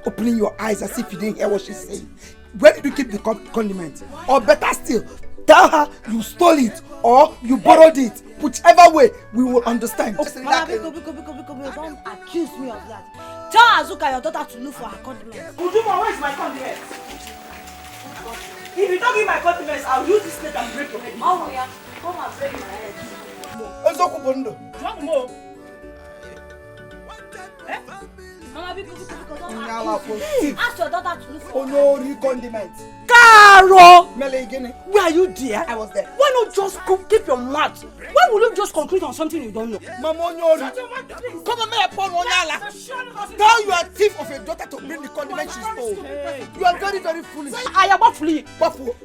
Opening your eyes as if you didn't hear what she's saying. Where did you keep the condiment? Or better still, tell her you stole it or you borrowed it. Whichever way, we will understand. Mama, Biko, don't accuse me of that. Tell Azuka, your daughter, to look for her condiments. Ujuma, where is my condiments? If you don't give my condiments, I'll use this plate and break your head. Oh, yeah. Come and break my head. Drunk more. Eh? Mama, Biko, don't Ask your daughter to look for her. Oh, no, condiments. Caro! Where are you there? I was there. Why not just keep your mouth? Why would you just conclude on something you don't know? Mama, no. Come on, tell your thief of a daughter to bring the condiment she stole. You are very, very foolish. I am not foolish.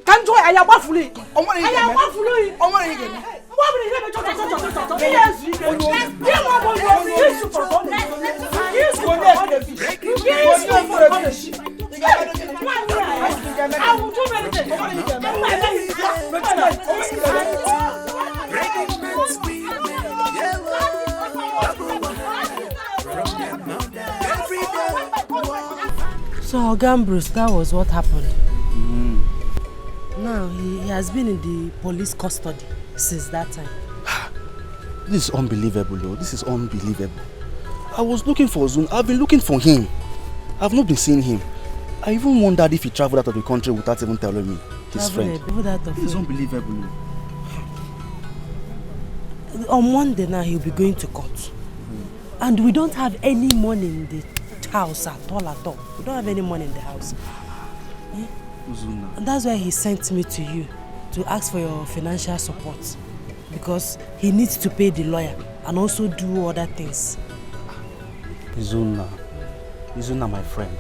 Can't joy, I am not foolish. I am not foolish. I will do anything. So, Gambrus, that was what happened. Now, he has been in the police custody since that time. This is unbelievable, though. This is unbelievable. I was looking for Zun. I've been looking for him. I've not been seeing him. I even wondered if he traveled out of the country without even telling me, his friend. This is unbelievable. On Monday now, he'll be going to court. And we don't have any money in the house at all. We don't have any money in the house. And that's why he sent me to you to ask for your financial support. Because he needs to pay the lawyer and also do other things. Zuna, my friend.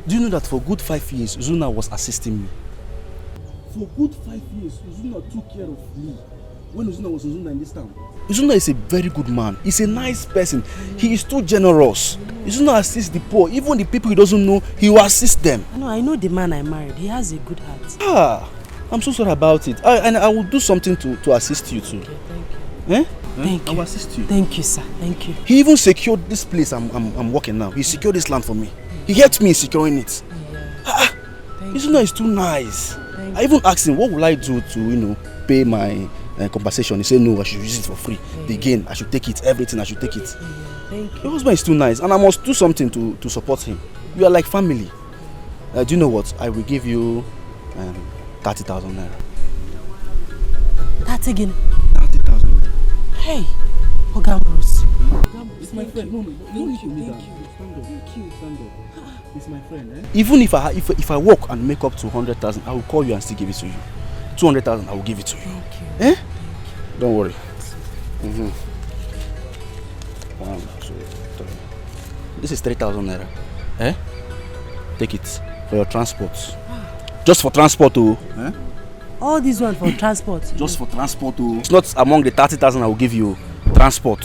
Do you know that for good 5 years, Zuna was assisting me? For good 5 years, Uzuna took care of me. When Uzuna was Uzuna in this town. Uzuna is a very good man. He's a nice person. He is too generous. Uzuna assists the poor. Even the people he doesn't know, he will assist them. I know the man I married. He has a good heart. I'm so sorry about it. And I will do something to assist you too. Okay, thank you. Thank you. I will assist you. Thank you, sir. Thank you. He even secured this place I'm working now. He secured this land for me. He helped me in securing it. Uzuna is too nice. I even asked him, what will I do to, pay my compensation? He said, no, I should use it for free. The gain, I should take it. Everything, I should take it. Thank you. Your husband is too nice, and I must do something to support him. You are like family. Do you know what? I will give you 30,000 naira. That again? 30,000 naira. Hey, Bruce. It's my friend. No, thank you. Stand up. It's my friend. Even if I work and make up to 100,000, I will call you and still give it to you. 200,000, I will give it to you. Thank you. Don't worry. 1, 2, 3. This is 3,000 naira. Take it for your transport. Just for transport, All this one for transport. Just for transport, It's not among the 30,000 I will give you. Transport.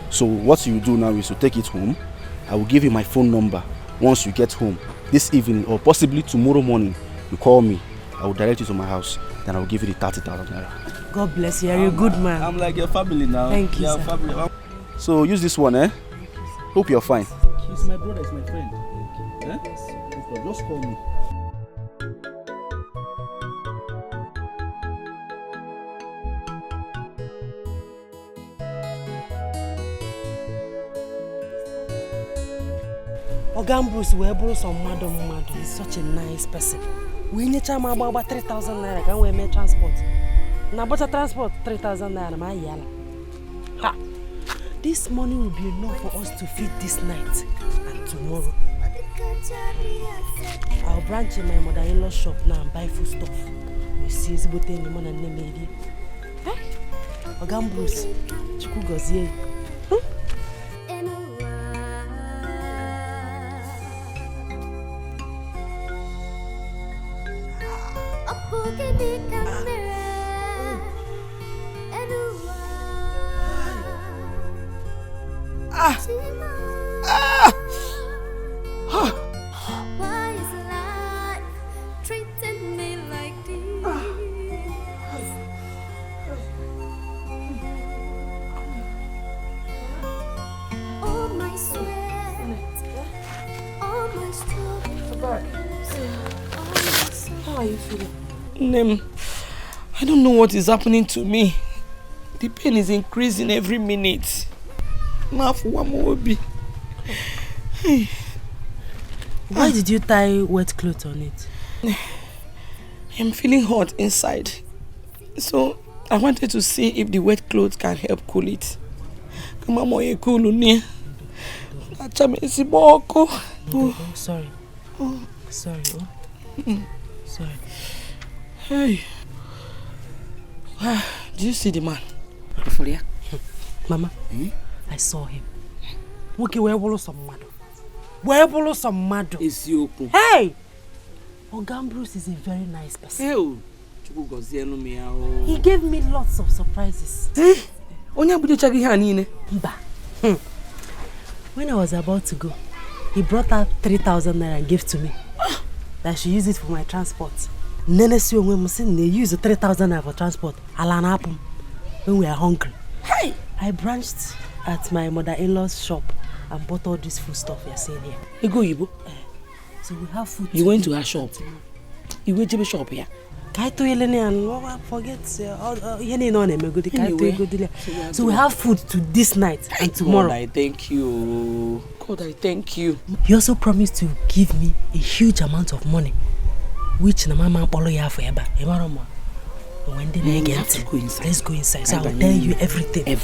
So what you do now is to take it home. I will give you my phone number. Once you get home this evening or possibly tomorrow morning, you call me. I will direct you to my house. Then I will give you the 30,000 naira. God bless you. You're a good man. I'm like your family now. Thank you, sir. Family. So use this one, Hope you're fine. He's my brother, he's my friend. Just call me. Bruce, we brought some madam. He's such a nice person. We need to about 3,000 naira. Can we make transport? Now, but transport 3,000 naira. My yala. Ha! This money will be enough for us to feed this night and tomorrow. I'll branch in my mother-in-law's shop now and buy food stuff. You see, it's about any money and name. Bruce, Chiku gozie. Why is life treating me like this? All my sweat, all my struggles. How are you feeling? Nem, I don't know what is happening to me. The pain is increasing every minute. Now for one more be. Why did you tie wet clothes on it? I'm feeling hot inside. So I wanted to see if the wet clothes can help cool it. Come on, you cool near. Oh, sorry. Sorry. Sorry. Hey. Did you see the man? Mama, I saw him. Okay, where will some mado? Where will some mado? It's you. Hey! Bruce is a very nice person. He gave me lots of surprises. When I was about to go, he brought out 3,000 naira and gave to me. That I should use it for my transport. Nene si when they use the 3,000 naira for transport. When we are hungry. Hey! I branched at my mother-in-law's shop and bought all this food stuff you're seeing here. You go, Ibo? So we have food. You went to her shop? You went to the shop here? Forget. So we have food to this night and tomorrow. God, I thank you. God, I thank you. He also promised to give me a huge amount of money, which Mama Polo ya forever. When they get, let's go inside. So I will tell you everything.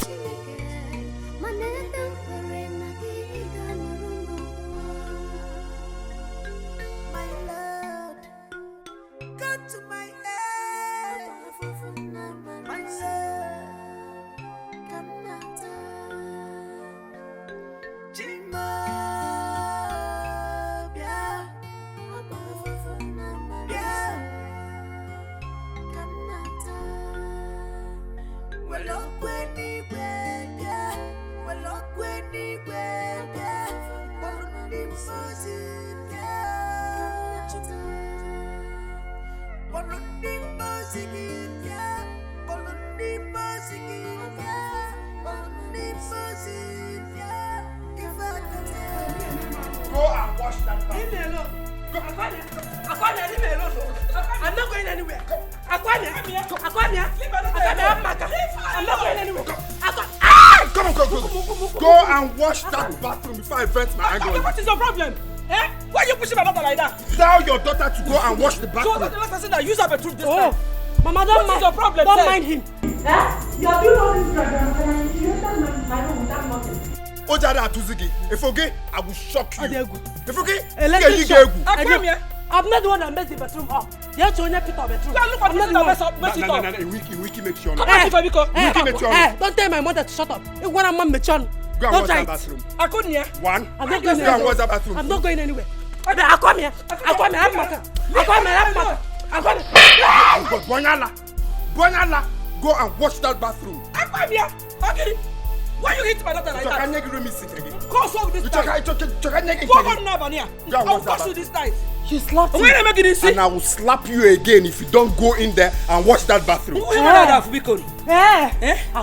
and wash that bathroom. Leave me alone. Aquamia, leave me alone. I'm not going anywhere. Aquamia, I'm not going anywhere. Come on. Go and wash that bathroom before I vent my anger. What is your problem? Eh? Why are you pushing my daughter like that? Tell your daughter to go and wash the bathroom. So that's the last person that use her bedroom this time. Mama, don't mind. What is your problem? Don't mind him. You are doing all this program and you enter my room without nothing. Ojada Atuzigi, if okay, I will shock you. If okay, I'm not the one that messed the bedroom up. You have to only pick up bedroom. Look at the that mess it up. Wiki make sure. Don't tell my mother to shut up. Go and wash that bathroom. I couldn't hear. One. I'm not going anywhere. Go and wash that bathroom. I'm not going anywhere. I come here. Bonyala, go and wash that bathroom. I come here. Okay. Why you hit my daughter like that? Go solve this time. Go on now, Vania. I'll force you this time. She slapped you. And I will slap you again if you don't go in there and wash that bathroom. I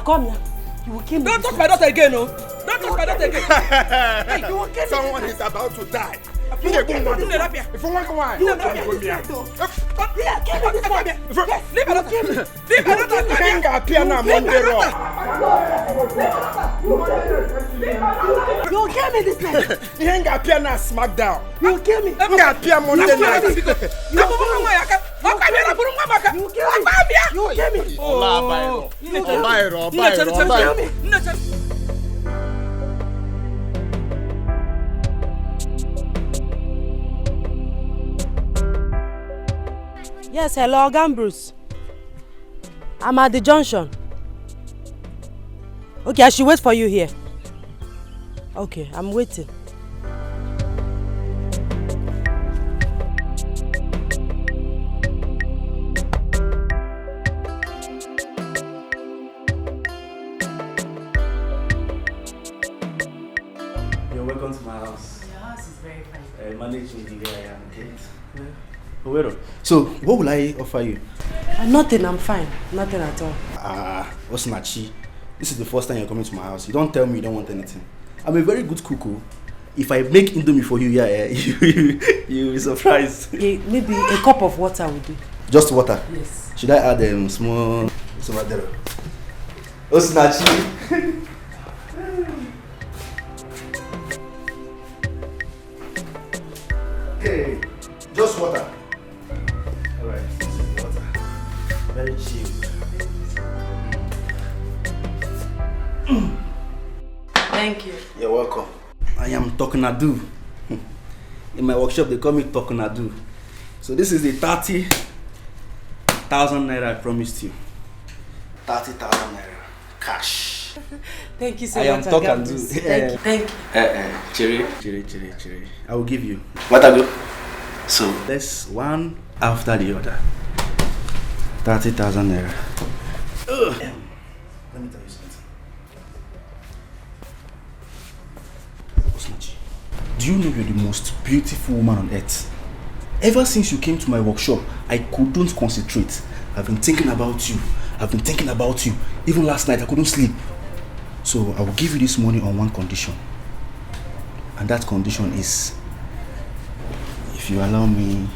come here. You will kill me. Don't touch my daughter again, no. Don't touch my daughter again. Hey, you will kill me. Someone is about to die. If you want to go, you'll kill me this night. You ain't got piano smackdown. You'll kill me. You got piano Monday night. You'll kill me. Yes, hello, Bruce. I'm at the junction. Okay, I should wait for you here. Okay, I'm waiting. You're welcome to my house. Your house is very fine. Managing the way I am, okay? Yeah. So, what will I offer you? Nothing, I'm fine. Nothing at all. Osinachi, this is the first time you're coming to my house. You don't tell me you don't want anything. I'm a very good cook. If I make indomie for you, you'll be surprised. Maybe a cup of water will do. Just water? Yes. Should I add small... Osinachi. Okay, just water. Alright, this is the water. Very cheap. Thank you. You're welcome. I am Tokunadu. In my workshop, they call me Tokunadu. So this is the 30,000 naira I promised you. 30,000 naira. Cash. Thank you so much. I am Tokunadu. Thank you. Cherry. I will give you. What I do? So let's one after the other. 30,000 naira. Let me tell you something. Osinachi, do you know you're the most beautiful woman on earth? Ever since you came to my workshop, I couldn't concentrate. I've been thinking about you. Even last night, I couldn't sleep. So I will give you this money on one condition. And that condition is, if you allow me,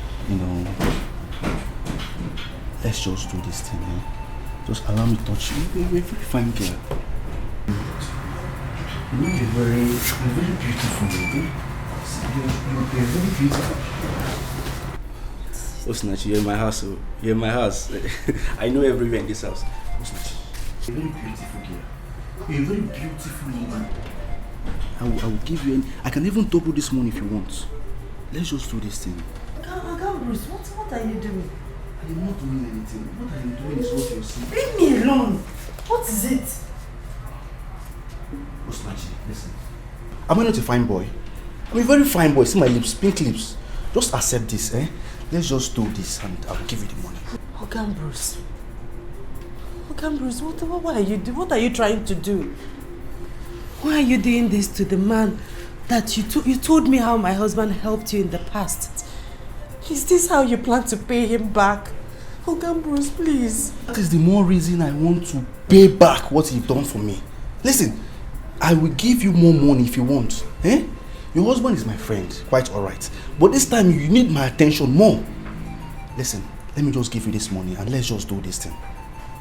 let's just do this thing, Just allow me to touch you. You're a very fine girl. You're very beautiful, You're very beautiful. Osinachi, you're in my house. You're in my house. I know everywhere in this house. Osinachi, you're a very beautiful girl. You're a very beautiful woman. I will give you I can even double this money if you want. Let's just do this thing. Bruce, what are you doing? I am not doing anything. What I am doing is what you're seeing. Leave me alone. What is it? Osinachi, listen. Am I not a fine boy? I'm a very fine boy. See my lips, pink lips. Just accept this, Let's just do this and I will give you the money. Bruce, Okay, Bruce, what are you trying to do? Why are you doing this to the man that you told me how my husband helped you in the past? Is this how you plan to pay him back? Okay, Bruce, please. That is the more reason I want to pay back what you've done for me. Listen, I will give you more money if you want. Eh? Your husband is my friend, quite alright. But this time you need my attention more. Listen, let me just give you this money and let's just do this thing.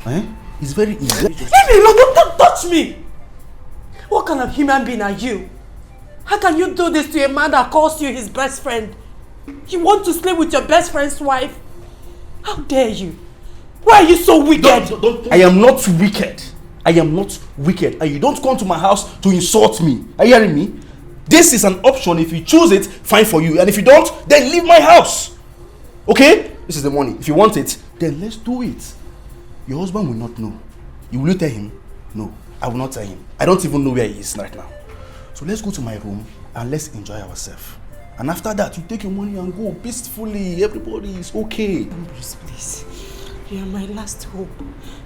Eh? It's very easy. Leave me alone, don't touch me! What kind of human being are you? How can you do this to a man that calls you his best friend? You want to sleep with your best friend's wife? How dare you? Why are you so wicked? I am not wicked. I am not wicked. And you don't come to my house to insult me. Are you hearing me? This is an option. If you choose it, fine for you. And if you don't, then leave my house. Okay? This is the money. If you want it, then let's do it. Your husband will not know. Will you tell him? No, I will not tell him. I don't even know where he is right now. So let's go to my room and let's enjoy ourselves. And after that, you take your money and go peacefully. Everybody is okay. Bruce, please. You are my last hope.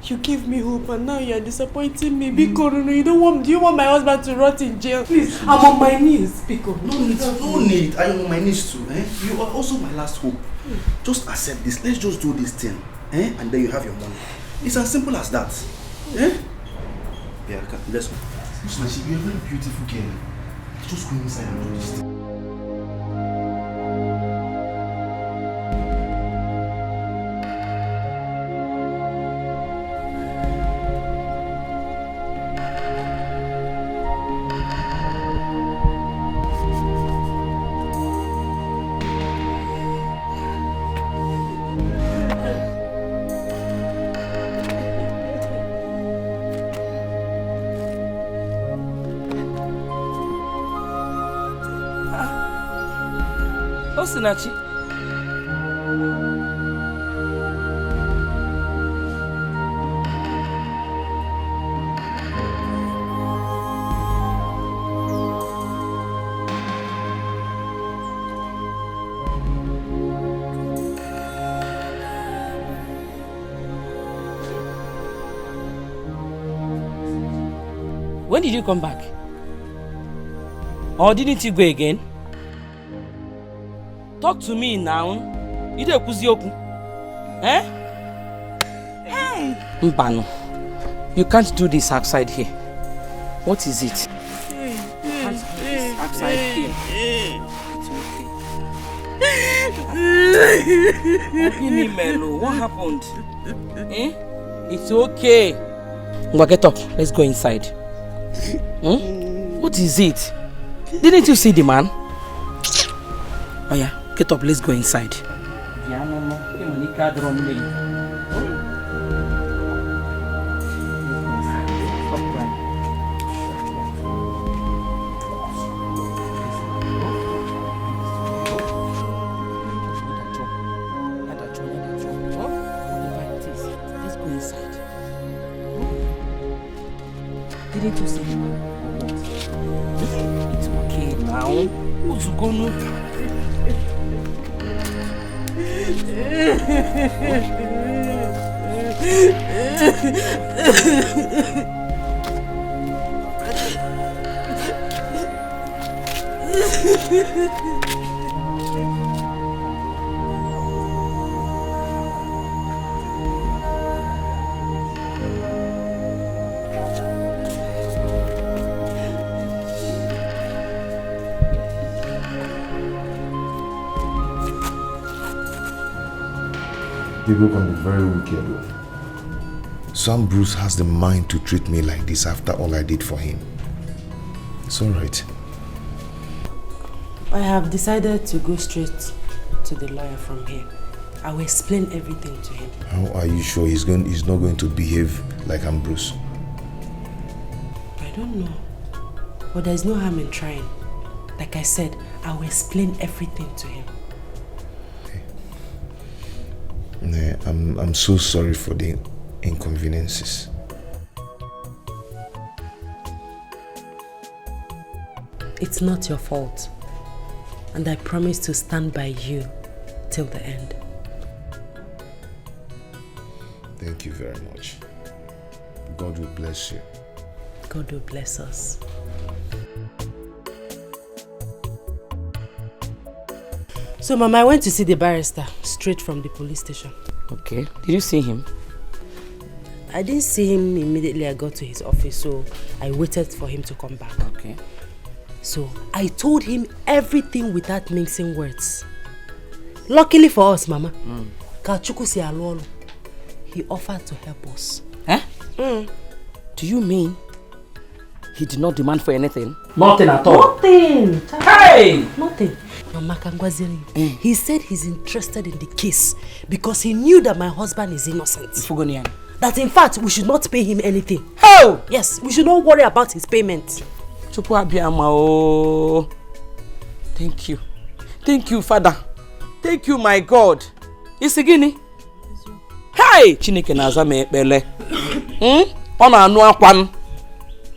You gave me hope and now you are disappointing me. Biko, no, do you want my husband to rot in jail? Please, I'm on my knees, Biko. No need. I am on my knees too. Eh? You are also my last hope. Just accept this. Let's just do this thing. Eh? And then you have your money. It's as simple as that. Eh? Yeah, let's go. Listen, you're a very beautiful girl. Just go inside and do this thing. Osinachi. When did you come back? Or didn't you go again? Talk to me now. You don't kuzioku. Eh? Hey! Mbano, you can't do this outside here. What is it? Outside here. Melo, what happened? Eh? It's okay. Ngwa, get up. Let's go inside. What is it? Didn't you see the man? Oh yeah, get up, let's go inside. Didn't you see the man? It's okay now. Who's gonna? People can be very wicked. Some Bruce has the mind to treat me like this after all I did for him. It's alright. I have decided to go straight to the lawyer from here. I will explain everything to him. How are you sure he's not going to behave like I'm Bruce? I don't know. But there's no harm in trying. Like I said, I will explain everything to him. I'm so sorry for the inconveniences. It's not your fault. And I promise to stand by you till the end. Thank you very much. God will bless you. God will bless us. So, Mama, I went to see the barrister straight from the police station. Okay. Did you see him? I didn't see him immediately I got to his office, so I waited for him to come back. Okay. So, I told him everything without mixing words. Luckily for us, Mama, he offered to help us. Eh? Do you mean he did not demand for anything? Nothing at all? Nothing! Hey! Nothing. Mama Kangwaziri, he said he's interested in the case because he knew that my husband is innocent. That in fact, we should not pay him anything. How? Yes, we should not worry about his payment. Thank you. Thank you, Father. Thank you, my God. Isigini. Hey! Chineke na-aza m ekpele. Ọ na-anụ akwa m.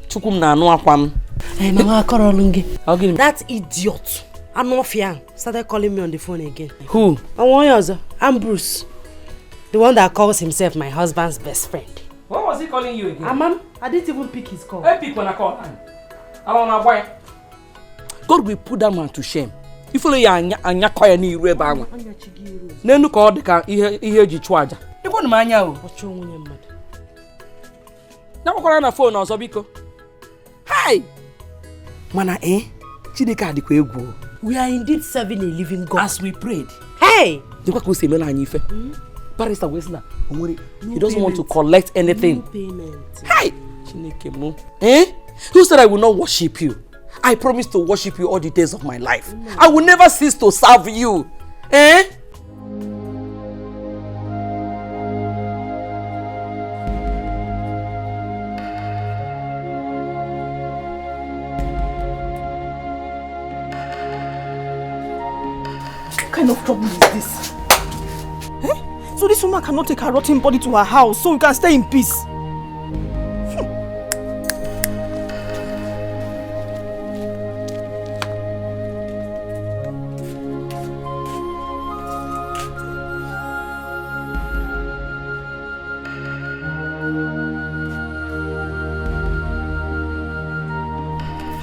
Chukwu m na-anụ akwa m. Hey, Mama Korolunge. That idiot, Anofian, started calling me on the phone again. Who? I'm Bruce. The one that calls himself my husband's best friend. What was he calling you again? Mom, I didn't even pick his call. I pick when I call. God will put that man to shame. If only anya kwaya ni iru ebe anwa. Nenu ka ọ dị ka ihe eji chụọ aja. Ịkwọ na anya o. Ọchụ nwunye mmadụ. Na gbakwara na phone ọzọ biko. Hi. Mana Chineke adịkwa egwu. We are indeed serving a living God. As we prayed. Hey! Dịkwa ka o si emela anyị ife. Barrister Wesna, he doesn't want to collect anything. No payment. Hi! Chineke mo. Who said I will not worship you? I promise to worship you all the days of my life. I will never cease to serve you. What kind of trouble is this? So this woman cannot take her rotten body to her house so we can stay in peace.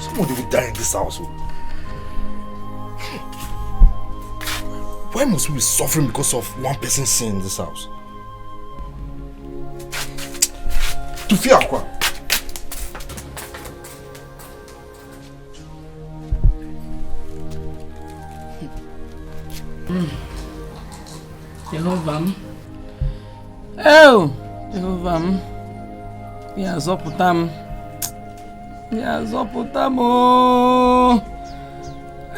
Somebody will die in this house. Why must we be suffering because of one person's sin in this house? To fear quoi? Jehovah. Oh, Jehovah. Yazoputam.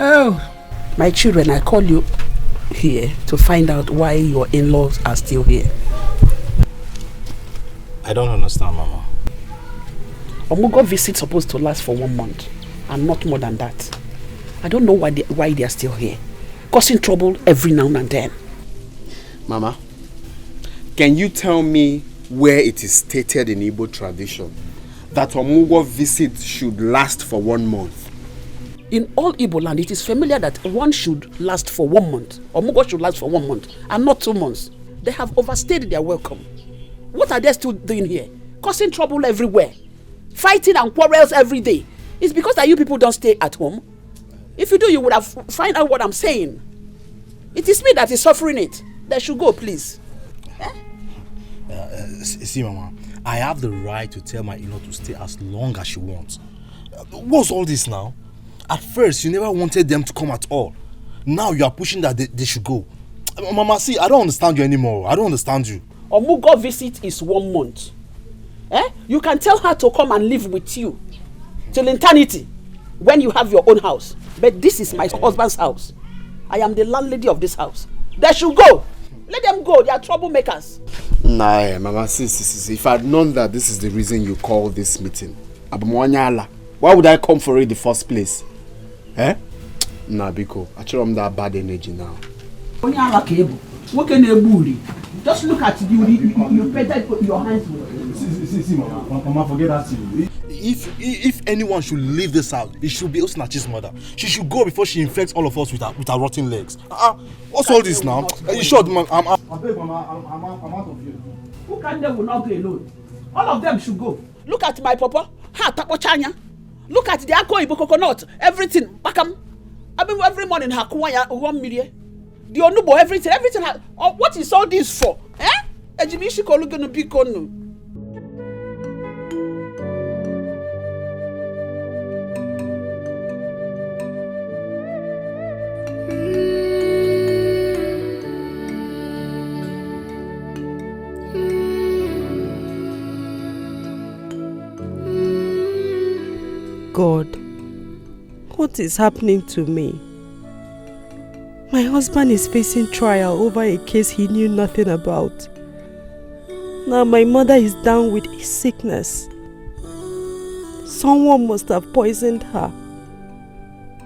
Oh. My children, I call you here to find out why your in-laws are still here. I don't understand, Mama. Omugo visit supposed to last for 1 month and not more than that. I don't know why they are still here, causing trouble every now and then. Mama, can you tell me where it is stated in Igbo tradition that Omugo visit should last for 1 month? In all Igbo land, it is familiar that one should last for 1 month. Omugo should last for 1 month and not 2 months. They have overstayed their welcome. What are they still doing here? Causing trouble everywhere. Fighting and quarrels every day. It's because that you people don't stay at home. If you do, you would have find out what I'm saying. It is me that is suffering it. They should go, please. See, Mama, I have the right to tell my in-law to stay as long as she wants. What's all this now? At first, you never wanted them to come at all. Now you are pushing that they should go. Mama, see, I don't understand you anymore. I don't understand you. Omugo visit is 1 month. You can tell her to come and live with you till eternity when you have your own house. But this is my husband's house. I am the landlady of this house. They should go. Let them go. They are troublemakers. Nah, Mama, see. If I had known that this is the reason you call this meeting, why would I come for it in the first place? Nah, Biko, I show them that bad energy now. Just look at you painted your hands with. See, Mama, forget that. If anyone should leave this house, it should be Osinachi's mother. She should go before she infects all of us with her rotten legs. What's all this now? You sure, man? I'm out of here. Who can they will not go alone? All of them should go. Look at my papa. Ha tapochanya. Look at the Ako Ibo coconut. Everything. Bakam. I mean every morning hakuaya 1 million. The onubo everything. What is all this for? Eh? Ejimishi kolu gonna be kono. God, what is happening to me? My husband is facing trial over a case he knew nothing about. Now my mother is down with a sickness. Someone must have poisoned her.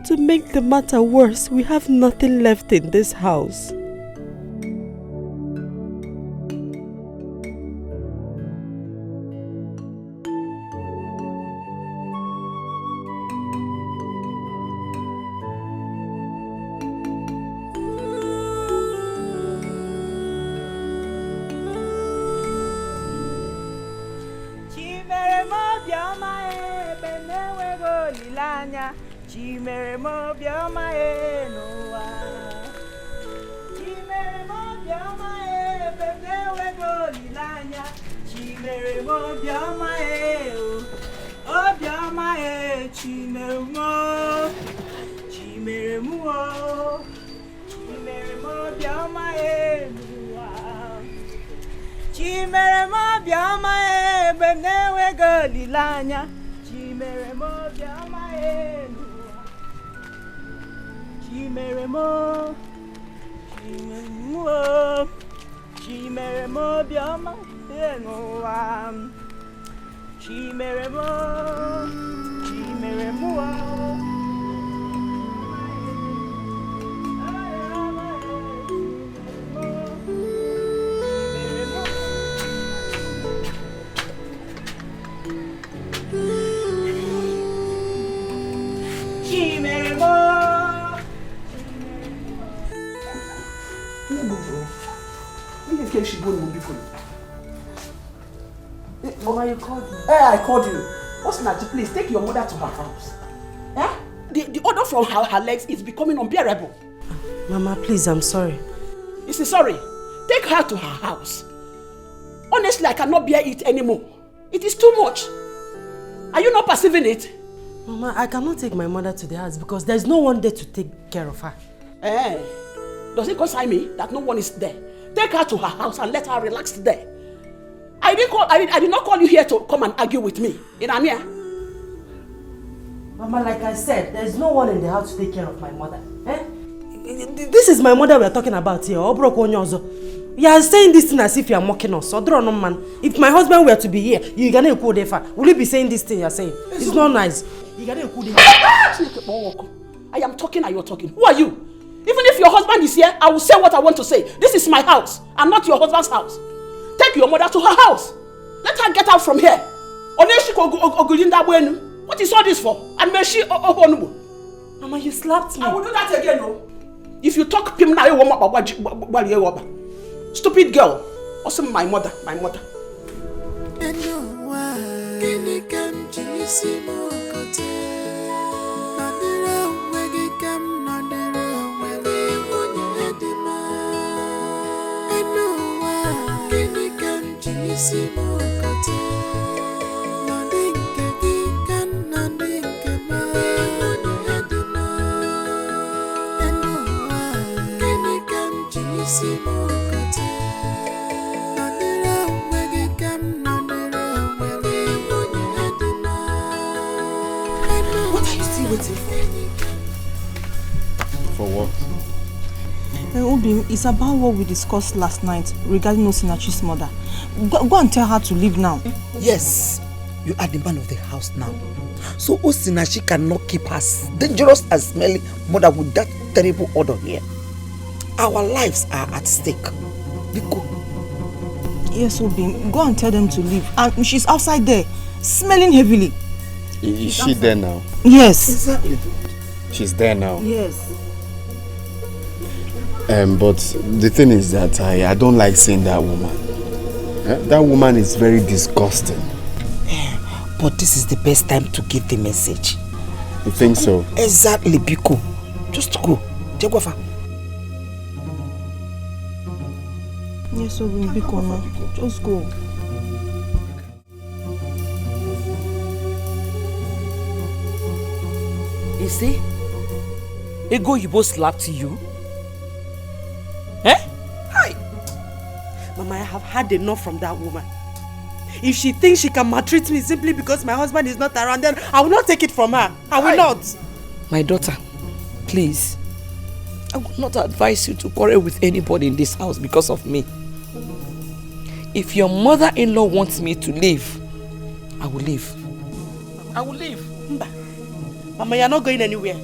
To make the matter worse, we have nothing left in this house. Chimere mo bioma e noa. Chimere mo bioma e benewe go lilanya. Chimere mo bioma e o bioma e chimere mo. Chimere mo. Chimere mo bioma e noa. Chimere mo bioma e benewe go lilanya. Chimere mo bioma e noa. Chimere mo, chimere mo bioma enoa. Chimere mo. Chimere mo. Mama, you called me. Eh, I called you. What's Nachi, please take your mother to her house. Eh? The odor from her legs is becoming unbearable. Mama, please, I'm sorry. You see, sorry. Take her to her house. Honestly, I cannot bear it anymore. It is too much. Are you not perceiving it? Mama, I cannot take my mother to the house because there's no one there to take care of her. Eh? Does it concern me that no one is there? Take her to her house and let her relax there. I did not call you here to come and argue with me. In Amia. Mama, like I said, there's no one in the house to take care of my mother. Eh? This is my mother we're talking about here. You are saying this thing as if you are mocking us. If my husband were to be here, you're gonna go there. Will you be saying this thing you're saying? It's not nice. I am talking and you're talking. Who are you? Even if your husband is here, I will say what I want to say. This is my house and not your husband's house. Take your mother to her house. Let her get out from here. What is all this for? And may she Mama, you slapped me. I will do that again, no? If you talk him now, stupid girl. Also my mother. What are you still waiting for? For what? Obim, it's about what we discussed last night regarding Osinachi's mother. Go and tell her to leave now. Yes, you are the man of the house now. So Osinachi cannot keep her dangerous and smelly mother with that terrible odor here. Our lives are at stake. Go. Yes, Obim, go and tell them to leave. And she's outside there, smelling heavily. Is she there now? Yes. Exactly. She's there now? Yes. But the thing is that I don't like seeing that woman. That woman is very disgusting. But this is the best time to give the message. You think so? Exactly, Biko. Just go. Jaguafa. Yes, Biko, no. Just go. You see? Ego Yibo slapped you? Eh? Hi. Mama, I have had enough from that woman. If she thinks she can maltreat me simply because my husband is not around, then I will not take it from her. I will not. My daughter, please. I would not advise you to quarrel with anybody in this house because of me. If your mother-in-law wants me to leave, I will leave. I will leave. Mba. Mama, you are not going anywhere.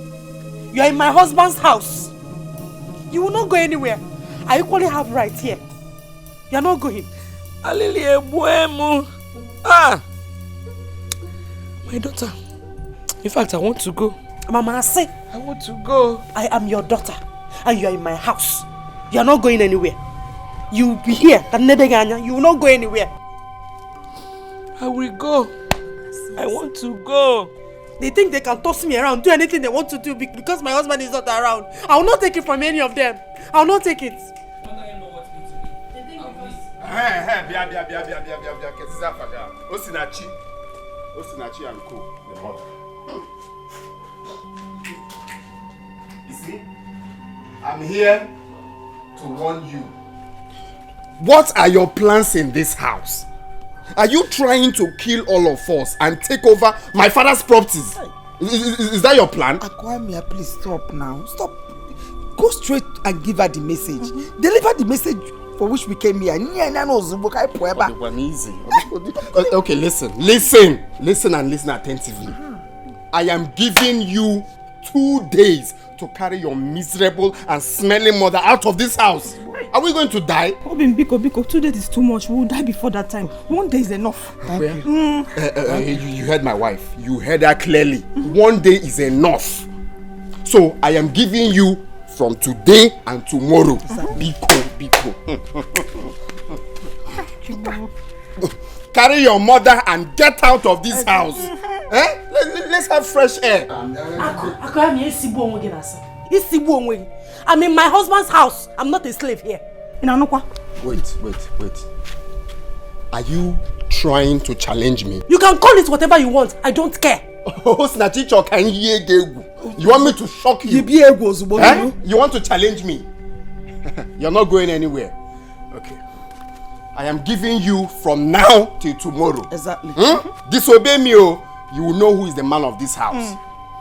You are in my husband's house. You will not go anywhere. I equally have rights here. You are not going. Ah! My daughter. In fact, I want to go. Mama, I say, I want to go. I am your daughter. And you are in my house. You are not going anywhere. You will be here. You will not go anywhere. I will go. I want to go. They think they can toss me around, do anything they want to do because my husband is not around. I will not take it from any of them. I will not take it. Osinachi and Co. The mother. You see, I'm here to warn you. What are your plans in this house? Are you trying to kill all of us and take over my father's properties? Is that your plan? Akwamia, please stop now. Stop. Go straight and give her the message. Deliver the message for which we came here. Okay, listen and listen attentively. I am giving you 2 days to carry your miserable and smelling mother out of this house. Are we going to die? Obin, Biko, 2 days is too much. We will die before that time. 1 day is enough. Thank you. You heard my wife. You heard her clearly. 1 day is enough. So I am giving you from today and tomorrow. Biko. Carry your mother and get out of this house. Let's have fresh air. I'm in my husband's house. I'm not a slave here. Wait. Are you trying to challenge me? You can call it whatever you want. I don't care. You want me to shock you? You want to challenge me? You're not going anywhere. Okay. I am giving you from now till tomorrow. Exactly. Disobey me, you will know who is the man of this house.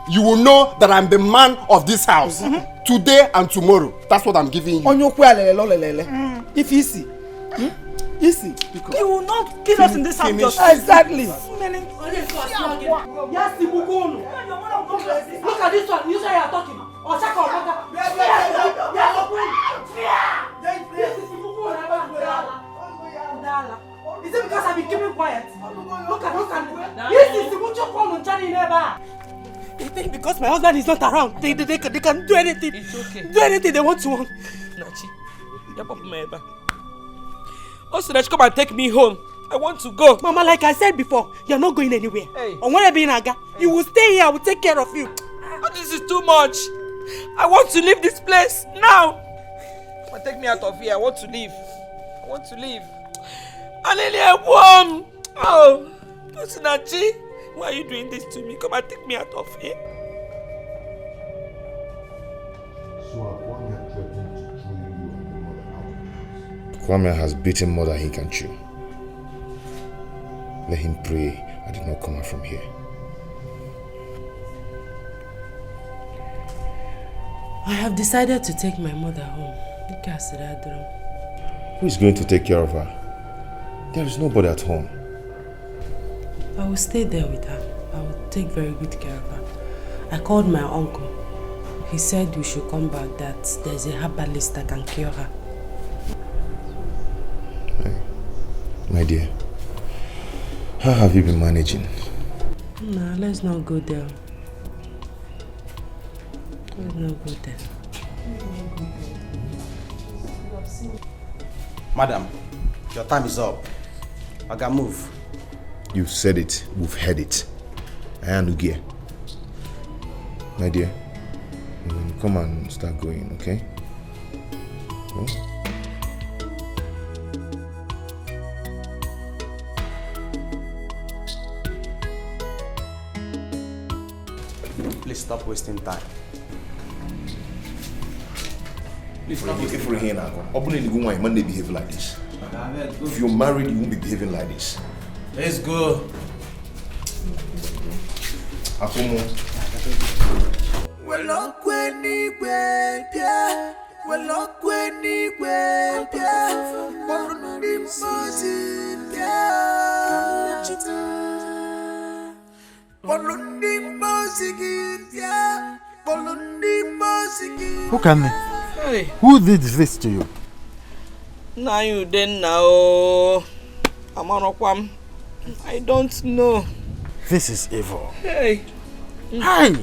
You will know that I'm the man of this house. Today and tomorrow. That's what I'm giving you. If easy. Easy. You will not kill us in this house. Exactly. Look at this one. You say you are talking. Is it because I've been keeping quiet? Look at this is the mutual phone on Charlie never. They think because my husband is not around, they can do anything. It's okay. Do anything they want to. Nachi, Nachi, come and take me home. I want to go. Mama, like I said before, you're not going anywhere. Hey. On when I be in Aga, you will stay here. I will take care of you. Oh, this is too much. I want to leave this place now. Come and take me out of here. I want to leave. Alelia, warm. Oh, Nachi, why are you doing this to me? Come and take me out of here. Kwame has beaten more than he can chew. Let him pray I did not come out from here. I have decided to take my mother home. Who is going to take care of her? There is nobody at home. I will stay there with her. I will take very good care of her. I called my uncle. He said we should come back, that there's a herbalist that can cure her. My dear, how have you been managing? Nah, let's not go there. Let's not go there. Madam, your time is up. I can move. You've said it. We've heard it. I am Ugie. My dear, come and start going, okay? Oh. Please stop wasting time. If you're here now, you might behave like this. If you're married, you won't be behaving like this. Let's go. Akumo. Who can me? Hey. Who did this to you? Now you then now. Amanokwam. I don't know. This is evil. Hey. Hi!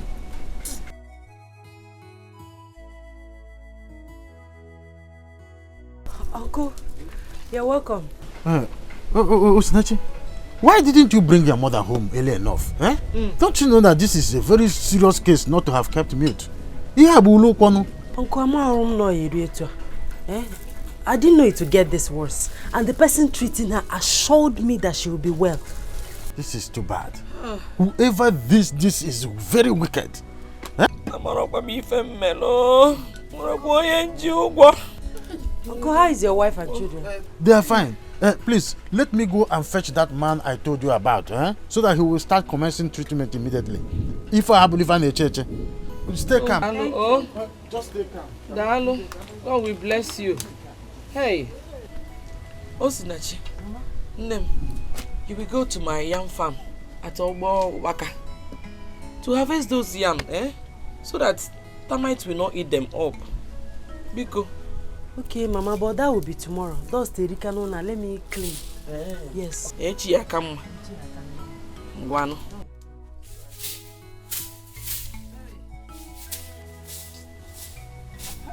Uncle, you're welcome. Osinachi, why didn't you bring your mother home early enough? Eh? Don't you know that this is a very serious case not to have kept mute? Uncle, I didn't know it would get this worse. And the person treating her assured me that she will be well. This is too bad. Whoever this is very wicked. Eh? Uncle, how is your wife and children? They are fine. Please, let me go and fetch that man I told you about, so that he will start commencing treatment immediately. If I believe in a church, stay calm. Just stay calm. Dalo, God will bless you. Hey, Osinachi, Nem, you will go to my yam farm at Ogbo Waka to harvest those yam, so that termites will not eat them up. Biko. Okay, Mama, but that will be tomorrow. Those Terikano, let me clean. Yes. Echiakam. Guano.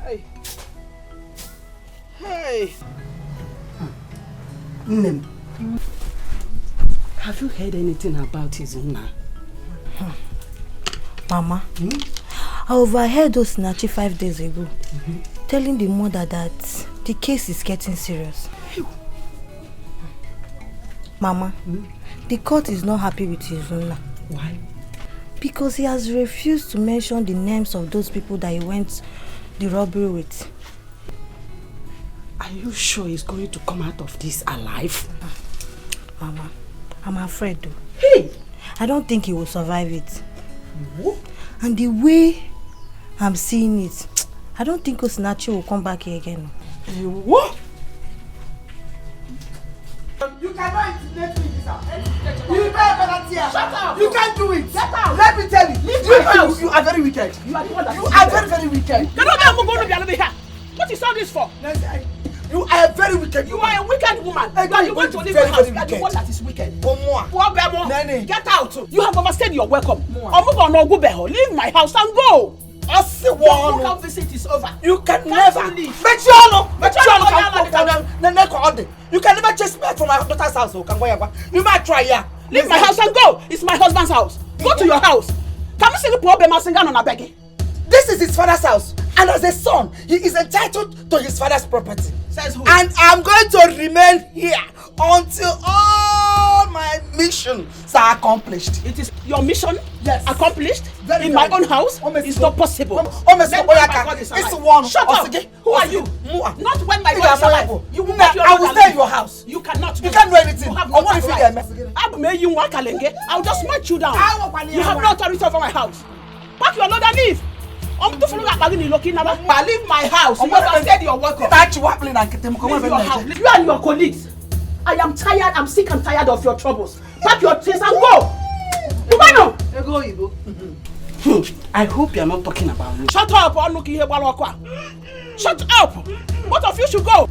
Hey. Hey. Nem. Have you heard anything about his owner? Mama, I overheard Osinachi 5 days ago. Telling the mother that the case is getting serious. Mama, the court is not happy with his owner. Why? Because he has refused to mention the names of those people that he went the robbery with. Are you sure he's going to come out of this alive? Mama, I'm afraid though. Hey! I don't think he will survive it. What? And the way I'm seeing it, I don't think Osinachi will come back here again. What? You cannot intimidate me in this house. You better here. Shut up. You can't do it. Get out. Let me tell you. Leave my house. You are very wicked. You are the one that You are very, very wicked. What is all this for? You are a very wicked You are a wicked woman. Hey, You are the one to leave my house. You are the one that is wicked. Get out. You have overstayed your welcome. Leave my house and go. Your local visit is over. You can never leave. You can never chase me from my daughter's house. You might try here. Leave my house and go. It's my husband's house. Go to your house. Can you see the poor Bema Singan on a begging? This is his father's house. And as a son, he is entitled to his father's property. Says who? And I'm going to remain here until all my missions are accomplished. It is your mission accomplished Very in my own house? It's not possible. It's one. Shut up. Who are you? Not when my God is alive. You will not. I will stay in your house. You cannot. You can't do anything. You have no authority. I'll just smash you down. You have no authority over my house. Pack your load and leave. Leave my house. You overstayed your welcome. Leave your house. You and your colleagues. I am tired. I'm sick and tired of your troubles. Pack your things and go. I hope you are not talking about me. Shut up. Shut up. Both of you should go.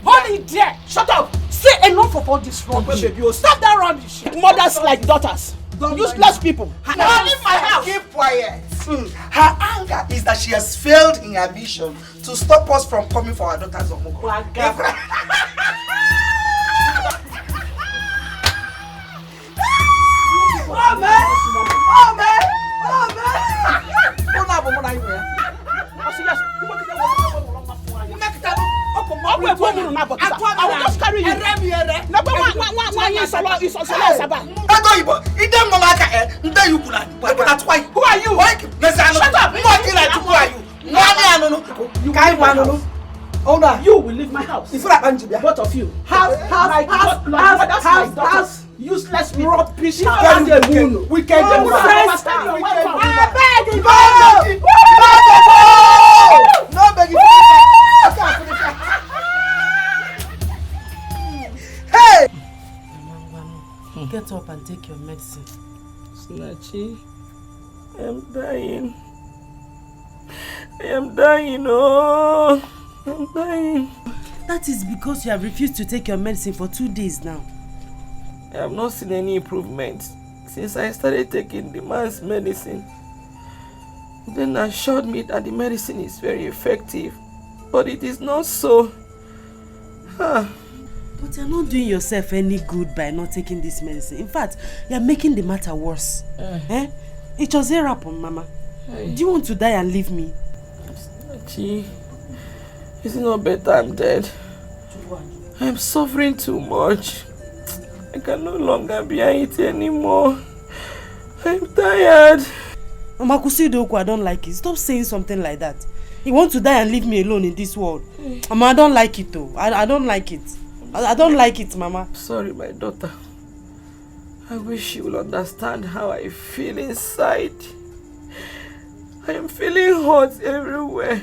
Hold it there. Shut up. Say enough of all this rubbish. Stop that rubbish. Mothers like daughters. Useless people. Leave my house. Keep quiet. Her anger is that she has failed in her mission to stop us from coming for our daughter's omugo. Who are you? Shut up! Who are you? You will leave my house. Both of you. House. Useless rubbish. We can go. No begging. Hey! Get up and take your medicine. Snatchy, I am dying. I am dying, oh! I'm dying. That is because you have refused to take your medicine for 2 days now. I have not seen any improvement since I started taking the man's medicine. Then assured me that the medicine is very effective, but it is not so. But you're not doing yourself any good by not taking this medicine. In fact, you're making the matter worse. It was a rap on Mama. Do you want to die and leave me? Gee, is it not better I'm dead? I'm suffering too much. I can no longer bear it anymore. I'm tired. Mama Kusidoku, I don't like it. Stop saying something like that. You want to die and leave me alone in this world. Mama, I don't like it though. I don't like it. I don't like it, Mama. Sorry, my daughter. I wish you will understand how I feel inside. I am feeling hot everywhere.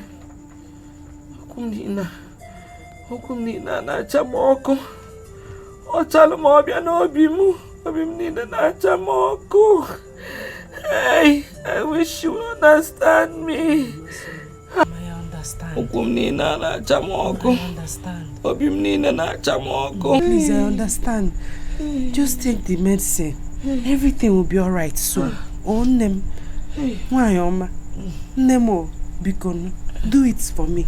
Okumnina na chamoko. Ochalmo obia no obimu. Obimnina na chamoko. Hey, I wish you will understand me. I understand. Okumnina na chamoko. I understand. Obimnina na chamoko. Please, I understand. Just take the medicine. Everything will be alright soon. On them. Why, Oma? Nemo, Bikon, do it for me.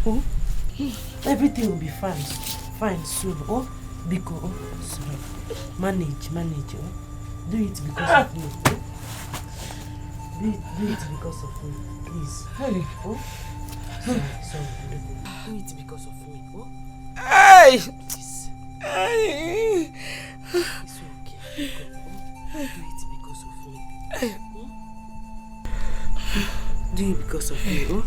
Oh, everything will be fine. Fine soon. Oh, Biko, oh, sorry. Manage. Oh, do it because of me. Do it because of me, please. Oh, sorry. Do it because of me. Oh, hey! Hey! It's okay. Do it because of me. Do it because of me. Oh.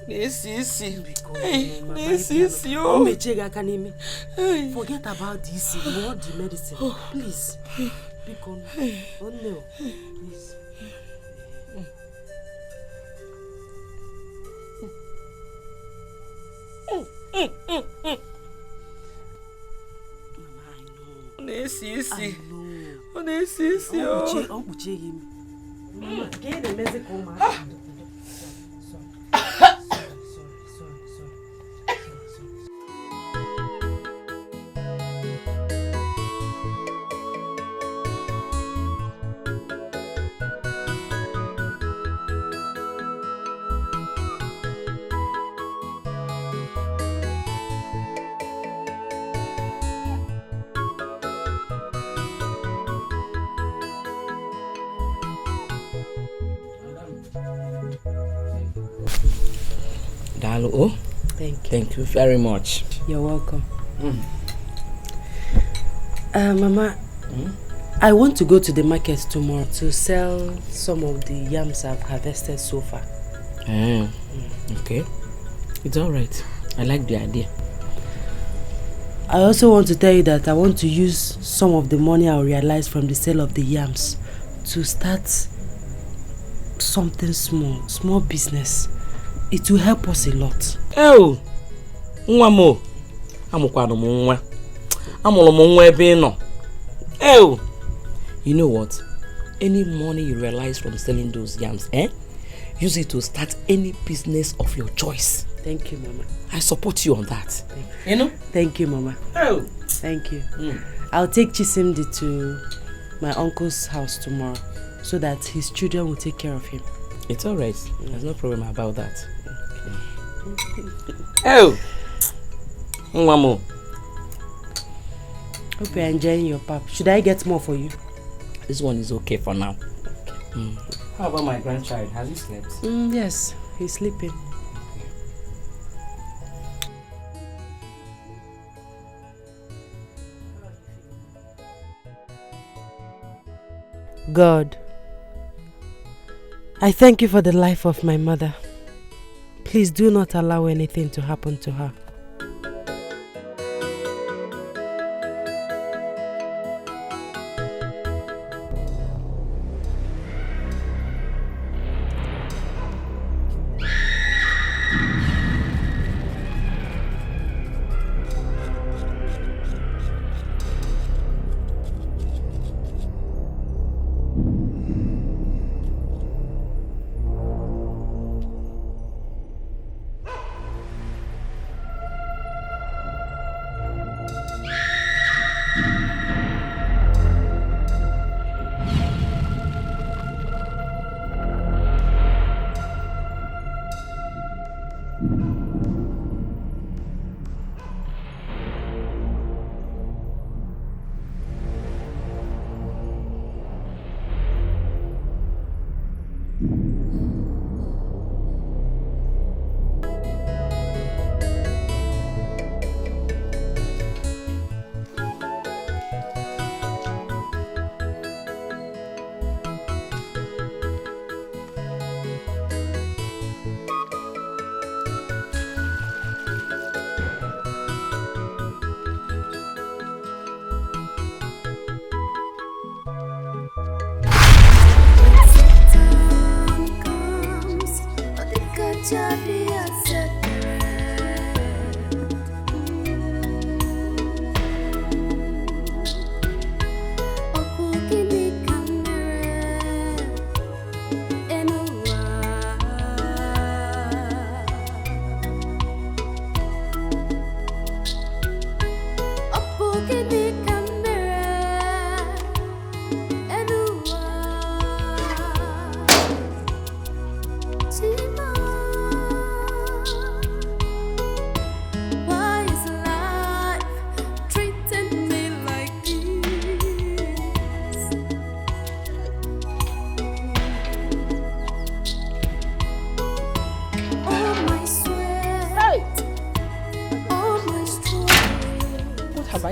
This forget about this. You want the medicine. Please. Because oh no. Please. Dalu, thank you very much. You're welcome. Mama, I want to go to the market tomorrow to sell some of the yams I've harvested so far. Okay, it's all right. I like the idea. I also want to tell you that I want to use some of the money I'll realize from the sale of the yams to start something small business. It will help us a lot. Oh, Nwamo, amukwano mwa, amolo mwa ebe no. Oh, you know what? Any money you realize from selling those yams, use it to start any business of your choice. Thank you, Mama. I support you on that. You know? Thank you, Mama. Oh, thank you. I'll take Chisimdi to my uncle's house tomorrow so that his children will take care of him. It's all right. There's no problem about that. Oh, Mamo. Hope you're enjoying your pap. Should I get more for you? This one is okay for now. How about my grandchild? Has he slept? Yes, he's sleeping. God, I thank you for the life of my mother. Please do not allow anything to happen to her.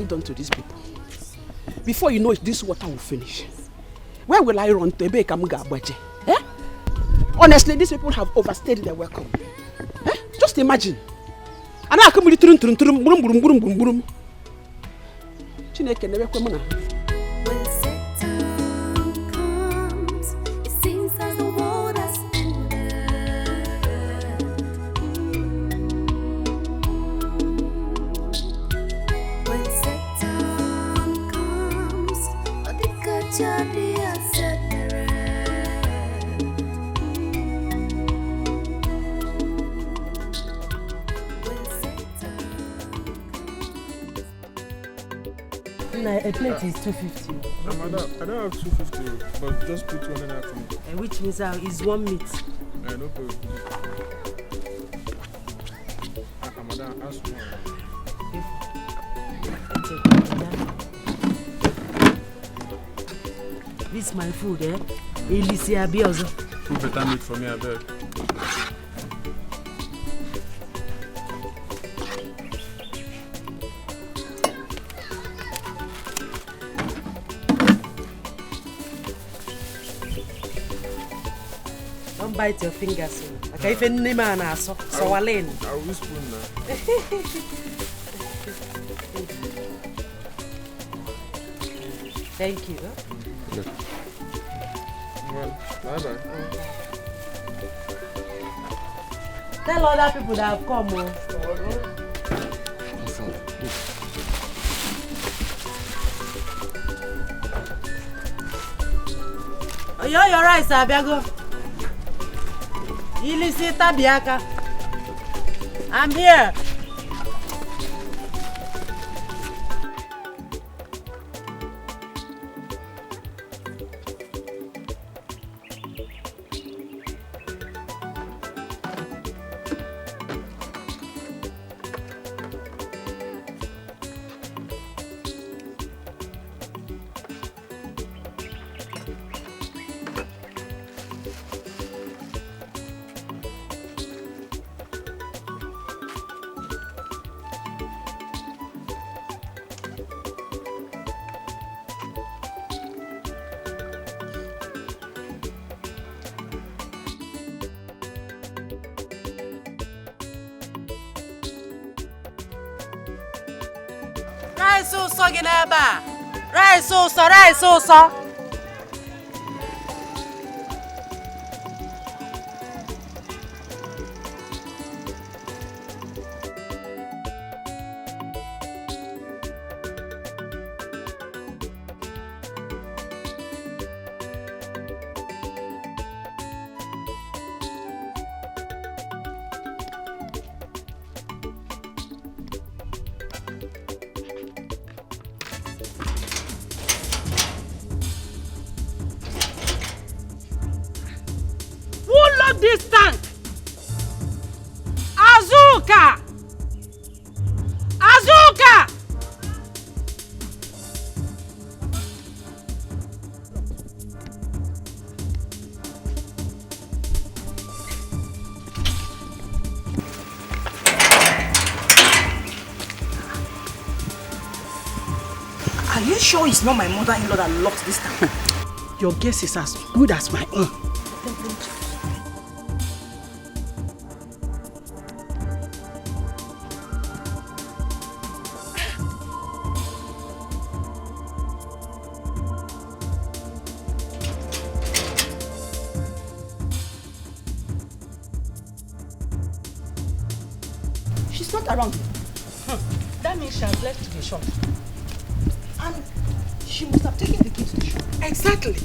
Done to these people. Before you know it, this water will finish. Where will I run to? Eh? Honestly, these people have overstayed their welcome. Eh? Just imagine. And I come with the Chineke never come. A plate is 250. Madam, I don't have 250, but just put one in after me. Which means it's 1 meat. No problem. Madam, ask more. This is my food, eh? Elisia Biozo. Put better meat for me, I beg. Bite your fingers. Okay, if any man has so Walen. I will spoon now. Thank you. Yeah. Well, bye-bye. Tell other people that have come. Oh, you're right, Sabiago. Ilisita Biaka. I'm here. Rice ụsọ gị n'ebe a. Rice ụsọ. This tank. Azuka. Are you sure it's not my mother-in-law that locked this tank? Your guess is as good as my own. She's not around. That means she has left the shop. And she must have taken the key to the shop. Exactly.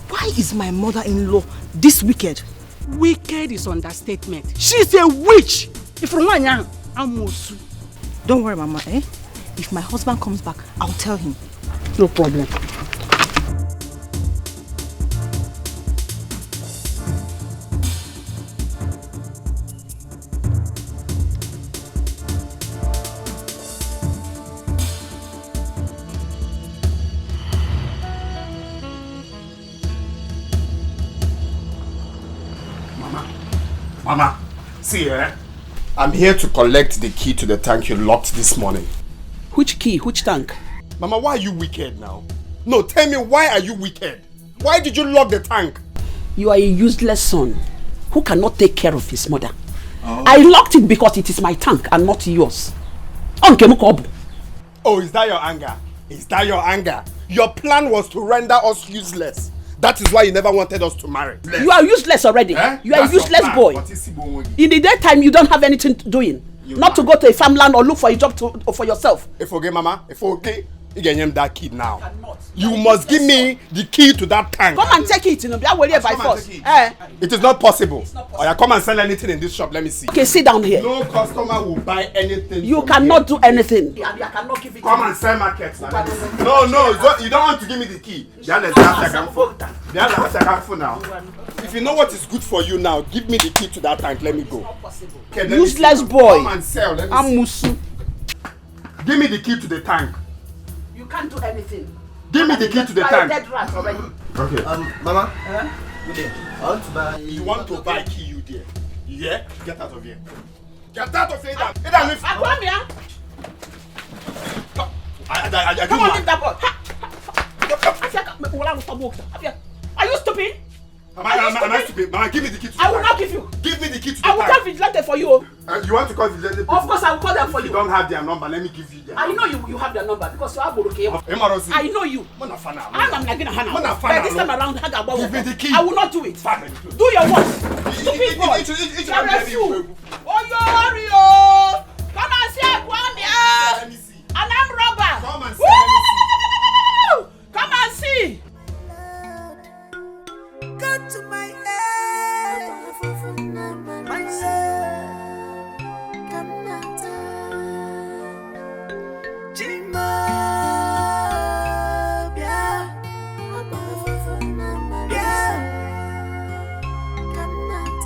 Why is my mother-in-law this wicked? Wicked is understatement. She's a witch. If you're one young, I'm also. Don't worry, Mama. If my husband comes back, I'll tell him. No problem. Mama, see I'm here to collect the key to the tank you locked this morning. Which key? Which tank? Mama, why are you wicked now? No, tell me, why are you wicked? Why did you lock the tank? You are a useless son who cannot take care of his mother. Oh. I locked it because it is my tank and not yours. Oh, is that your anger? Is that your anger? Your plan was to render us useless. That is why you never wanted us to marry. You are useless already. You are a useless boy. In the daytime, you don't have anything to doing. Not to go to a farmland or look for a job for yourself. If okay, Mama, if okay, you can name that kid now. You must give me the key to that tank. Come and take it. By force. It is not possible. Or you come and sell anything in this shop. Let me see. Okay, sit down here. No customer will buy anything. You cannot do anything. Cannot give it. Come and sell markets. No, you don't want to give me the key. Now. If you know what is good for you now, give me the key to that tank. Let me go. Okay, useless boy. Come and sell. Let me see. Give me the key to the tank. You can't do anything. Give me the key to the tank. Dead rat already. Okay. Mama. I want to buy. You want to buy key, you dear? Yeah? Get out of here. Get out of here. Come here. Come on, leave that boy. Are you stupid? Am I stupid? Mama, give me the key to the tank. I will not give you. Give me the key to the tank. I will call vigilante for you. You want to call vigilante? Of course, I will call them for you. You don't have their number. Let me give you their number. I know you have their number because you have Boroke. I know you. I'm not going to Hana. This time around, give me the key. I will not do it. Do your work. Stupid boy. You're a fool. Oh, you're come and see Kwame. And I'm robber. Come and see. Come and see. Got to my head, myself, come out, Jima, come out,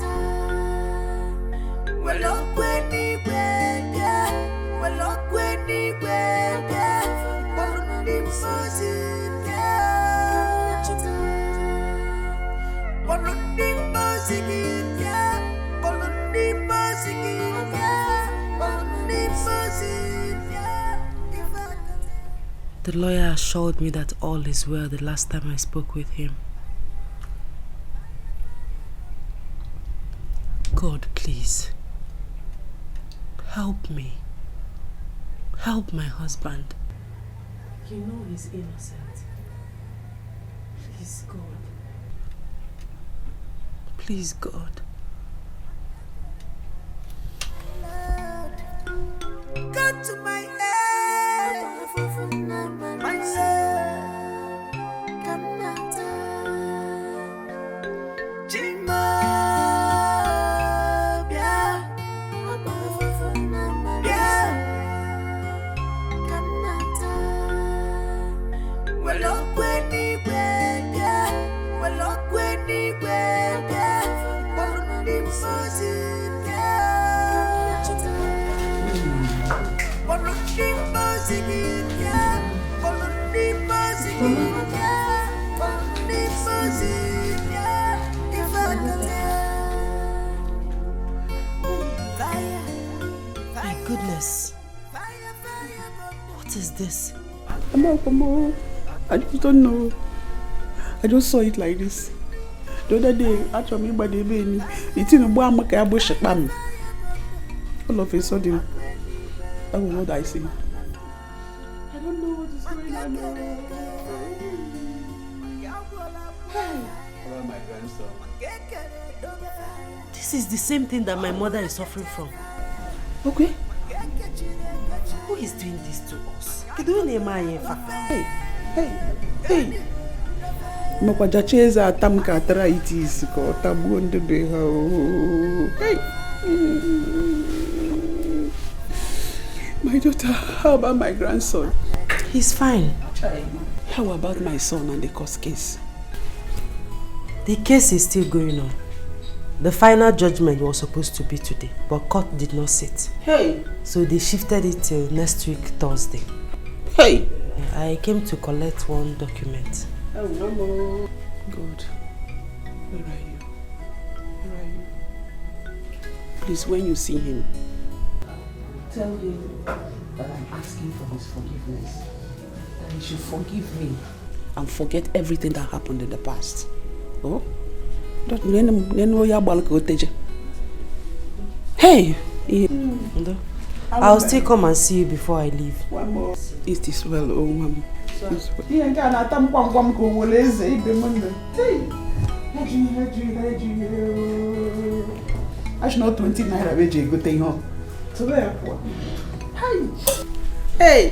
well, up when he went, well, up when he went, but he was in. The lawyer assured me that all is well the last time I spoke with him. God, please, help me. Help my husband. You know he's innocent. Please, God. Please, God. Go to my head, my soul, come not Jima, yeah, come not well up when he went, yeah, well up when he went, yeah, well he was in, yeah. My goodness. What is this? I just don't know. I just saw it like this. The other day, actually, by the baby, it's in a bar, all of a sudden, I don't know what I see. I don't know what is going on. Hello, my grandson. This is the same thing that my mother is suffering from. Okay. Who is doing this to us? Hey. Makwajacheza atamka arthritis ko tabuonde beha. Hey. My daughter, how about my grandson? He's fine. How about my son and the court case? The case is still going on. The final judgment was supposed to be today, but court did not sit. Hey! So they shifted it till next week, Thursday. Hey! I came to collect one document. Oh, Mama. God. Where are you? Where are you? Please, when you see him, tell him that I'm asking for his forgiveness. That he should forgive me and forget everything that happened in the past. Oh? Hey! I'll still come and see you before I leave. One more. Is this well, oh ma'am? I should not 20 naira which you go take home. So where Hey!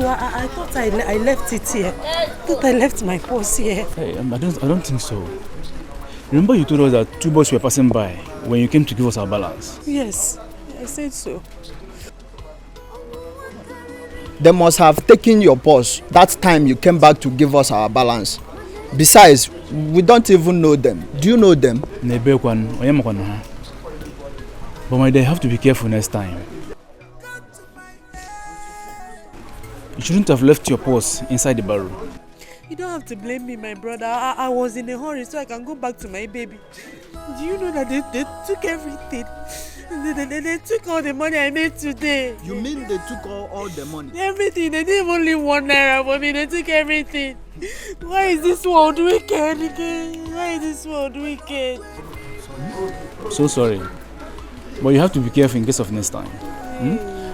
No, I thought I left it here. I thought I left my purse here. Hey, I don't think so. Remember you told us that 2 boys were passing by when you came to give us our balance? Yes, I said so. They must have taken your purse that time you came back to give us our balance. Besides, we don't even know them. Do you know them? But my dear, you have to be careful next time. You shouldn't have left your purse inside the barrel. You don't have to blame me, my brother. I was in a hurry so I can go back to my baby. Do you know that they took everything? They took all the money I made today. You mean they took all the money? Everything. They didn't even leave 1 naira for me. They took everything. Why is this world wicked again? Why is this world wicked? So sorry. But you have to be careful in case of next time.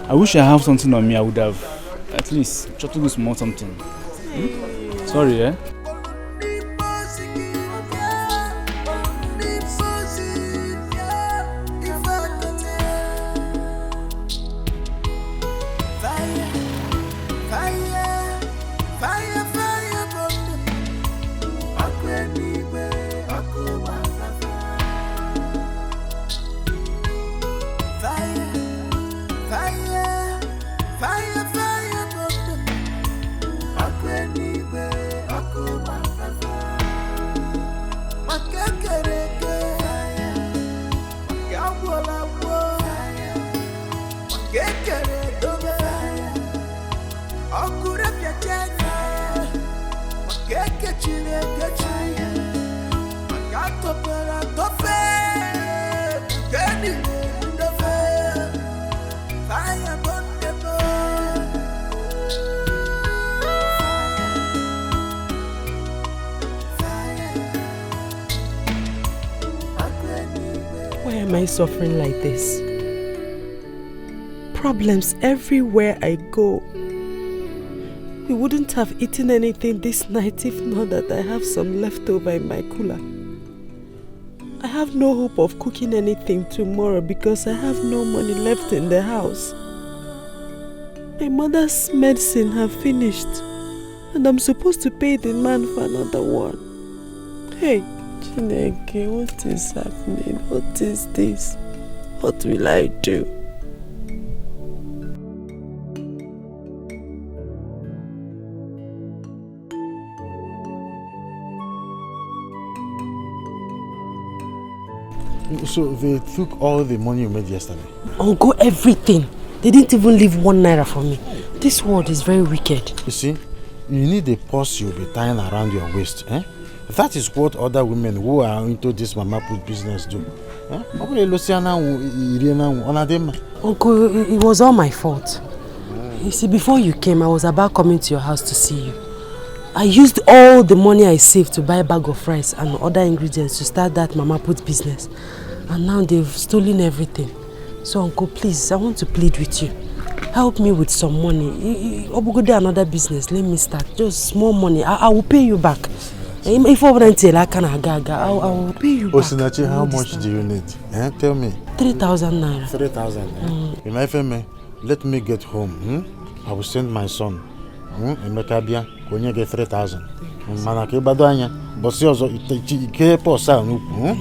I wish I have something on me. I would have at least tried to do small something. Sorry, eh? Why am I suffering like this? Problems everywhere I go. We wouldn't have eaten anything this night if not that I have some leftover in my cooler. I have no hope of cooking anything tomorrow because I have no money left in the house. My mother's medicine have finished and I'm supposed to pay the man for another one. Hey, Chineke, what is happening? What is this? What will I do? So they took all the money you made yesterday? Uncle, everything. They didn't even leave 1 naira for me. This world is very wicked. You see, you need a purse you'll be tying around your waist. Eh? That is what other women who are into this mama put business do. Eh? Uncle, it was all my fault. You see, before you came, I was about coming to your house to see you. I used all the money I saved to buy a bag of rice and other ingredients to start that mama put business. And now they've stolen everything. So uncle, please, I want to plead with you. Help me with some money. Go do another business, let me start. Just small money. I will pay you back. If I wouldn't tell, I will pay you back. Osinachi, how much do you need? Eh? Tell me. 3,000 naira. 3,000. In FMA, let me get home. I will send my son. Emeka bia, konye get 3,000. Mana ke bado anya, bosi ozo ike po sa nuku.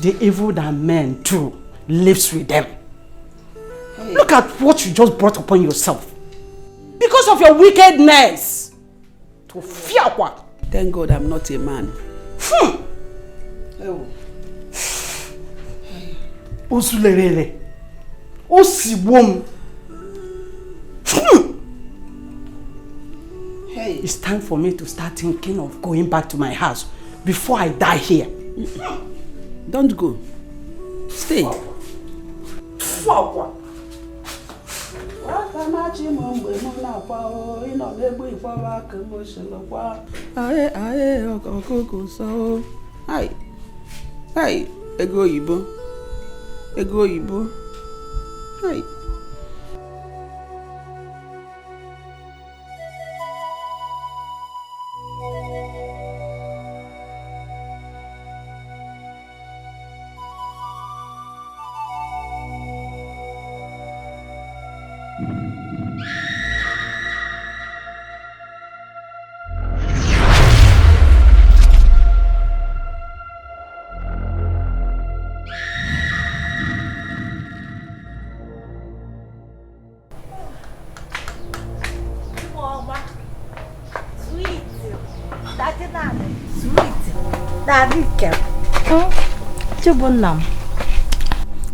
The evil that men do lives with them. Hey. Look at what you just brought upon yourself. Because of your wickedness. To fear what? Thank God I'm not a man. Osulerele. Osiwom. Hey, it's time for me to start thinking of going back to my house before I die here. Don't go. Stay. Fuck. Wakanachi mgbe mụ na-akwa o ị nọ n'egbe ịkwawa aka m osilokwa aye ọkụkụ so ai ego oyibo ai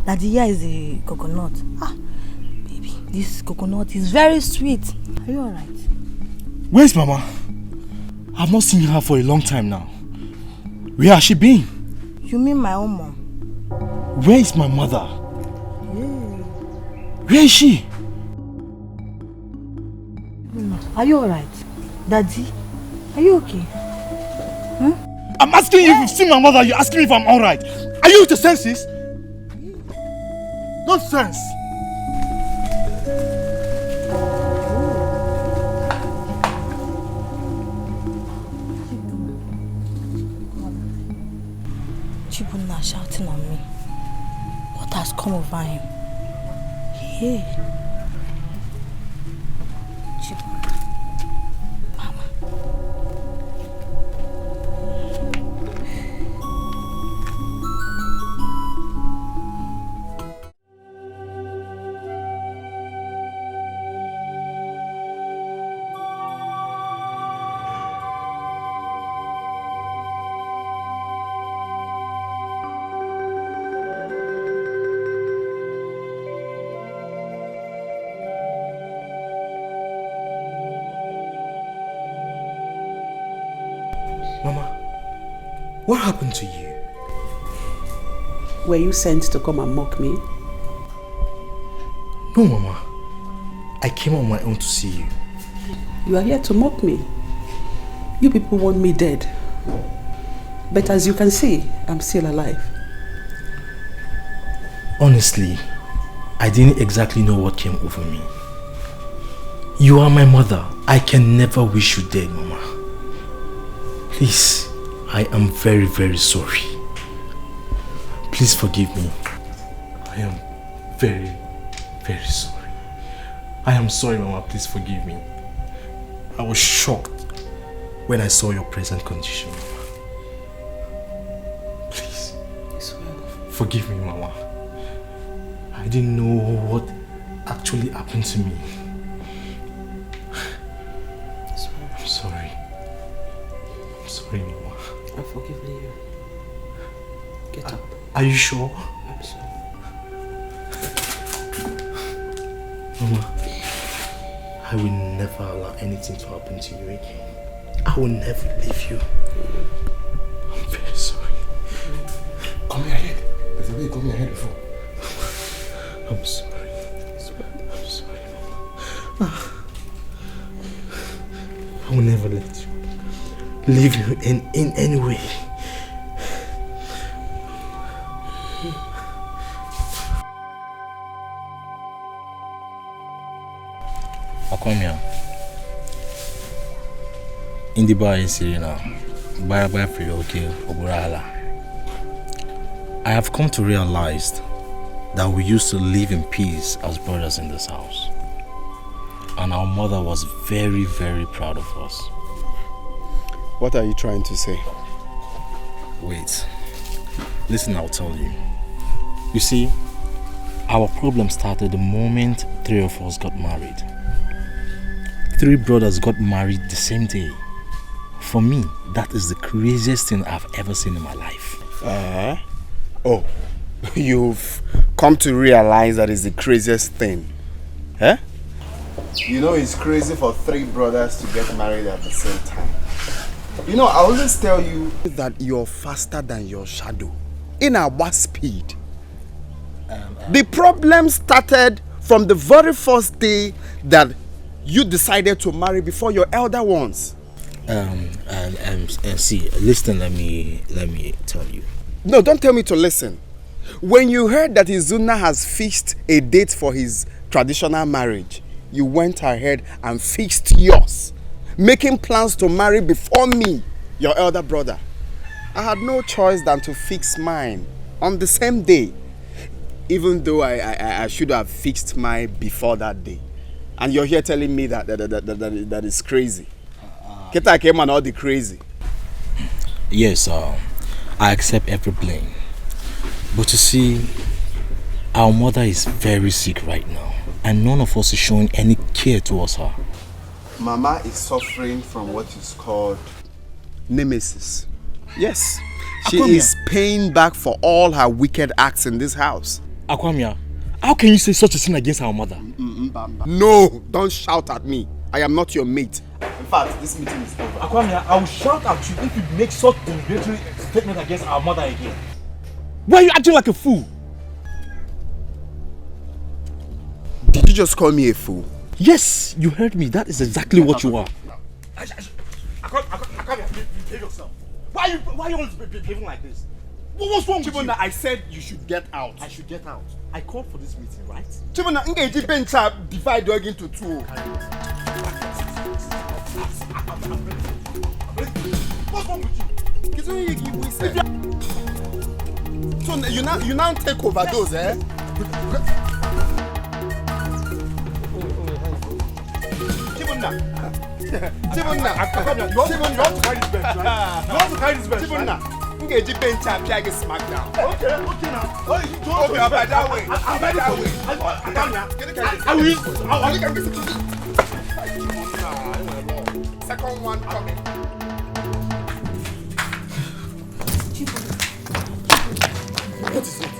Daddy, here is a coconut. Baby, this coconut is very sweet. Are you alright? Where's Mama? I've not seen her for a long time now. Where has she been? You mean my own mom? Where is my mother? Yeah. Where is she? Are you alright? Daddy, are you okay? I'm asking you if you've seen my mother. You're asking me if I'm alright. Are you with your senses? Nonsense! Chibunna shouting on me. What has come over him? Yeah. What happened to you? Were you sent to come and mock me? No, Mama. I came on my own to see you. You are here to mock me. You people want me dead. But as you can see, I'm still alive. Honestly, I didn't exactly know what came over me. You are my mother. I can never wish you dead, Mama. Please, I am very, very sorry. Please forgive me. I am very, very sorry. I am sorry, Mama. Please forgive me. I was shocked when I saw your present condition, Mama. Please, forgive me, Mama. I didn't know what actually happened to me. I'm sorry. I'm sorry, Mama. I've forgiven you. Get up. Are you sure? I'm sure. Mama, I will never allow anything to happen to you again. I will never leave you. I'm very sorry. Come here ahead. There's a way, come here ahead before. I'm sorry. I'm sorry, Mama. I will never let you leave you in any way. Akomia. In the bar in Serena, by free okay, Oburala. I have come to realize that we used to live in peace as brothers in this house. And our mother was very, very proud of us. What are you trying to say? Wait. Listen, I'll tell you. You see, our problem started the moment 3 of us got married. 3 brothers got married the same day. For me, that is the craziest thing I've ever seen in my life. Oh, you've come to realize that is the craziest thing. Eh? You know it's crazy for 3 brothers to get married at the same time. You know, I always tell you that you're faster than your shadow. In our speed. The problem started from the very first day that you decided to marry before your elder ones. See, listen, let me tell you. No, don't tell me to listen. When you heard that Izuna has fixed a date for his traditional marriage, you went ahead and fixed yours, making plans to marry before me, your elder brother. I had no choice than to fix mine on the same day, even though I should have fixed mine before that day. And you're here telling me that is crazy. Keta came and all the crazy. Yes, I accept every blame. But you see, our mother is very sick right now, and none of us is showing any care towards her. Mama is suffering from what is called nemesis. Yes, she is paying back for all her wicked acts in this house. Akwamia, how can you say such a thing against our mother? No, don't shout at me. I am not your mate. In fact, this meeting is over. Akwamia, I will shout at you if you make such a derogatory statement against our mother again. Why are you acting like a fool? Did you just call me a fool? Yes, you heard me. That is exactly what you are. Akwamia, behave yourself. Why are you always behaving like this? What's wrong with you? I said you should get out. I should get out. I called for this meeting, right? Chibuna, Ngeji Bencha divide dog into two. What's wrong with you? So you now take over those, eh? Chibuna, you want to carry this bench, right? You want to carry this bench, right? Ngeji bench and Piagi smackdown. Okay now. Oh, you don't go by that way. By that way. Second one coming. What is it?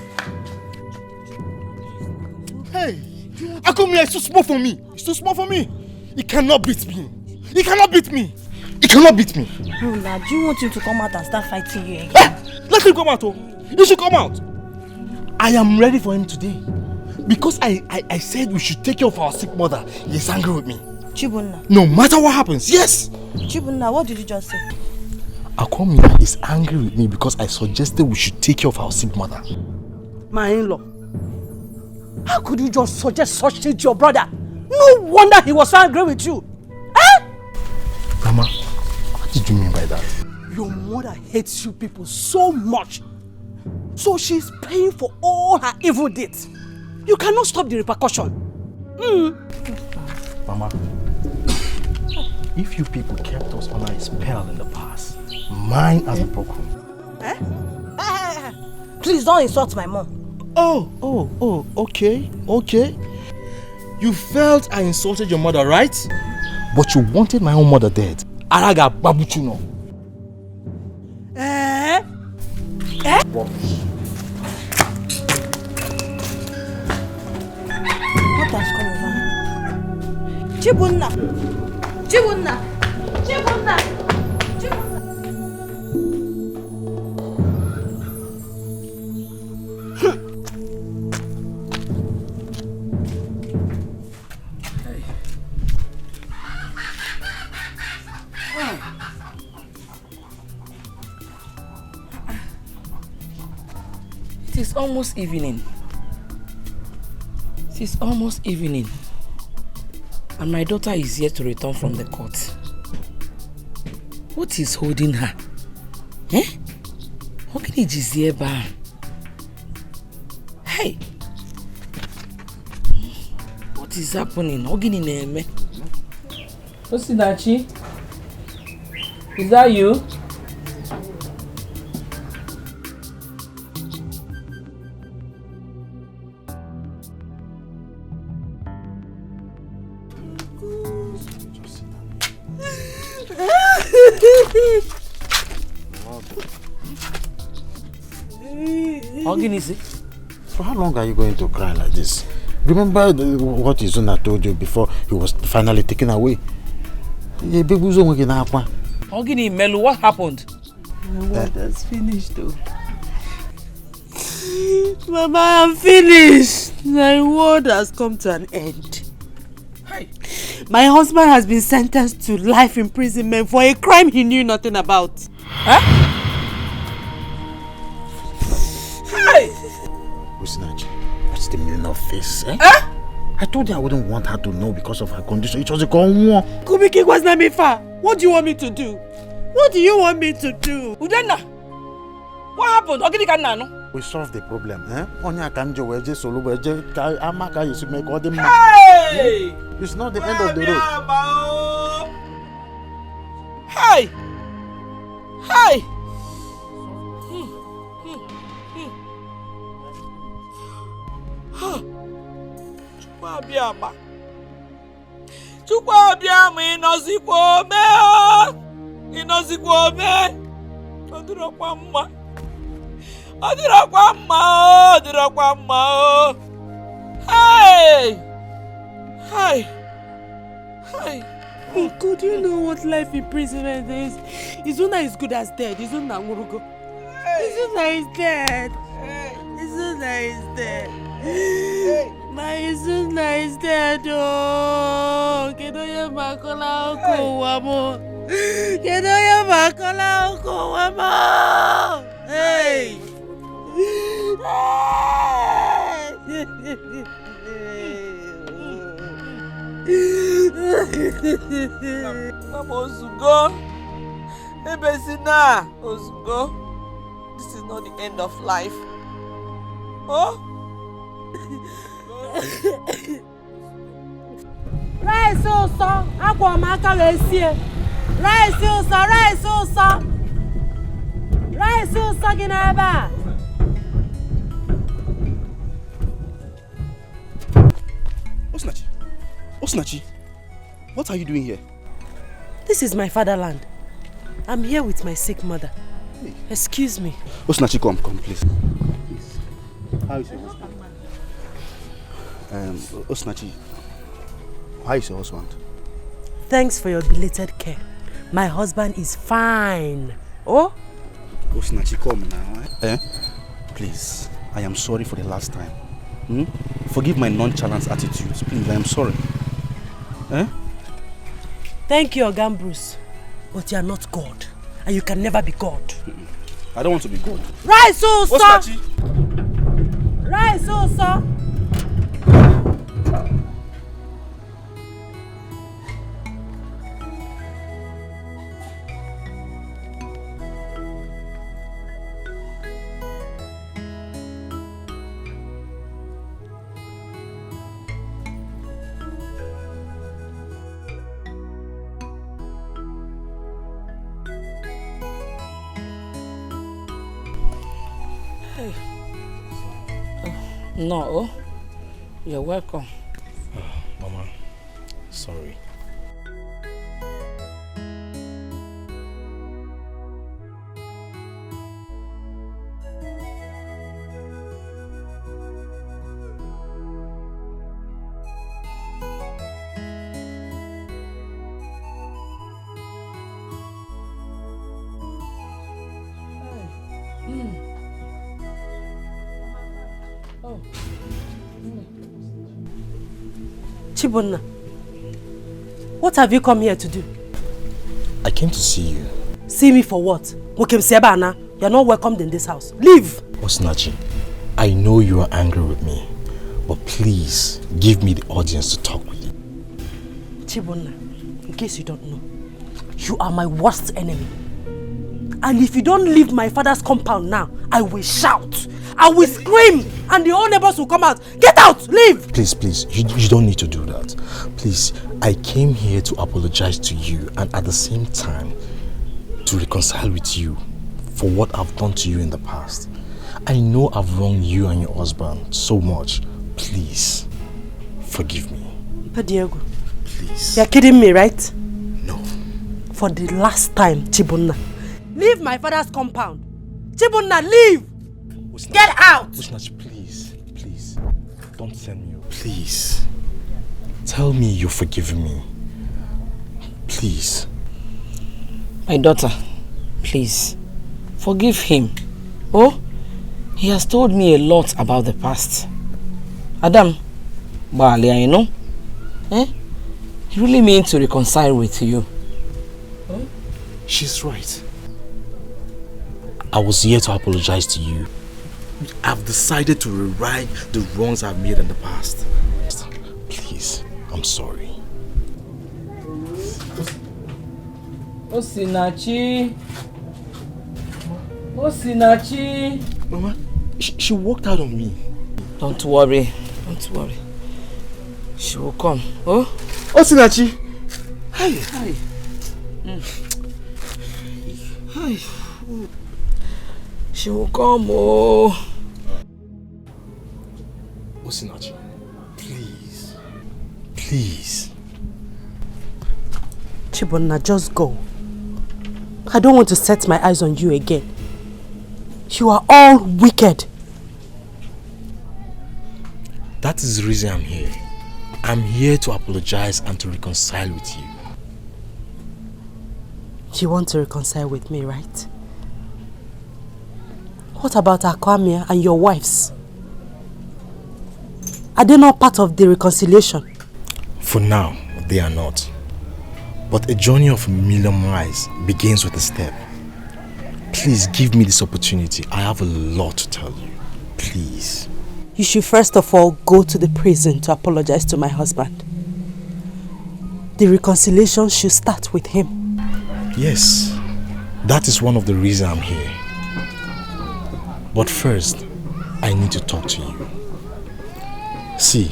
Hey, Akumia is too small for me. It's too small for me. He cannot beat me. He cannot beat me. He cannot beat me. Rula, do you want him to come out and start fighting you again? Let him come out, oh. He should come out. I am ready for him today. Because I said we should take care of our sick mother. He is angry with me. Chibunna. No matter what happens, yes. Chibunna, what did you just say? Akwamia is angry with me because I suggested we should take care of our sick mother. My in-law, how could you just suggest such thing to your brother? No wonder he was so angry with you. Eh? Mama, what did you mean by that? Your mother hates you people so much. So she's paying for all her evil deeds. You cannot stop the repercussion. Mama, if you people kept us under a spell in the past, mine has been broken. Eh? Please don't insult my mom. Oh, okay. You felt I insulted your mother, right? But you wanted my own mother dead. Araga babuchuno. Rubbish. What has come over? Chibunna. It is almost evening. And my daughter is yet to return from the court. What is holding her? How can he just hear back? Hey! What is happening? Osinachi? Is that you? For how long are you going to cry like this? Remember what Izuna told you before he was finally taken away? Ogini Melu, what happened? My word has finished though. Mama, I'm finished. My world has come to an end. Hey. My husband has been sentenced to life imprisonment for a crime he knew nothing about. Huh? Hey! Usinachi, what's the meaning of this? Eh? Huh? I told you I wouldn't want her to know because of her condition. It was a gone war. Kubiki was not me far. What do you want me to do? What do you want me to do? Udenna, what happened? We solved the problem. Eh? Hey! It's not the end of the road. Hey! Hey! Chukwu abịama ịnọzikwa ome ịnọzikwa ome ọ dịrọkwa mma ọ dịrọkwa mma ọ dịrọkwa mma o hey hey hey. Oh God, you know what life imprisonment is? Izuna is good as dead. Izuna Ngurugo. Izuna is dead. Izuna is dead. My Izuna is dead. Oh, Kedoya Makola Oko Wamo. Kedoya Makola Oko Wamo. Hey. Mama Ozugo, Ebesina Ozugo, this is not the end of life. Oh? Rice also, agwa maka lesie. Rice also, rice also. Rice also ginaba. Osinachi, what are you doing here? This is my fatherland. I'm here with my sick mother. Excuse me. Osinachi, come, please. How is your husband? Osinachi, how is your husband? Thanks for your belated care. My husband is fine. Oh? Osinachi, come now. Please, I am sorry for the last time. Forgive my nonchalant attitudes. Please, I am sorry. Thank you, Ogan Bruce. But you are not God. And you can never be God. I don't want to be God. Right, so, sir! Right, so, sir! No, you're welcome. Mama, sorry. Chibunna, what have you come here to do? I came to see you. See me for what? Sebana, you're not welcomed in this house. Leave! Osinachi, I know you are angry with me, but please give me the audience to talk with you. Chibunna, in case you don't know, you are my worst enemy. And if you don't leave my father's compound now, I will shout. I will scream. And the whole neighbors will come out. Get out! Leave! Please, you don't need to do that. Please, I came here to apologize to you and at the same time to reconcile with you for what I've done to you in the past. I know I've wronged you and your husband so much. Please, forgive me. But Diego, please. You're kidding me, right? No. For the last time, Chibunna, leave my father's compound. Chibunna, leave! Get out! Osinachi, please, don't send me. Please, tell me you're forgiving me. Please. My daughter, please, forgive him. Oh, He has told me a lot about the past. Adam, Balia, you know? He really means to reconcile with you. She's right. I was here to apologize to you. I've decided to rewrite the wrongs I've made in the past. Please, I'm sorry. Osinachi. Osinachi. Mama, she walked out on me. Don't worry. Don't worry. She will come. Oh? Osinachi. Hi. Hi. Hi. She will come. Oh. Osinachi, please. Please. Chibonna, just go. I don't want to set my eyes on you again. You are all wicked. That is the reason I'm here. I'm here to apologize and to reconcile with you. You want to reconcile with me, right? What about Akwamia and your wives? Are they not part of the reconciliation? For now, they are not. But a journey of a million miles begins with a step. Please give me this opportunity. I have a lot to tell you. Please. You should first of all go to the prison to apologize to my husband. The reconciliation should start with him. Yes, that is one of the reasons I'm here. But first, I need to talk to you. See,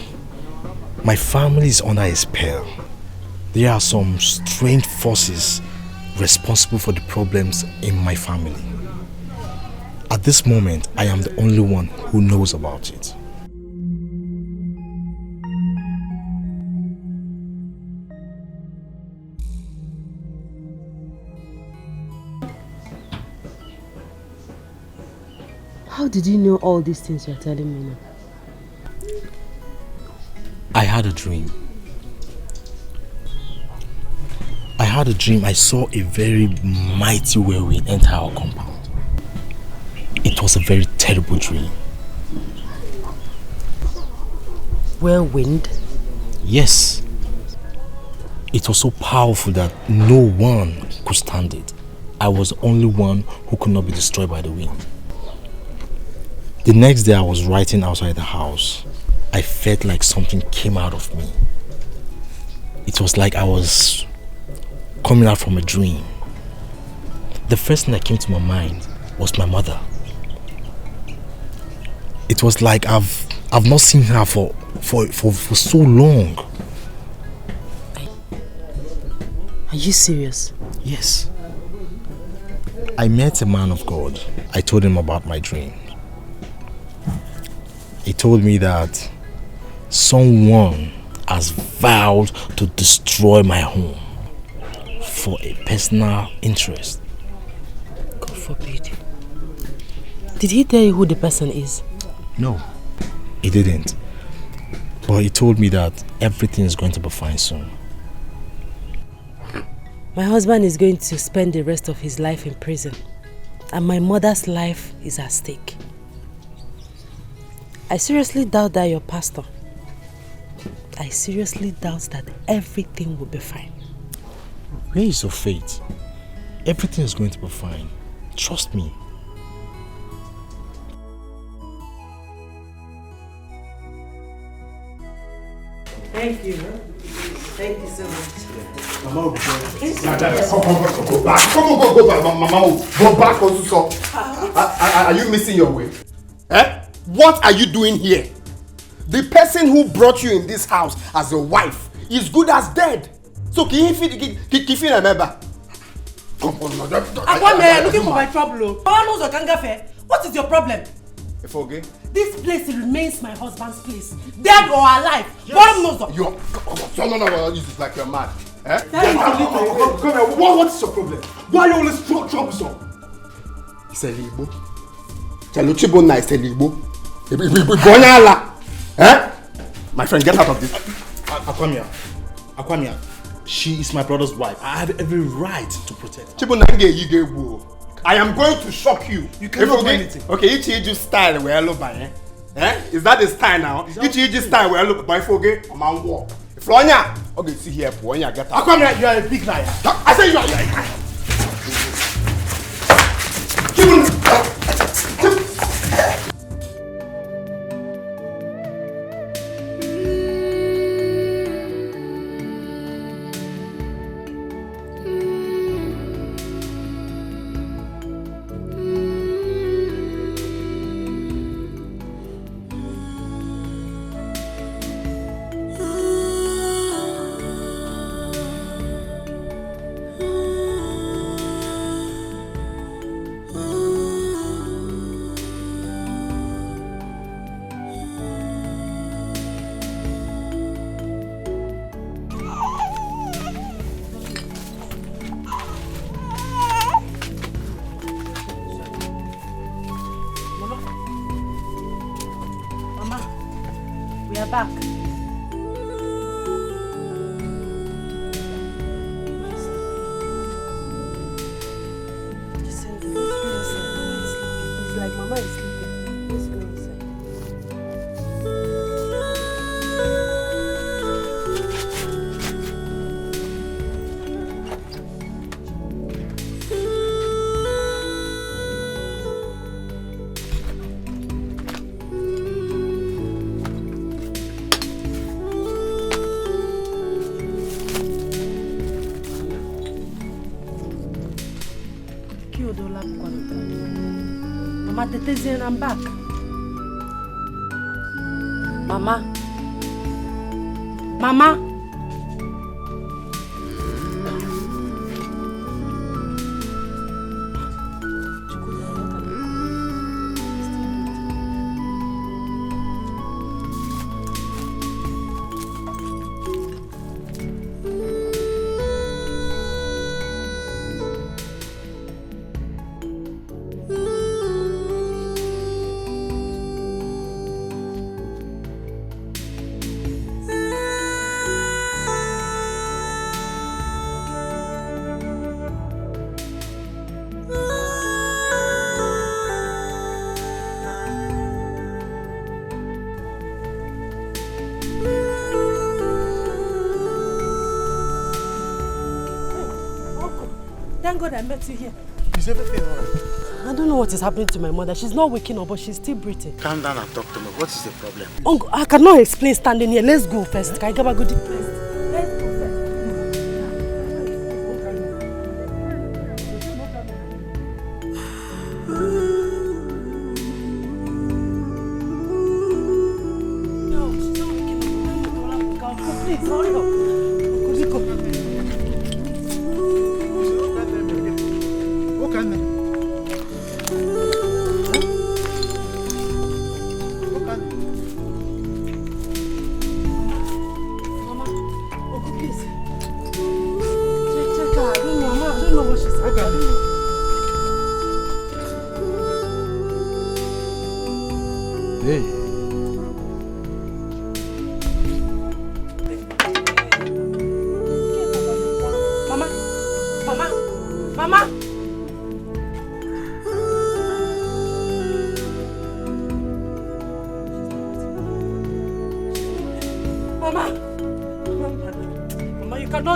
my family is under a spell. There are some strange forces responsible for the problems in my family. At this moment, I am the only one who knows about it. How did you know all these things you're telling me now? I had a dream. I saw a very mighty whirlwind enter our compound. It was a very terrible dream. Whirlwind? Yes. It was so powerful that no one could stand it. I was the only one who could not be destroyed by the wind. The next day I was writing outside the house. I felt like something came out of me. It was like I was coming out from a dream. The first thing that came to my mind was my mother. It was like I've not seen her for so long. Are you serious? Yes. I met a man of God. I told him about my dream. He told me that someone has vowed to destroy my home for a personal interest. God forbid. Did he tell you who the person is? No, he didn't. But he told me that everything is going to be fine soon. My husband is going to spend the rest of his life in prison, and my mother's life is at stake. I seriously doubt that you're pastor. I seriously doubt that everything will be fine. Where is your faith? Everything is going to be fine. Trust me. Thank you. Thank you so much. Mama, go back. Go back. Mama, go back also. Are you missing your way? What are you doing here? The person who brought you in this house as a wife is good as dead. So can you remember? Come on, Akwame, looking for my trouble. What is your problem? Okay. This place remains my husband's place, dead or alive. Yes. No, this is like you're mad. Come here. What is your problem? Why are you always troublesome? It's a Igbo. Chaluchibona is a Igbo. My friend, get out of this. Akwamia, she is my brother's wife. I have every right to protect her. Chibona, I am going to shock you. You cannot do anything. Okay, you just style where I look by, eh? Is that the style now? You just style where I look by forget a man walk. If Flonya, okay, see here, Flonya, get out. How come you are a big liar? I say you are a liar. Back. It's like Mama is sleeping. Let's go inside. Mama, Tetezi, I'm back. Mama. Mama. Thank God I met you here. Is everything alright? I don't know what is happening to my mother. She's not waking up, but she's still breathing. Calm down and talk to me. What is the problem? Uncle, I cannot explain standing here. Let's go first. Can I get a good place? Let's go first. No, she's not waking up. Please, hurry up.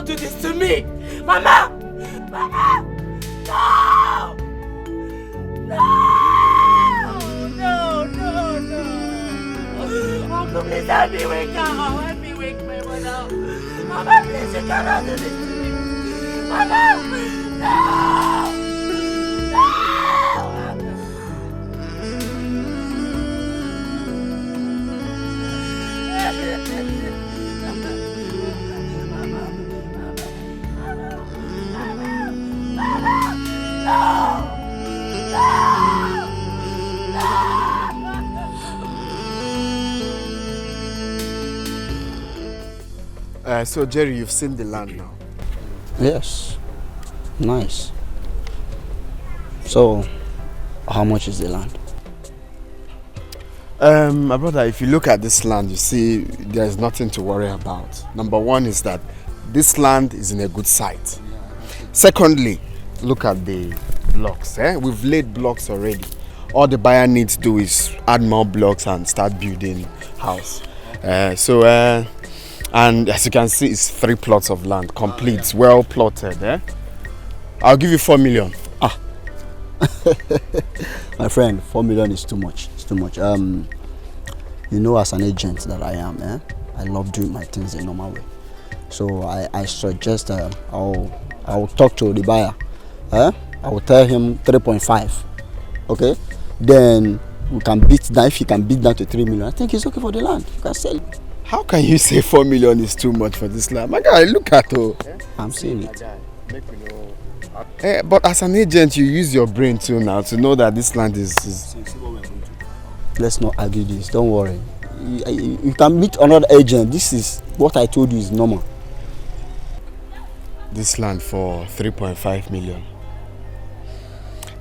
Do this to me! Mama! Mama! No! No! No, no, no! Uncle, please help me wake her up. Help me wake my mother up. Mama, please, you cannot do this to me. Mama! No! No! So Jerry, you've seen the land now? Yes. Nice. So, how much is the land? My brother, if you look at this land, you see there's nothing to worry about. Number one is that this land is in a good site. Secondly, look at the blocks. We've laid blocks already. All the buyer needs to do is add more blocks and start building house. And as you can see, it's 3 plots of land, complete, well plotted. I'll give you 4 million. My friend, 4 million is too much. It's too much. You know, as an agent that I am, I love doing my things the normal way. So I suggest I'll talk to the buyer. I will tell him 3.5. Okay? Then we can beat down. If he can beat down to 3 million, I think it's okay for the land. You can sell it. How can you say 4 million is too much for this land? My guy, look at it. I'm saying it. But as an agent, you use your brain too now to know that this land is... Let's not argue this. Don't worry. You can meet another agent. This is what I told you is normal. This land for 3.5 million.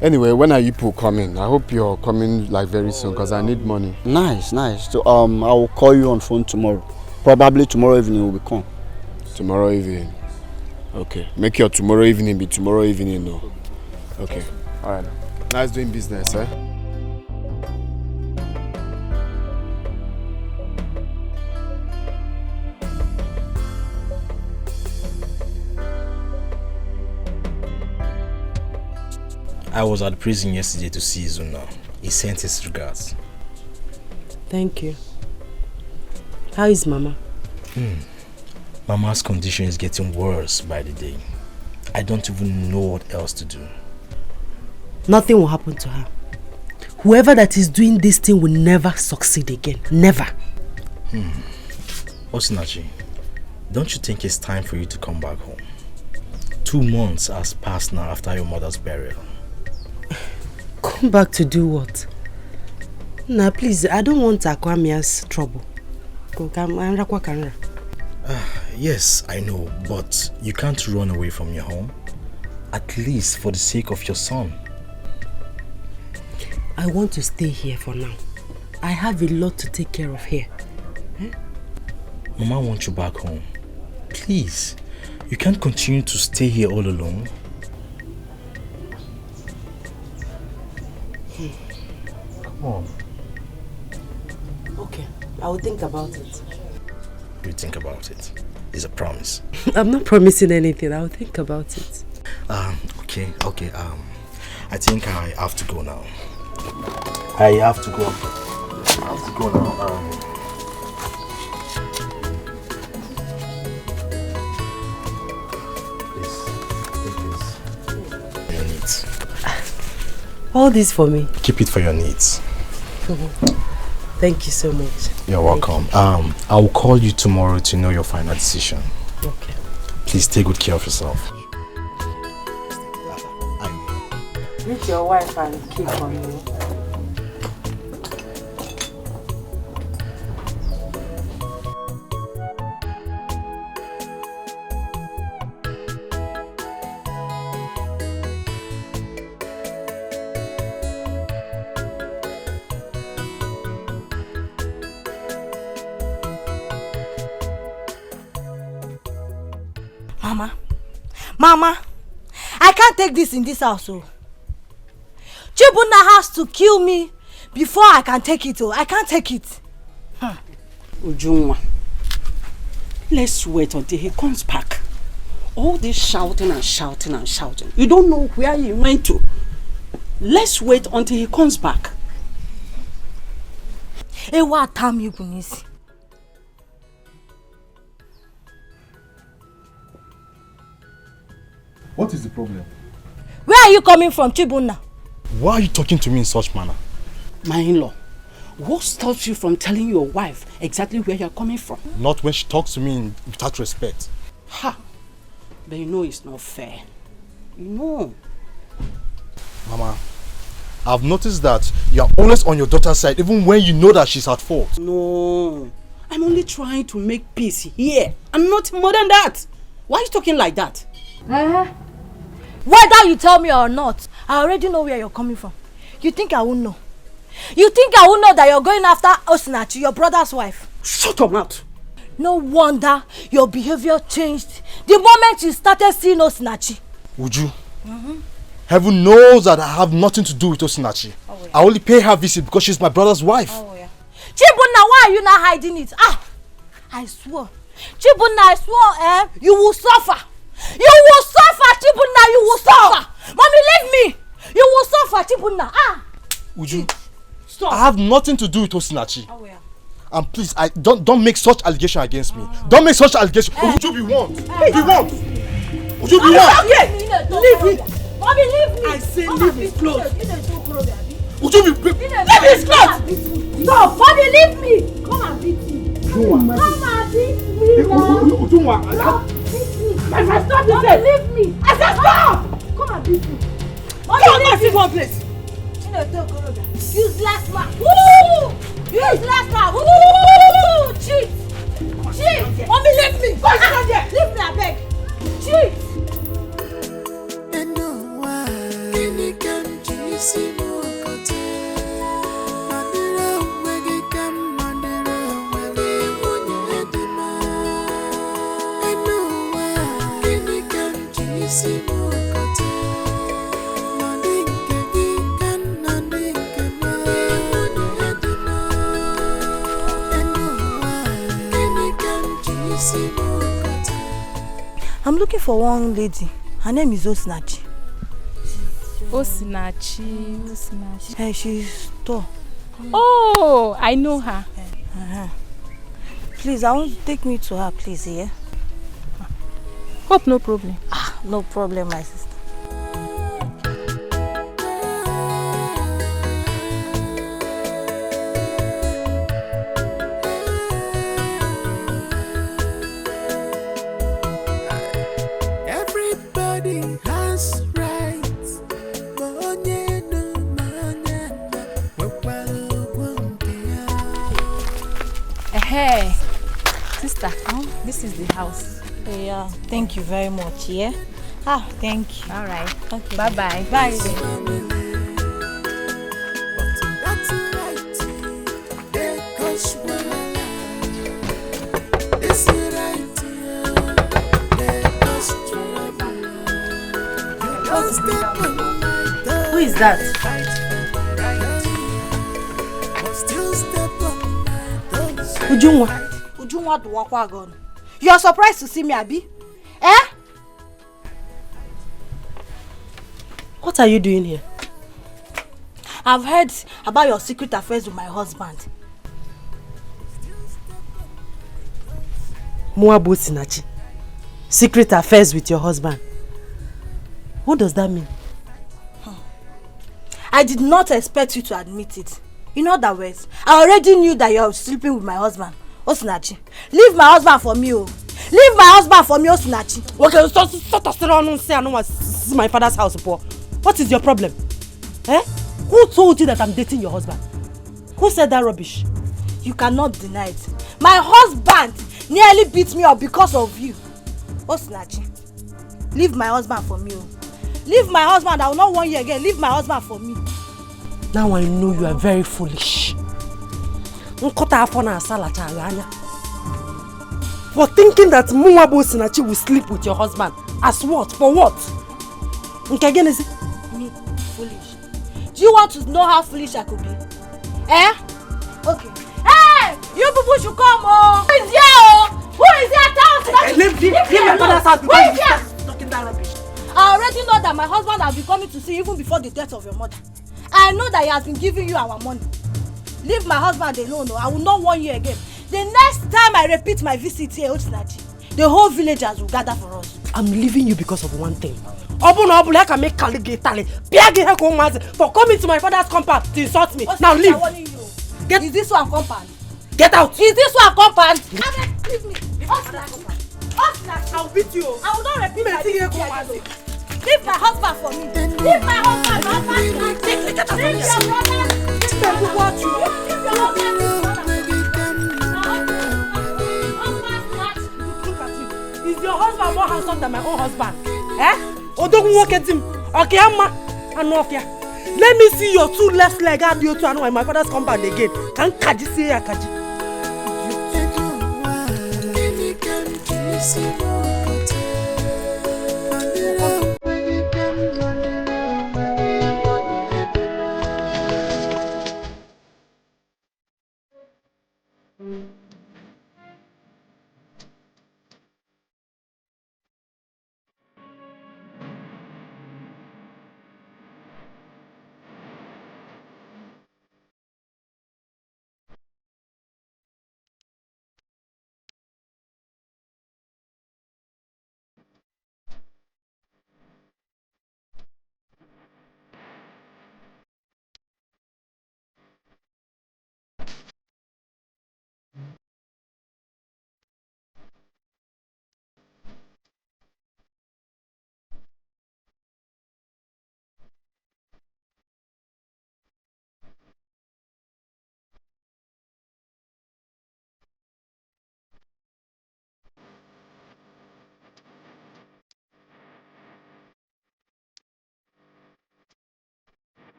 Anyway, when are you people coming? I hope you're coming like very soon because I need money. Nice. So I will call you on phone tomorrow. Probably tomorrow evening we will come. Tomorrow evening. Okay. Make your tomorrow evening be tomorrow evening, no. Okay. Alright. Nice doing business, I was at the prison yesterday to see Zuna. He sent his regards. Thank you. How is Mama? Mama's condition is getting worse by the day. I don't even know what else to do. Nothing will happen to her. Whoever that is doing this thing will never succeed again. Never. Osinachi, don't you think it's time for you to come back home? 2 months has passed now after your mother's burial. Come back to do what? Nah, please, I don't want Akwamia's trouble. Yes, I know, but you can't run away from your home. At least for the sake of your son. I want to stay here for now. I have a lot to take care of here. Mama wants you back home. Please, you can't continue to stay here all alone. Come on. Okay, I will think about it. You think about it. It's a promise. I'm not promising anything. I will think about it. Okay. I think I have to go now. I have to go now. Your needs. All this for me? Keep it for your needs. Thank you so much. You're welcome. I will call you tomorrow to know your final decision. Okay. Please take good care of yourself. Meet your wife and keep on you. Mama, I can't take this in this house. Chibuna has to kill me before I can take it. I can't take it. Ujunwa, let's wait until he comes back. All this shouting and shouting and shouting. You don't know where he went to. Let's wait until he comes back. What time you can see? What is the problem? Where are you coming from, Chibuna? Why are you talking to me in such manner? My in-law, what stops you from telling your wife exactly where you're coming from? Not when she talks to me without respect. Ha! But you know it's not fair. You know. Mama, I've noticed that you're always on your daughter's side even when you know that she's at fault. No. I'm only trying to make peace here and not more than that. Why are you talking like that? Whether you tell me or not, I already know where you're coming from. You think I won't know? You think I won't know that you're going after Osinachi, your brother's wife? Shut up, mouth. No wonder your behavior changed the moment you started seeing Osinachi. Would you? Heaven knows that I have nothing to do with Osinachi. I only pay her visit because she's my brother's wife. Chibunna, why are you not hiding it? I swore. Chibunna, I swore, you will suffer. You will suffer, Chibunna, you will suffer. Mommy, leave me. You will suffer, Chibunna. Uju, stop. I have nothing to do with Osinachi. And please, don't make such allegation against me. Don't make such allegation. Uju, be warned. Be warned. Uju, be warned. Leave me. Mommy, leave me. I say leave his clothes. Uju, leave his clothes. Stop. Mommy, leave me. Come and beat me. Come and beat me now. Stop this. Leave me. I said stop. Come and beat me. Mommy, leave me one place. Useless man. Woo! Useless man. Woo! Cheat. Cheat. Mommy, leave me. Leave me, I beg. Cheat. I'm looking for one lady. Her name is Osinachi. Osinachi. Hey, she's tall. Oh, I know her. Please, I want to take me to her, please, yeah? Hope no problem. No problem, my sister. Everybody has rights. Hey, sister, this is the house. Yeah, thank you very much, yeah? Thank you. All right. Okay. Bye-bye. Bye. Who is that? Ujunwa do wakwa gon. You are surprised to see me, Abi? Eh? What are you doing here? I've heard about your secret affairs with my husband. Muabu Sinachi. Secret affairs with your husband. What does that mean? I did not expect you to admit it. In other words, I already knew that you are sleeping with my husband. Osinachi, leave my husband for me, oh. Leave my husband for me, Osinachi. Okay, stop around say I don't want to see my father's house, Paul. What is your problem? Eh? Who told you that I'm dating your husband? Who said that rubbish? You cannot deny it. My husband nearly beat me up because of you. Osinachi, leave my husband for me, oh. Leave my husband. I will not want you again. Leave my husband for me. Now I know you are very foolish. For thinking that Muabu Sinachi will sleep with your husband. As what? For what? Again, is it? Me? Foolish? Do you want to know how foolish I could be? Eh? Okay. Hey! You people should come, oh! Who is here, oh? Who is here? Leave my father's house because you're talking that rubbish. I already know that my husband has been coming to see you even before the death of your mother. I know that he has been giving you our money. Leave my husband alone, I will not want you again. The next time I repeat my visit here, Osinachi, the whole villagers will gather for us. I'm leaving you because of one thing. I can make for coming to my father's compound to insult me. Osinachi, now leave. Is this one compound? Get out. Is this one compound? Leave me. Osinachi, I'll beat you. I will not repeat my visit here. Leave my husband for me. Leave my husband. Leave your brother. Is your husband more handsome than my own husband? Eh? Odogun walk at him. Okay, Amma. Let me see your two left leg and you two in my father's compound again. Can Kaji see ya, Kaji?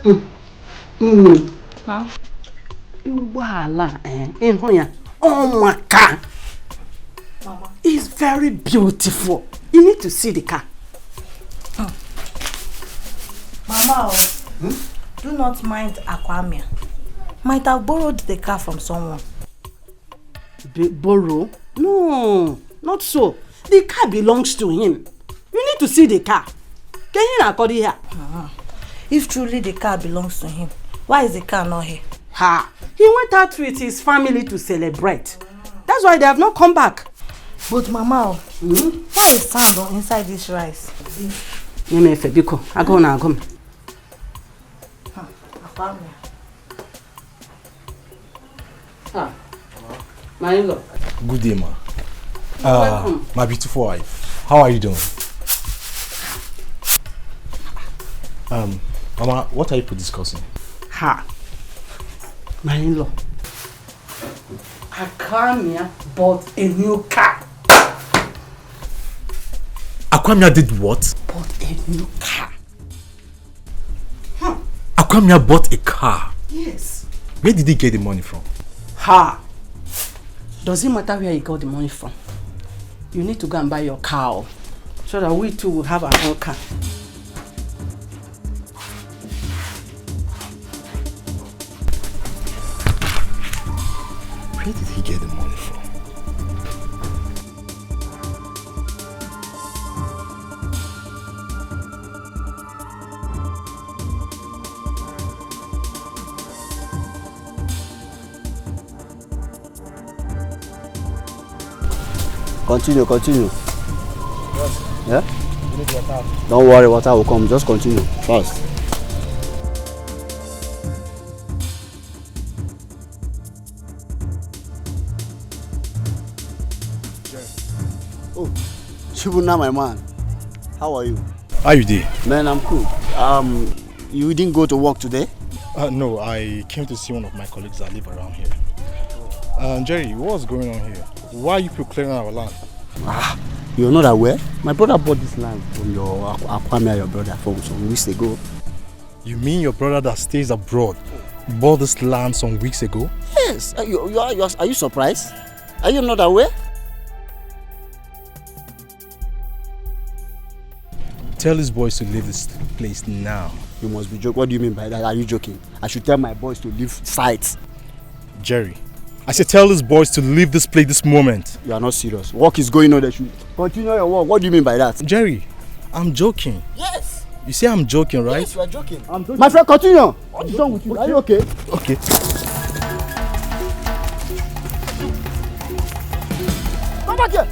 Oh my car. Mama. It's very beautiful. You need to see the car. Mama, do not mind Aquamia. Might have borrowed the car from someone. Borrow? No, not so. The car belongs to him. You need to see the car. Can you not call it here? If truly the car belongs to him, why is the car not here? He went out with his family to celebrate. That's why they have not come back. But Mama, why is sand inside this rice? I go now. My in-law. Good day, ma. Welcome. My beautiful wife. How are you doing? Mama, what are you discussing? My in-law. Aquamia bought a new car. Aquamia did what? Bought a new car. Aquamia bought a car. Yes. Where did he get the money from? Does it matter where you got the money from? You need to go and buy your car so that we too will have our own car. Where did he get the money from? Continue. Yeah? Don't worry, water will come. Just continue. Fast. Oh, Shibuna, my man. How are you? How you doing? Man, I'm cool. You didn't go to work today? No, I came to see one of my colleagues that live around here. Jerry, what's going on here? Why are you people clearing our land? You're not aware? My brother bought this land from your Aquamia, your brother, from some weeks ago. You mean your brother that stays abroad bought this land some weeks ago? Yes. Are you surprised? Are you not aware? Tell his boys to leave this place now. You must be joking. What do you mean by that? Are you joking? I should tell my boys to leave sites. Jerry, I said tell his boys to leave this place this moment. You are not serious. Work is going on. They should continue your work. What do you mean by that? Jerry, I'm joking. Yes. You say I'm joking, right? Yes, you are joking. I'm joking. My friend, continue. What is wrong with you? Are you okay? Okay. Come back here.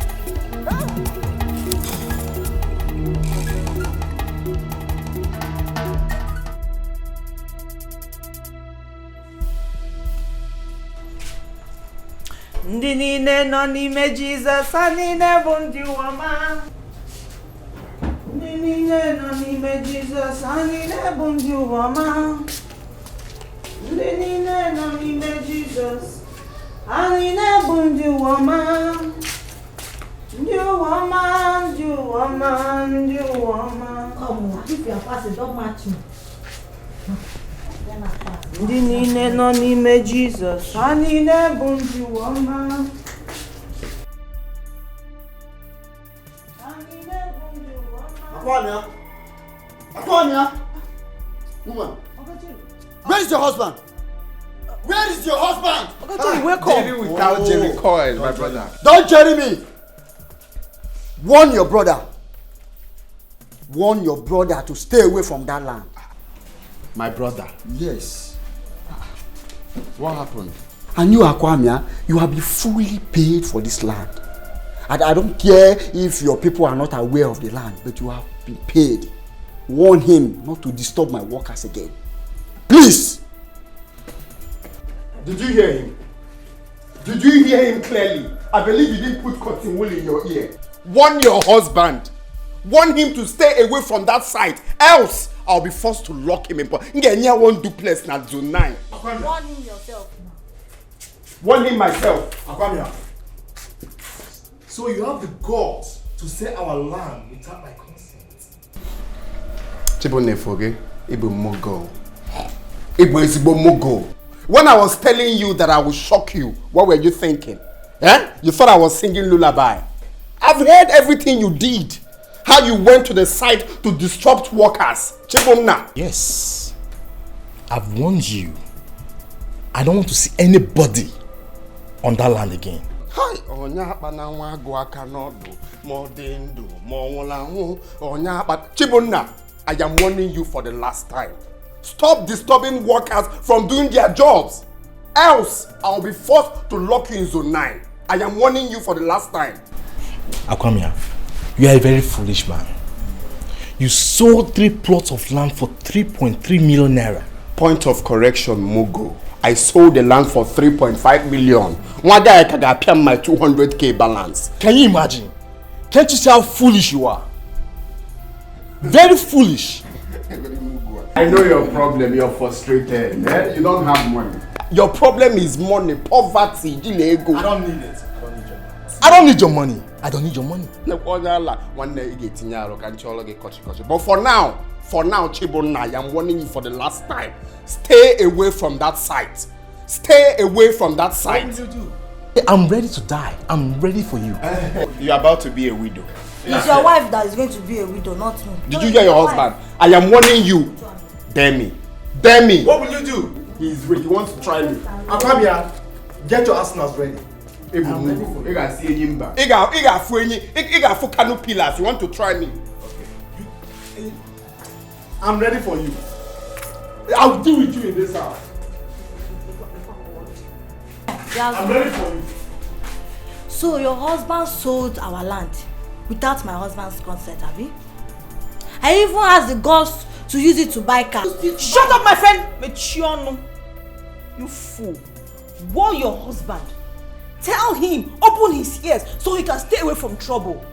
Ndị niile nọ n'ime Jizọs, ha niile bụ ndị ụwa. Ndị niile nọ n'ime Jizọs, ha niile bụ ndị ụwa. Ndị niile nọ n'ime Jizọs, ha niile bụ ndị ụwa. Ndị ụwa, ndị ụwa, ndị ụwa. Come, if you are passing, don't match me. Ndị niile nọ n'ime Jizọs, ha niile bụ ndị ụwa. Aquamia! Woman! Where is your husband? Where is your husband? Jerry without Jerry Coil, my brother. Don't Jerry me! Warn your brother. Warn your brother to stay away from that land. My brother? Yes. What happened? And you, Aquamia, you have been fully paid for this land. And I don't care if your people are not aware of the land, but you have been paid. Warn him not to disturb my workers again. Please! Did you hear him? Did you hear him clearly? I believe you didn't put cotton wool in your ear. Warn your husband. Warn him to stay away from that site. Else, I'll be forced to lock him in. Ngenya won't do place na Zone 9. Warn him yourself. Warn him myself. Aquamia. So you have the guts to sell our land without my consent? Chibone Foge, Ibu Mogul. When I was telling you that I would shock you, what were you thinking? Eh? You thought I was singing lullaby. I've heard everything you did. How you went to the site to disrupt workers. Chibumna. Yes. I've warned you. I don't want to see anybody on that land again. Hi. Chibunna, I am warning you for the last time. Stop disturbing workers from doing their jobs. Else, I will be forced to lock you in zone 9. I am warning you for the last time. Akwamia, you are a very foolish man. You sold 3 plots of land for 3.3 million naira. Point of correction, Mugo. I sold the land for 3.5 million. One day I can pay my 200k balance. Can you imagine? Can't you see how foolish you are? Very foolish. I know your problem, you're frustrated. Eh? You don't have money. Your problem is money, poverty, ego. I don't need it. I don't need your money. I don't need your money. But for now, Chibunna, I am warning you for the last time. Stay away from that site. Stay away from that site. What will you do? I'm ready to die. I'm ready for you. You're about to be a widow. It's your wife that is going to be a widow, not me. Did you hear your husband? I am warning you. Dare me. Dare me. What will you do? He's ready. He wants to try me. Akwamia, get your arsenals ready. I'm ready for you. You got canoe pillars. You want to try me? Okay. I'm ready for you. I'll deal with you in this house. I'm ready for you. So your husband sold our land without my husband's consent, have you? I even asked the guys to use it to buy cars. Shut up, my friend! Mechiono. You fool. Warn your husband. Tell him, open his ears so he can stay away from trouble.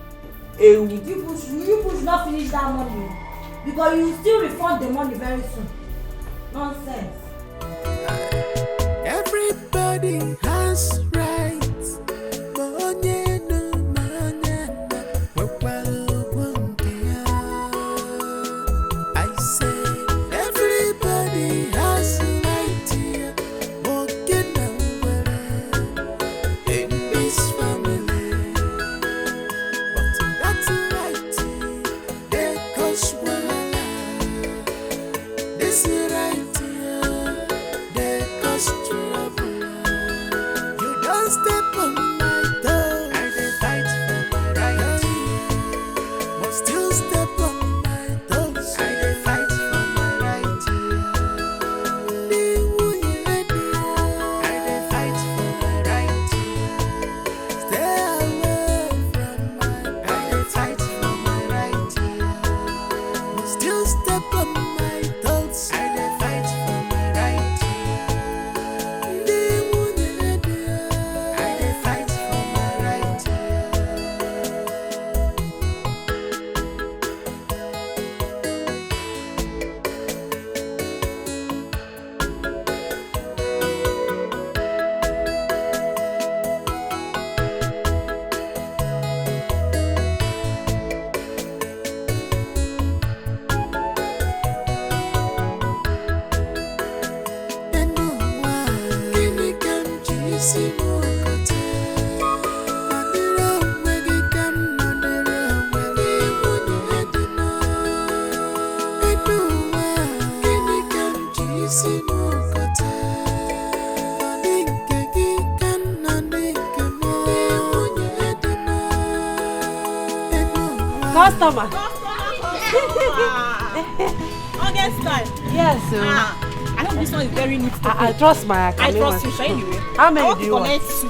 You people should not finish that money because you will still refund the money very soon. Nonsense. Everybody has rights. I say everybody has right here. In this family, but that's right. There goes one. This right here. There goes trouble. You don't step on my toe. I dey fight for my right, but still step on my toes. I dey fight for my right. I dey fight for my right. Stay away from my. I dey fight for my right, but still step on my toes. I dey fight for my right. I dey fight for my right. Customer. August time. Yes, sir. I know this one is very neat. I trust my I account. trust you, sure, anyway. How many I want do to you want? connect two.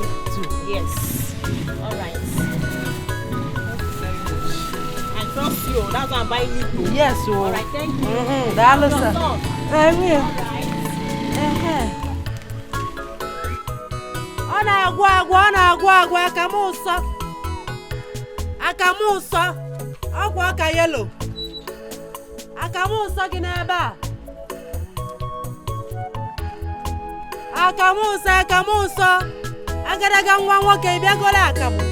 Yes. Alright. I trust you. That's why I'm buying you. Yes, sir. Alright, thank you. That looks Your sir. son. I will. Ọ na-agwụ agwụ akamụ nsọ ọgwụ ọka yelo akamụ nsọ gị n'ebe a akamụ nsọ agadaga nwa nwoke ị bịagola akamụ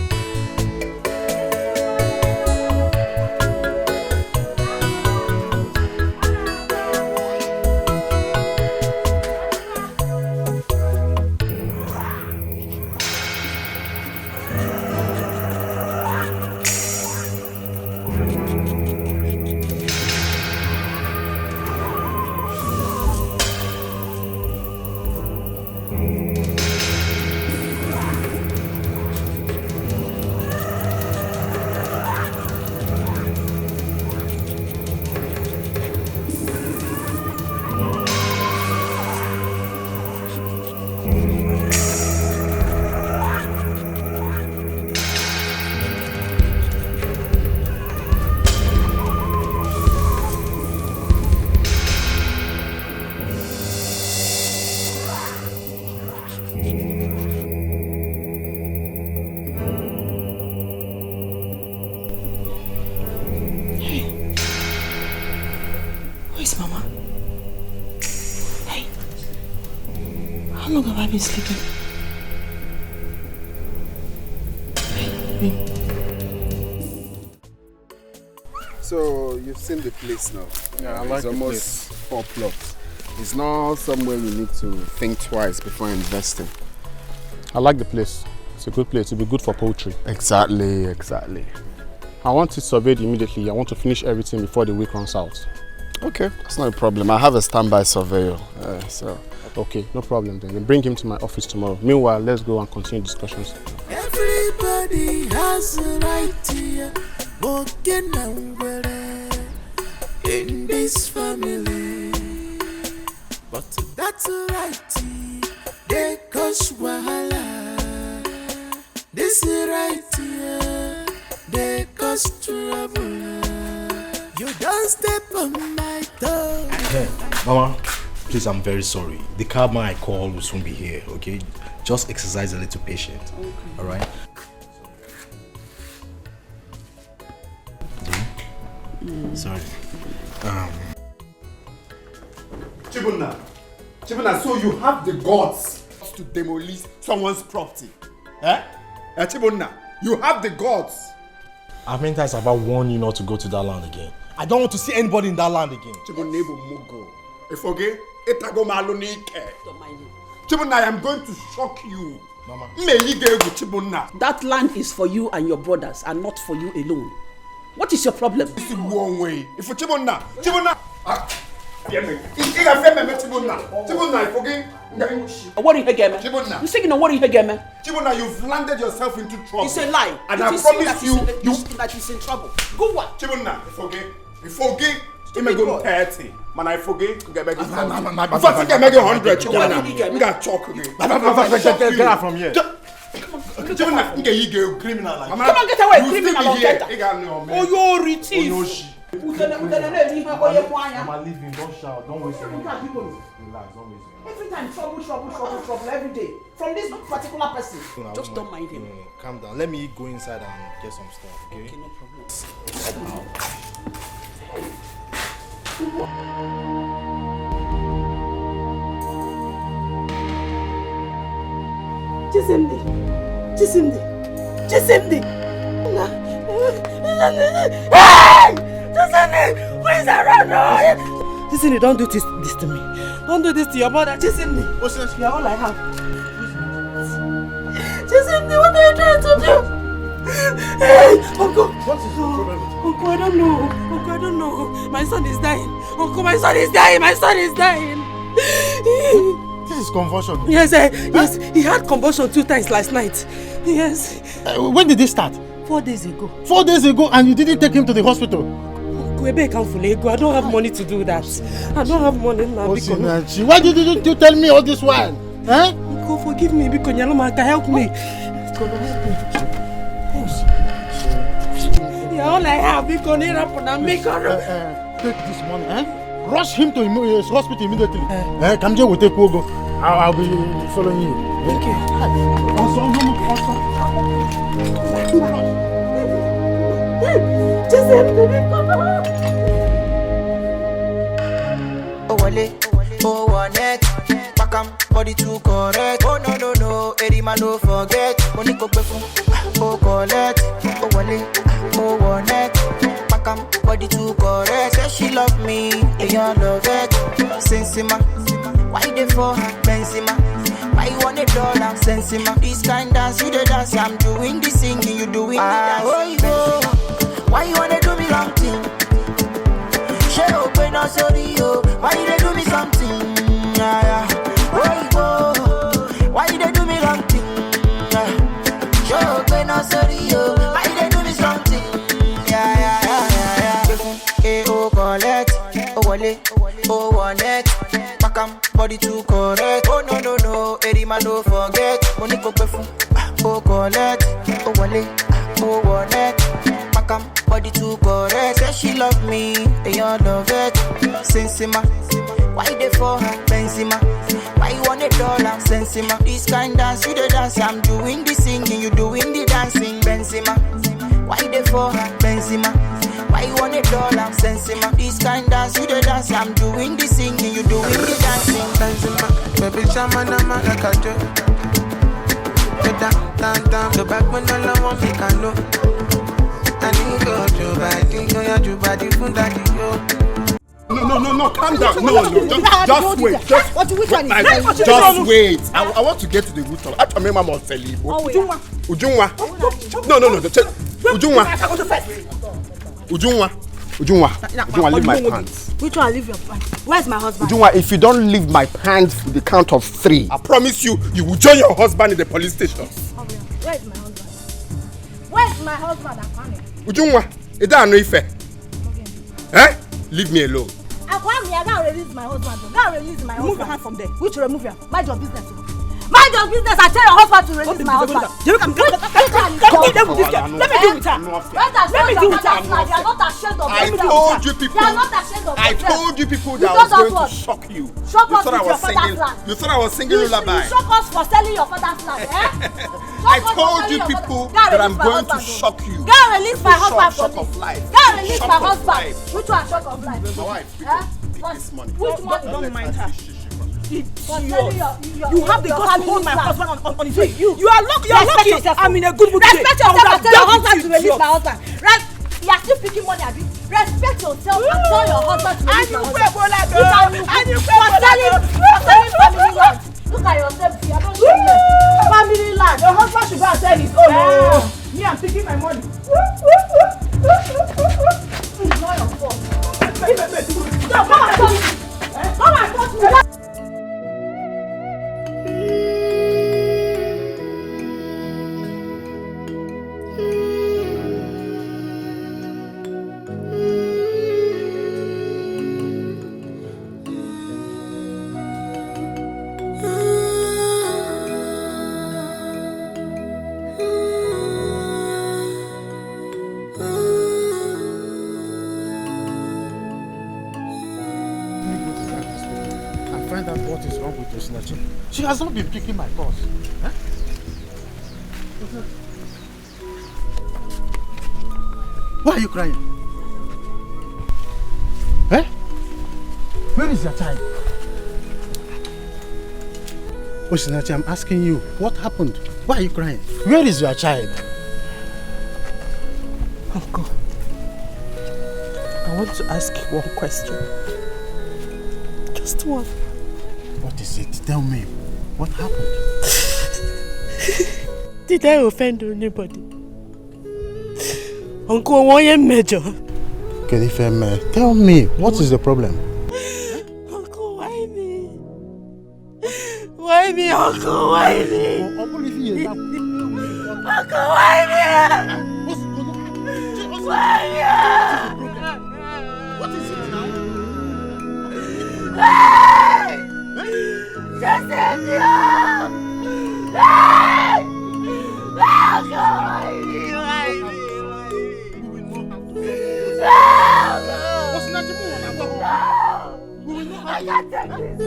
long have I been sleeping? So you've seen the place now. Yeah, I like it's the almost 4 plots. It's not somewhere you need to think twice before investing. I like the place. It's a good place. It'll be good for poultry. Exactly. I want it surveyed immediately. I want to finish everything before the week runs out. Okay, that's not a problem. I have a standby surveyor. Okay, no problem then. Bring him to my office tomorrow. Meanwhile, let's go and continue discussions. Everybody has a right here, walking in this family. But that's a right, they cause wahala. This is right here, they cause trouble. You don't step on my toe. Hey, Mama, please, I'm very sorry. The cabman I called will soon be here, okay? Just exercise a little patience, okay. All right? Sorry. Chibunna, so you have the guts to demolish someone's property? Chibunna, you have the guts. How many times have I warned you not to go to that land again? I don't want to see anybody in that land again. Chibunna, I am going to shock you. Mama. That land is for you and your brothers and not for you alone. What is your problem? This is one way. If you Chibunna. You say you know what again? Chibunna, you've landed yourself into trouble. It's a lie. And I promise you that he's in trouble. Go what? Chibunna, you forget. You may go 30. Man, I forget. You get back 100. Chibunna, you got chalk again. Get out from here. Chibunna, you get criminal. Come on, get away, criminal. Oh, you're retief. Mama, leave him. Don't shout. Don't waste your time. Relax. Don't waste your Every time trouble every day. From this particular person. Just don't mind him. Calm down. Let me go inside and get some stuff, okay? Okay, no problem. Chisimdi. Hey! Chisimdi, please around. Chisimdi, don't do this to me. Don't do this to your mother, Chisimdi. You're all I have. Chisimdi, what are you trying to do? Hey, Uncle. What is the problem? Uncle, I don't know. My son is dying. Uncle, my son is dying. This is convulsion. Yes, he had convulsion 2 times last night. Yes. When did this start? 4 days ago. 4 days ago, and you didn't take him to the hospital? I don't have money to do that. I don't have money now. Why didn't you tell me all this while? Huh? Uncle, forgive me because Nyaloma can help me. Yeah, all I have is going to take this money, rush him to his hospital immediately. Kamje will take Wogo. I'll be following you. Okay. Oh, one neck. Pack 'em, body too correct. Oh, no. Erima, no forget. Money go oh, collect. Oh, one neck. Pack 'em, body too correct. Say she love me, and you love it. Sensima, why they for her? Benzema, why you want $1? Sensima, this kind dance, you the dance. I'm doing the singing, you doing the dance. Why you wanna do me wrong thing? She open up, sorry, why you they do me something? Why you they do me wrong thing? She open up, sorry, why you they do me something? Oh, collect, oh, wale, oh, one neck. Pack 'em, body too correct. Oh, no, Erima, no forget. Money go oh, collect, oh, wale, oh, one neck. Pack 'em, body too correct. Say she love me, and you love it. Sensima, why they for her? Benzema, why you want $1? Sensima, this kind dance, you the dance. I'm doing the singing, you doing the dancing. Benzema, Why they for her? Benzema. Why you want $1? Sensima. This kind dance, you the dance. I'm doing the singing, you doing the dancing. Benzema, baby, shamanama like a joke. Down, the back when all I want me can know. I need go to body, go ya to body, fun daddy yo. No, calm down. No, just wait. Just wait. I want to get to the root of it. I mean, Mama must tell you. Ujunwa. No. Ujunwa, leave my pants. Which one leave your pants? Where's my husband? Ujunwa, if you don't leave my pants with the count of 3, I promise you will join your husband in the police station. Where's my husband? Where's my husband? Ujunwa, is that no effect? Eh? Leave me alone. I can't release my husband. Remove your hand from there. Which remove your? Mind your business. Mind your business. I tell your husband to release my husband. Let me deal with her. Let me deal with her. You are not ashamed of yourself. I told you people. You are not ashamed of yourself. I told you people that I was going to shock you. Shock us with your father's land. You thought I was singing lullaby. You shock us for selling your father's land. I told you people that I'm going to shock you. Go and release my husband from this. Shock of life. Go and release my husband. Which one shock of life? My wife. This money. Which one? Don't mind her. You have the guts to hold my husband on his way. You are lucky. Yourself. I'm in a good mood today. Respect yourself and tell your husband to release my husband. Right? You are still picking money, Abi. Respect yourself and tell your husband to release my husband. For selling family land. Look at yourself. You are not shameless. Family land. Your husband should go and sell his own. Me, I'm picking my money. It's not your fault. Come and touch me. Come and touch me. She has not been picking my calls. Huh? Why are you crying? Eh? Where is your child? Osinachi, I'm asking you, what happened? Why are you crying? Where is your child? Uncle, I want to ask you one question. Just one. What is it? Tell me. What happened? Did I offend anybody? Uncle, why am major? Kedifeme, tell me, what is the problem? Uncle, why me? Why me, Uncle? Why me? Uncle, why me? Why me? What is it now? Just let me up! Hey! Why me? I can't take this!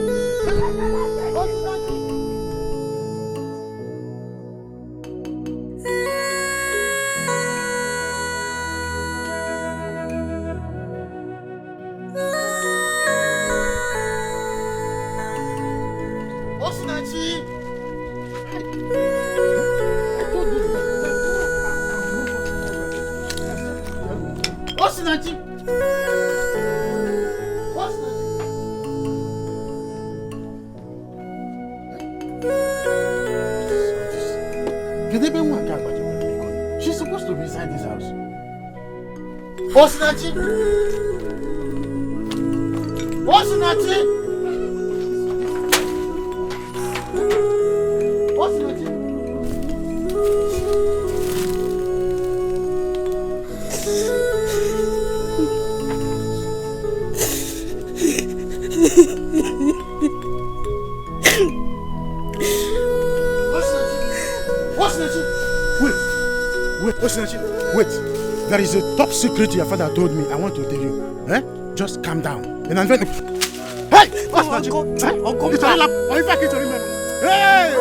She's supposed to be inside this house. Osinachi! Osinachi! Osinachi! Wait. There is a top secret your father told me. I want to tell you. Eh? Just calm down. And I'm going to... Hey! Uncle! Hey!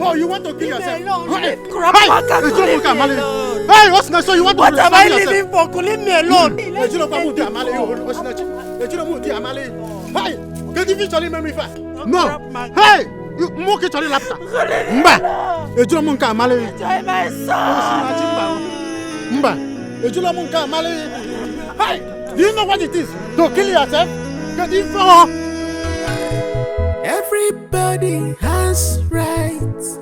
Oh, you want to kill yourself? Hey! Hey, what's next? So you want to What am I living yourself? for? Leave me alone. Hey, get the Charlie memory fast. No. Hey, you mock it, Charlie Lapta. Mba, Ejula Munka Mali. Enjoy my son. Mba, Ejula Munka Mali. Hey, do you know what it is to kill yourself? Get the phone. Everybody has rights.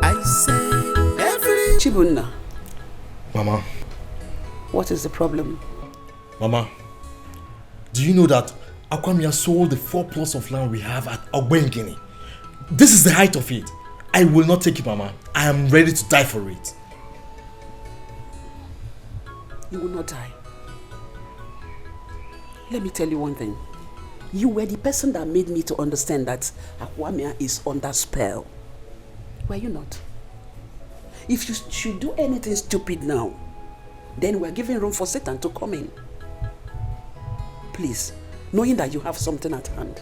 I say every Chibunna. Mama. What is the problem? Mama, do you know that Akwamia sold the 4 plots of land we have at Ogbengini? This is the height of it. I will not take it, Mama. I am ready to die for it. You will not die. Let me tell you one thing. You were the person that made me to understand that Akwamia is under spell. Were you not? If you should do anything stupid now, then we're giving room for Satan to come in. Please, knowing that you have something at hand.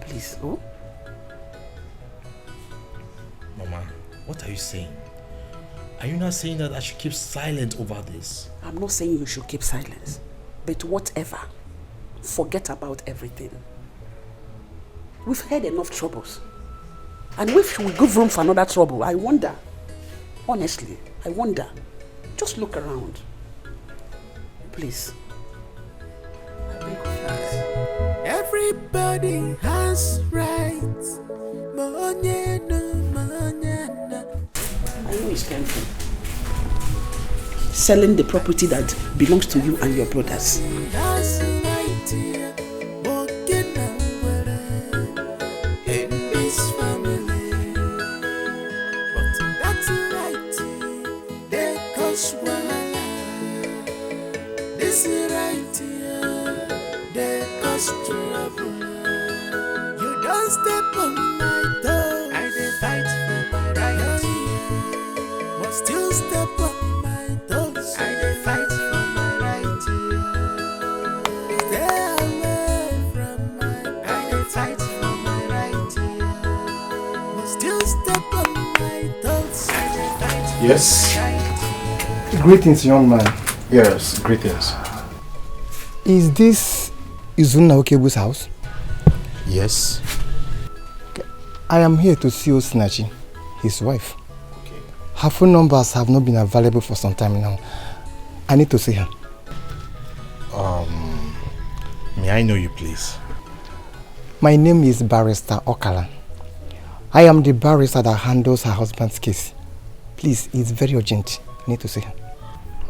Please, oh? Mama, what are you saying? Are you not saying that I should keep silent over this? I'm not saying you should keep silence, but whatever. Forget about everything. We've had enough troubles. And if we give room for another trouble, I wonder. Honestly, I wonder. Just look around. Please. everybody has rights. I know it's painful. Selling the property that belongs to you and your brothers. You don't step on my toe. I dey fight for my right. But still step on my toes. I dey fight for my right. Stay away from my. I dey fight for my right. But still step on my toes. I dey fight for Yes. my right. Greetings, young man. Yes, greetings. Is this Izuna Okebu's house? Yes. Okay. I am here to see Osinachi, his wife. Okay. Her phone numbers have not been available for some time now. I need to see her. May I know you, please? My name is Barrister Okala. I am the barrister that handles her husband's case. Please, it's very urgent. I need to see her.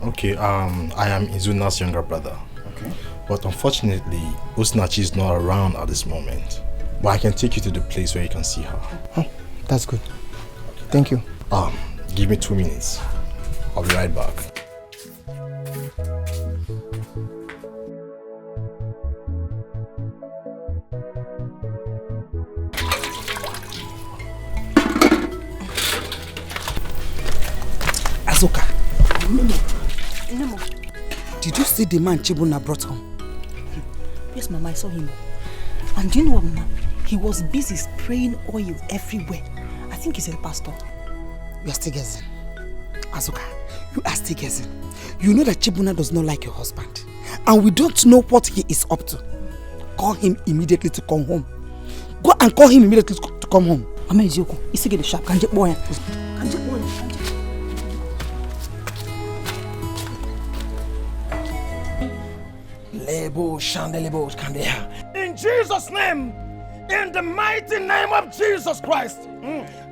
Okay, I am Izuna's younger brother. Okay. But unfortunately, Osinachi is not around at this moment. But I can take you to the place where you can see her. Oh, that's good. Thank you. Give me 2 minutes. I'll be right back. Azoka. Did you see the man Chibuna brought home? Yes, Mama, I saw him. And do you know what, Mama? He was busy spraying oil everywhere. I think he's a pastor. You are still guessing. Azoka, you are still guessing. You know that Chibuna does not like your husband. And we don't know what he is up to. Call him immediately to come home. Go and call him immediately to come home. Mama Izoko, he's get the sharp. Can't you boy? In Jesus' name, in the mighty name of Jesus Christ.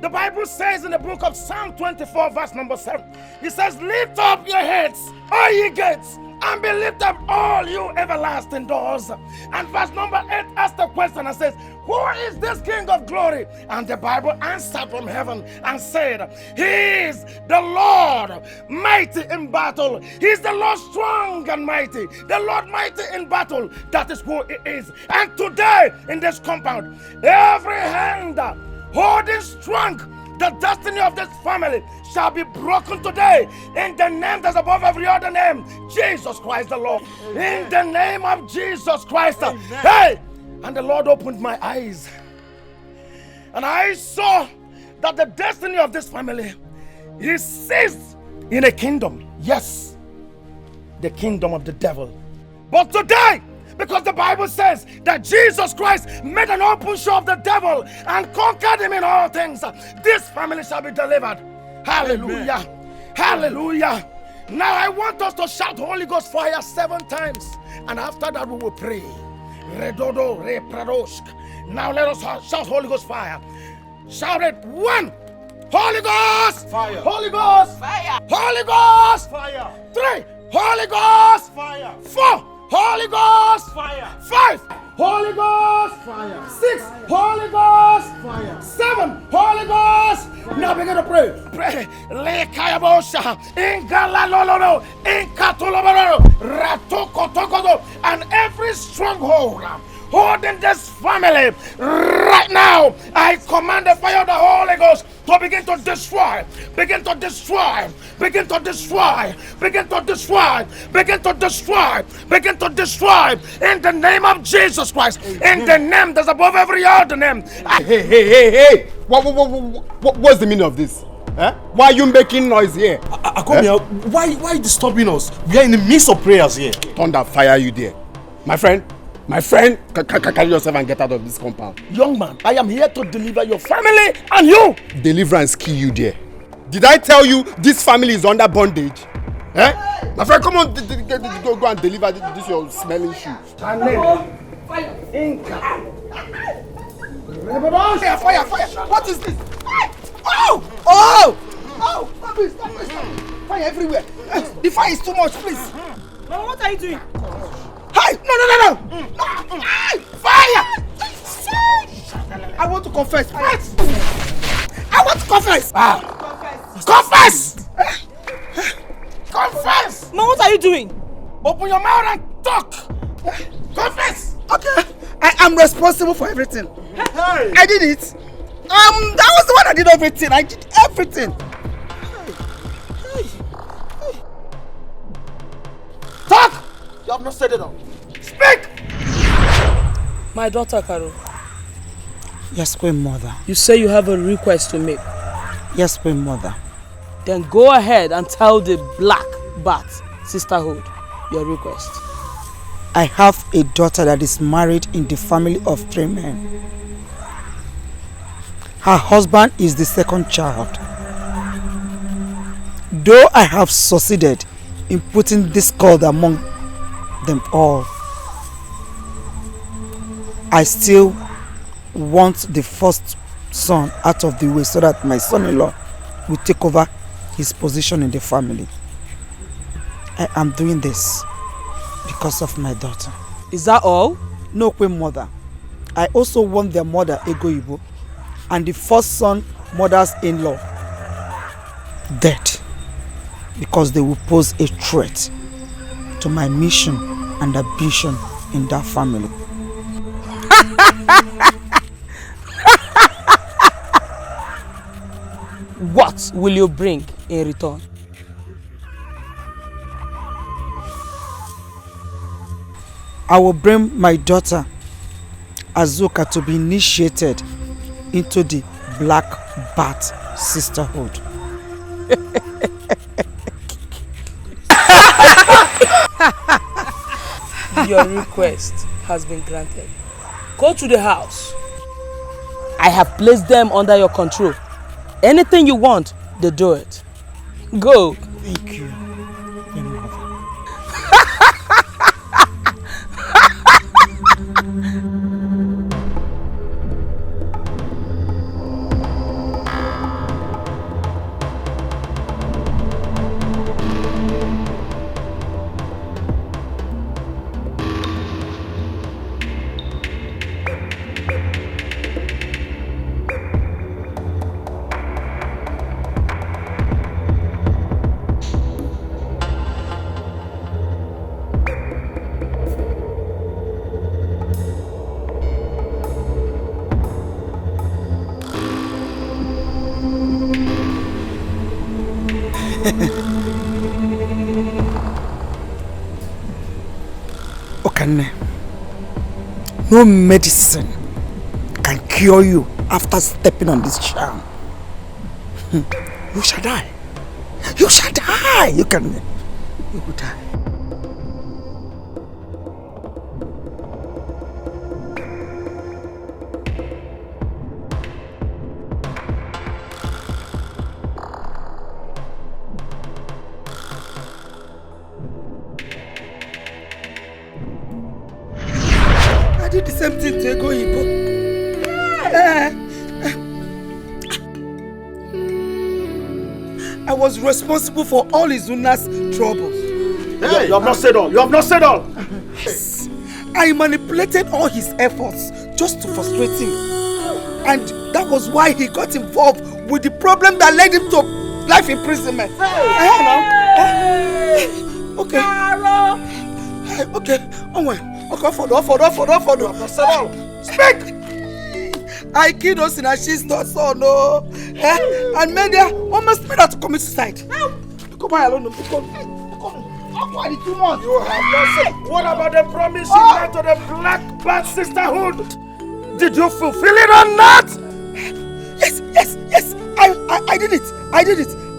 The Bible says in the book of Psalm 24 verse number 7, it says, lift up your heads, all ye gates, and be lifted up all you everlasting doors. And verse number 8 asks the question and says, who is this King of glory? And the Bible answered from heaven and said, he is the Lord mighty in battle. He is the Lord strong and mighty. The Lord mighty in battle. That is who he is. And today in this compound, every hand holding strong the destiny of this family shall be broken today in the name that's above every other name, Jesus Christ the Lord. In the name of Jesus Christ. Hey! And the Lord opened my eyes And I saw that the destiny of this family is seized in a kingdom. Yes, the kingdom of the devil. But today, because the Bible says that Jesus Christ made an open show of the devil and conquered him in all things, this family shall be delivered. Hallelujah. Amen. Hallelujah. Now I want us to shout Holy Ghost fire 7 times. And after that we will pray. Redodo, repradoshk. Now let us shout Holy Ghost fire. Shout it. 1. Holy Ghost. Fire. Holy Ghost. Fire. Holy Ghost. Fire. 3. Holy Ghost. Fire. 4. Holy Ghost. Fire. 5. Holy Ghost. Fire. 6. Holy Ghost. Fire. 7. Holy Ghost. Fire. Now begin to pray. Pray. Lekayabosha. Ingalalolo. Inkatoloboro. Ratokotokodo. And every stronghold holding this family right now, I command the fire of the Holy Ghost to begin to destroy, begin to destroy, begin to destroy, begin to destroy, begin to destroy, begin to destroy in the name of Jesus Christ. In the name that's above every other name. Hey! What's the meaning of this? Eh? Why are you making noise here? Akomia, why are you disturbing us? We are in the midst of prayers here. Thunder fire you there. My friend, carry yourself and get out of this compound. Young man, I am here to deliver your family and you. Deliverance kill you there. Did I tell you this family is under bondage? Eh? My friend, come on, go and deliver this your smelling shoe. Fire! What is this? Oh! Stop it! Fire everywhere. The fire is too much, please. Mama, what are you doing? Hey! No! Fire! I want to confess. I want to confess. Confess! Confess! Mama, what are you doing? Open your mouth and talk. Confess! Okay. I am responsible for everything. Hey. I did it. That was the one that did everything. I did everything. Talk! You have not said it all. Speak! My daughter, Carol. Yes, Queen Mother. You say you have a request to make. Yes, Queen Mother. Then go ahead and tell the Black Bat Sisterhood your request. I have a daughter that is married in the family of 3 men. Her husband is the second child. Though I have succeeded in putting discord among them all, I still want the first son out of the way so that my son-in-law will take over his position in the family. I am doing this because of my daughter. Is that all? No, Queen Mother. I also want their mother, Ego Ibo, and the first son, mother's in-law, dead, because they will pose a threat to my mission and ambition in that family. What will you bring in return? I will bring my daughter Azuka to be initiated into the Black Bat Sisterhood. Your request has been granted. Go to the house. I have placed them under your control. Anything you want, they do it. Go. Thank you. Okane, no medicine can cure you after stepping on this charm, you shall die. You shall die. You will die. I did the same thing to Ego Ibo. I was responsible for all Izuna's troubles. Hey, you have not said all. You have not said all. Yes. I manipulated all his efforts just to frustrate him. And that was why he got involved with the problem that led him to life imprisonment. Okay. Okay. Okay, for speak! I killed us in a she's not so no. And made her almost made her to commit suicide. Come on, alone. You have not said. What about the promise you made to the Black Bat Sisterhood? Did you fulfill it or not? Yes. I did it.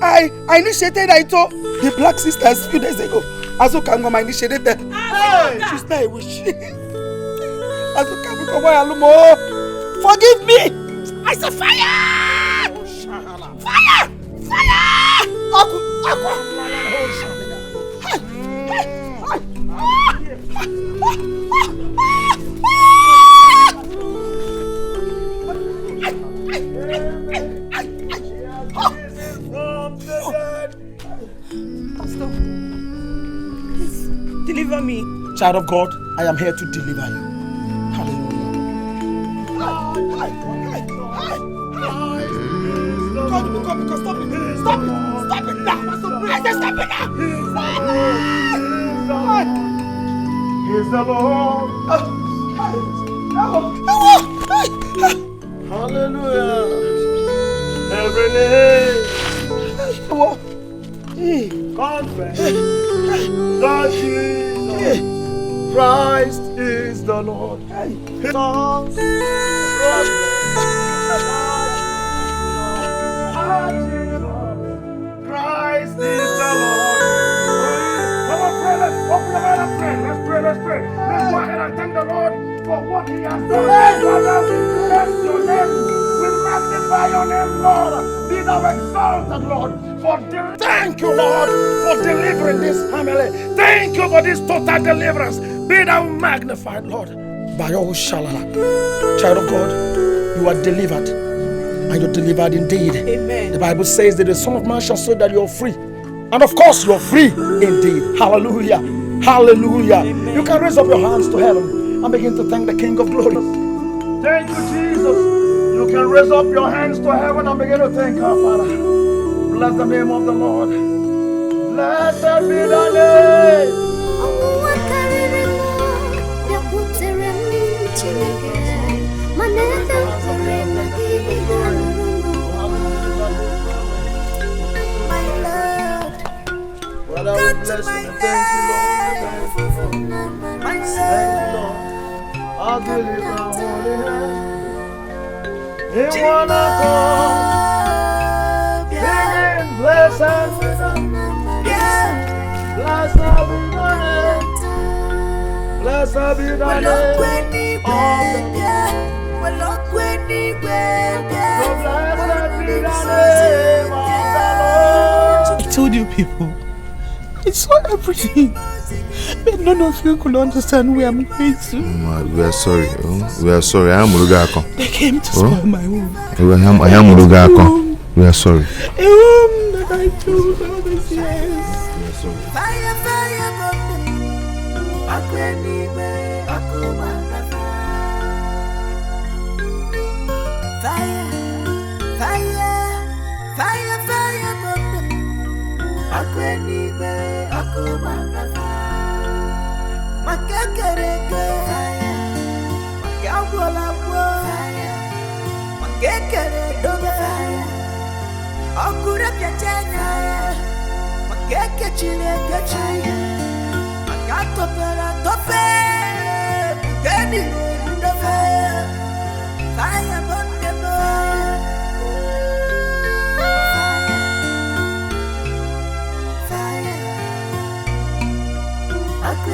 I initiated Aito, the Black Sisters, a few days ago. Azukangoma initiated them. She's not a witch. Azukangoma, forgive me! I said fire! Fire! Stop. Please, deliver me. Child of God, I am here to deliver you. Come, stop it now. I said stop it now. He's the Lord. Hallelujah. Every name confess that Jesus Christ is the Lord. Christ is the Lord. Come on, pray. Let's open the Bible and pray. Let's pray. Let's go ahead and thank the Lord for what He has done. Father, we bless your name. We magnify your name, Lord. Be thou exalted, Lord. Thank you, Lord, for delivering this family. Thank you for this total deliverance. Be thou magnified, Lord. By all shalala. Child of God, you are delivered. And you're delivered indeed. Amen. The Bible says that the Son of Man shall say that you're free. And of course, you're free indeed. Hallelujah. Hallelujah. Amen. You can raise up your hands to heaven and begin to thank the King of Glory. Thank you, Jesus. You can raise up your hands to heaven and begin to thank our Father. Bless the name of the Lord. Blessed be the name. Father, we bless you and thank you, Lord. Thank you, Lord. As we lift our holy hands in one accord, singing blessed be the name. Blessed be the name. Blessed be the name of the Lord. I told you people, I saw everything, but none of you could understand where I'm going to. We are sorry. We are sorry. I am Murugako. They came to spoil my home. I am Murugako. We are sorry. A home that I built all these years. We are sorry.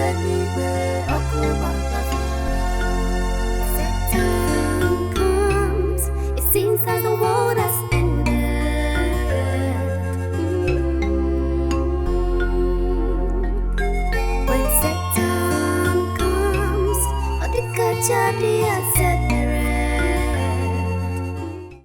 anywhere, Satan comes, it seems that the world has ended. When Satan comes, all the jadi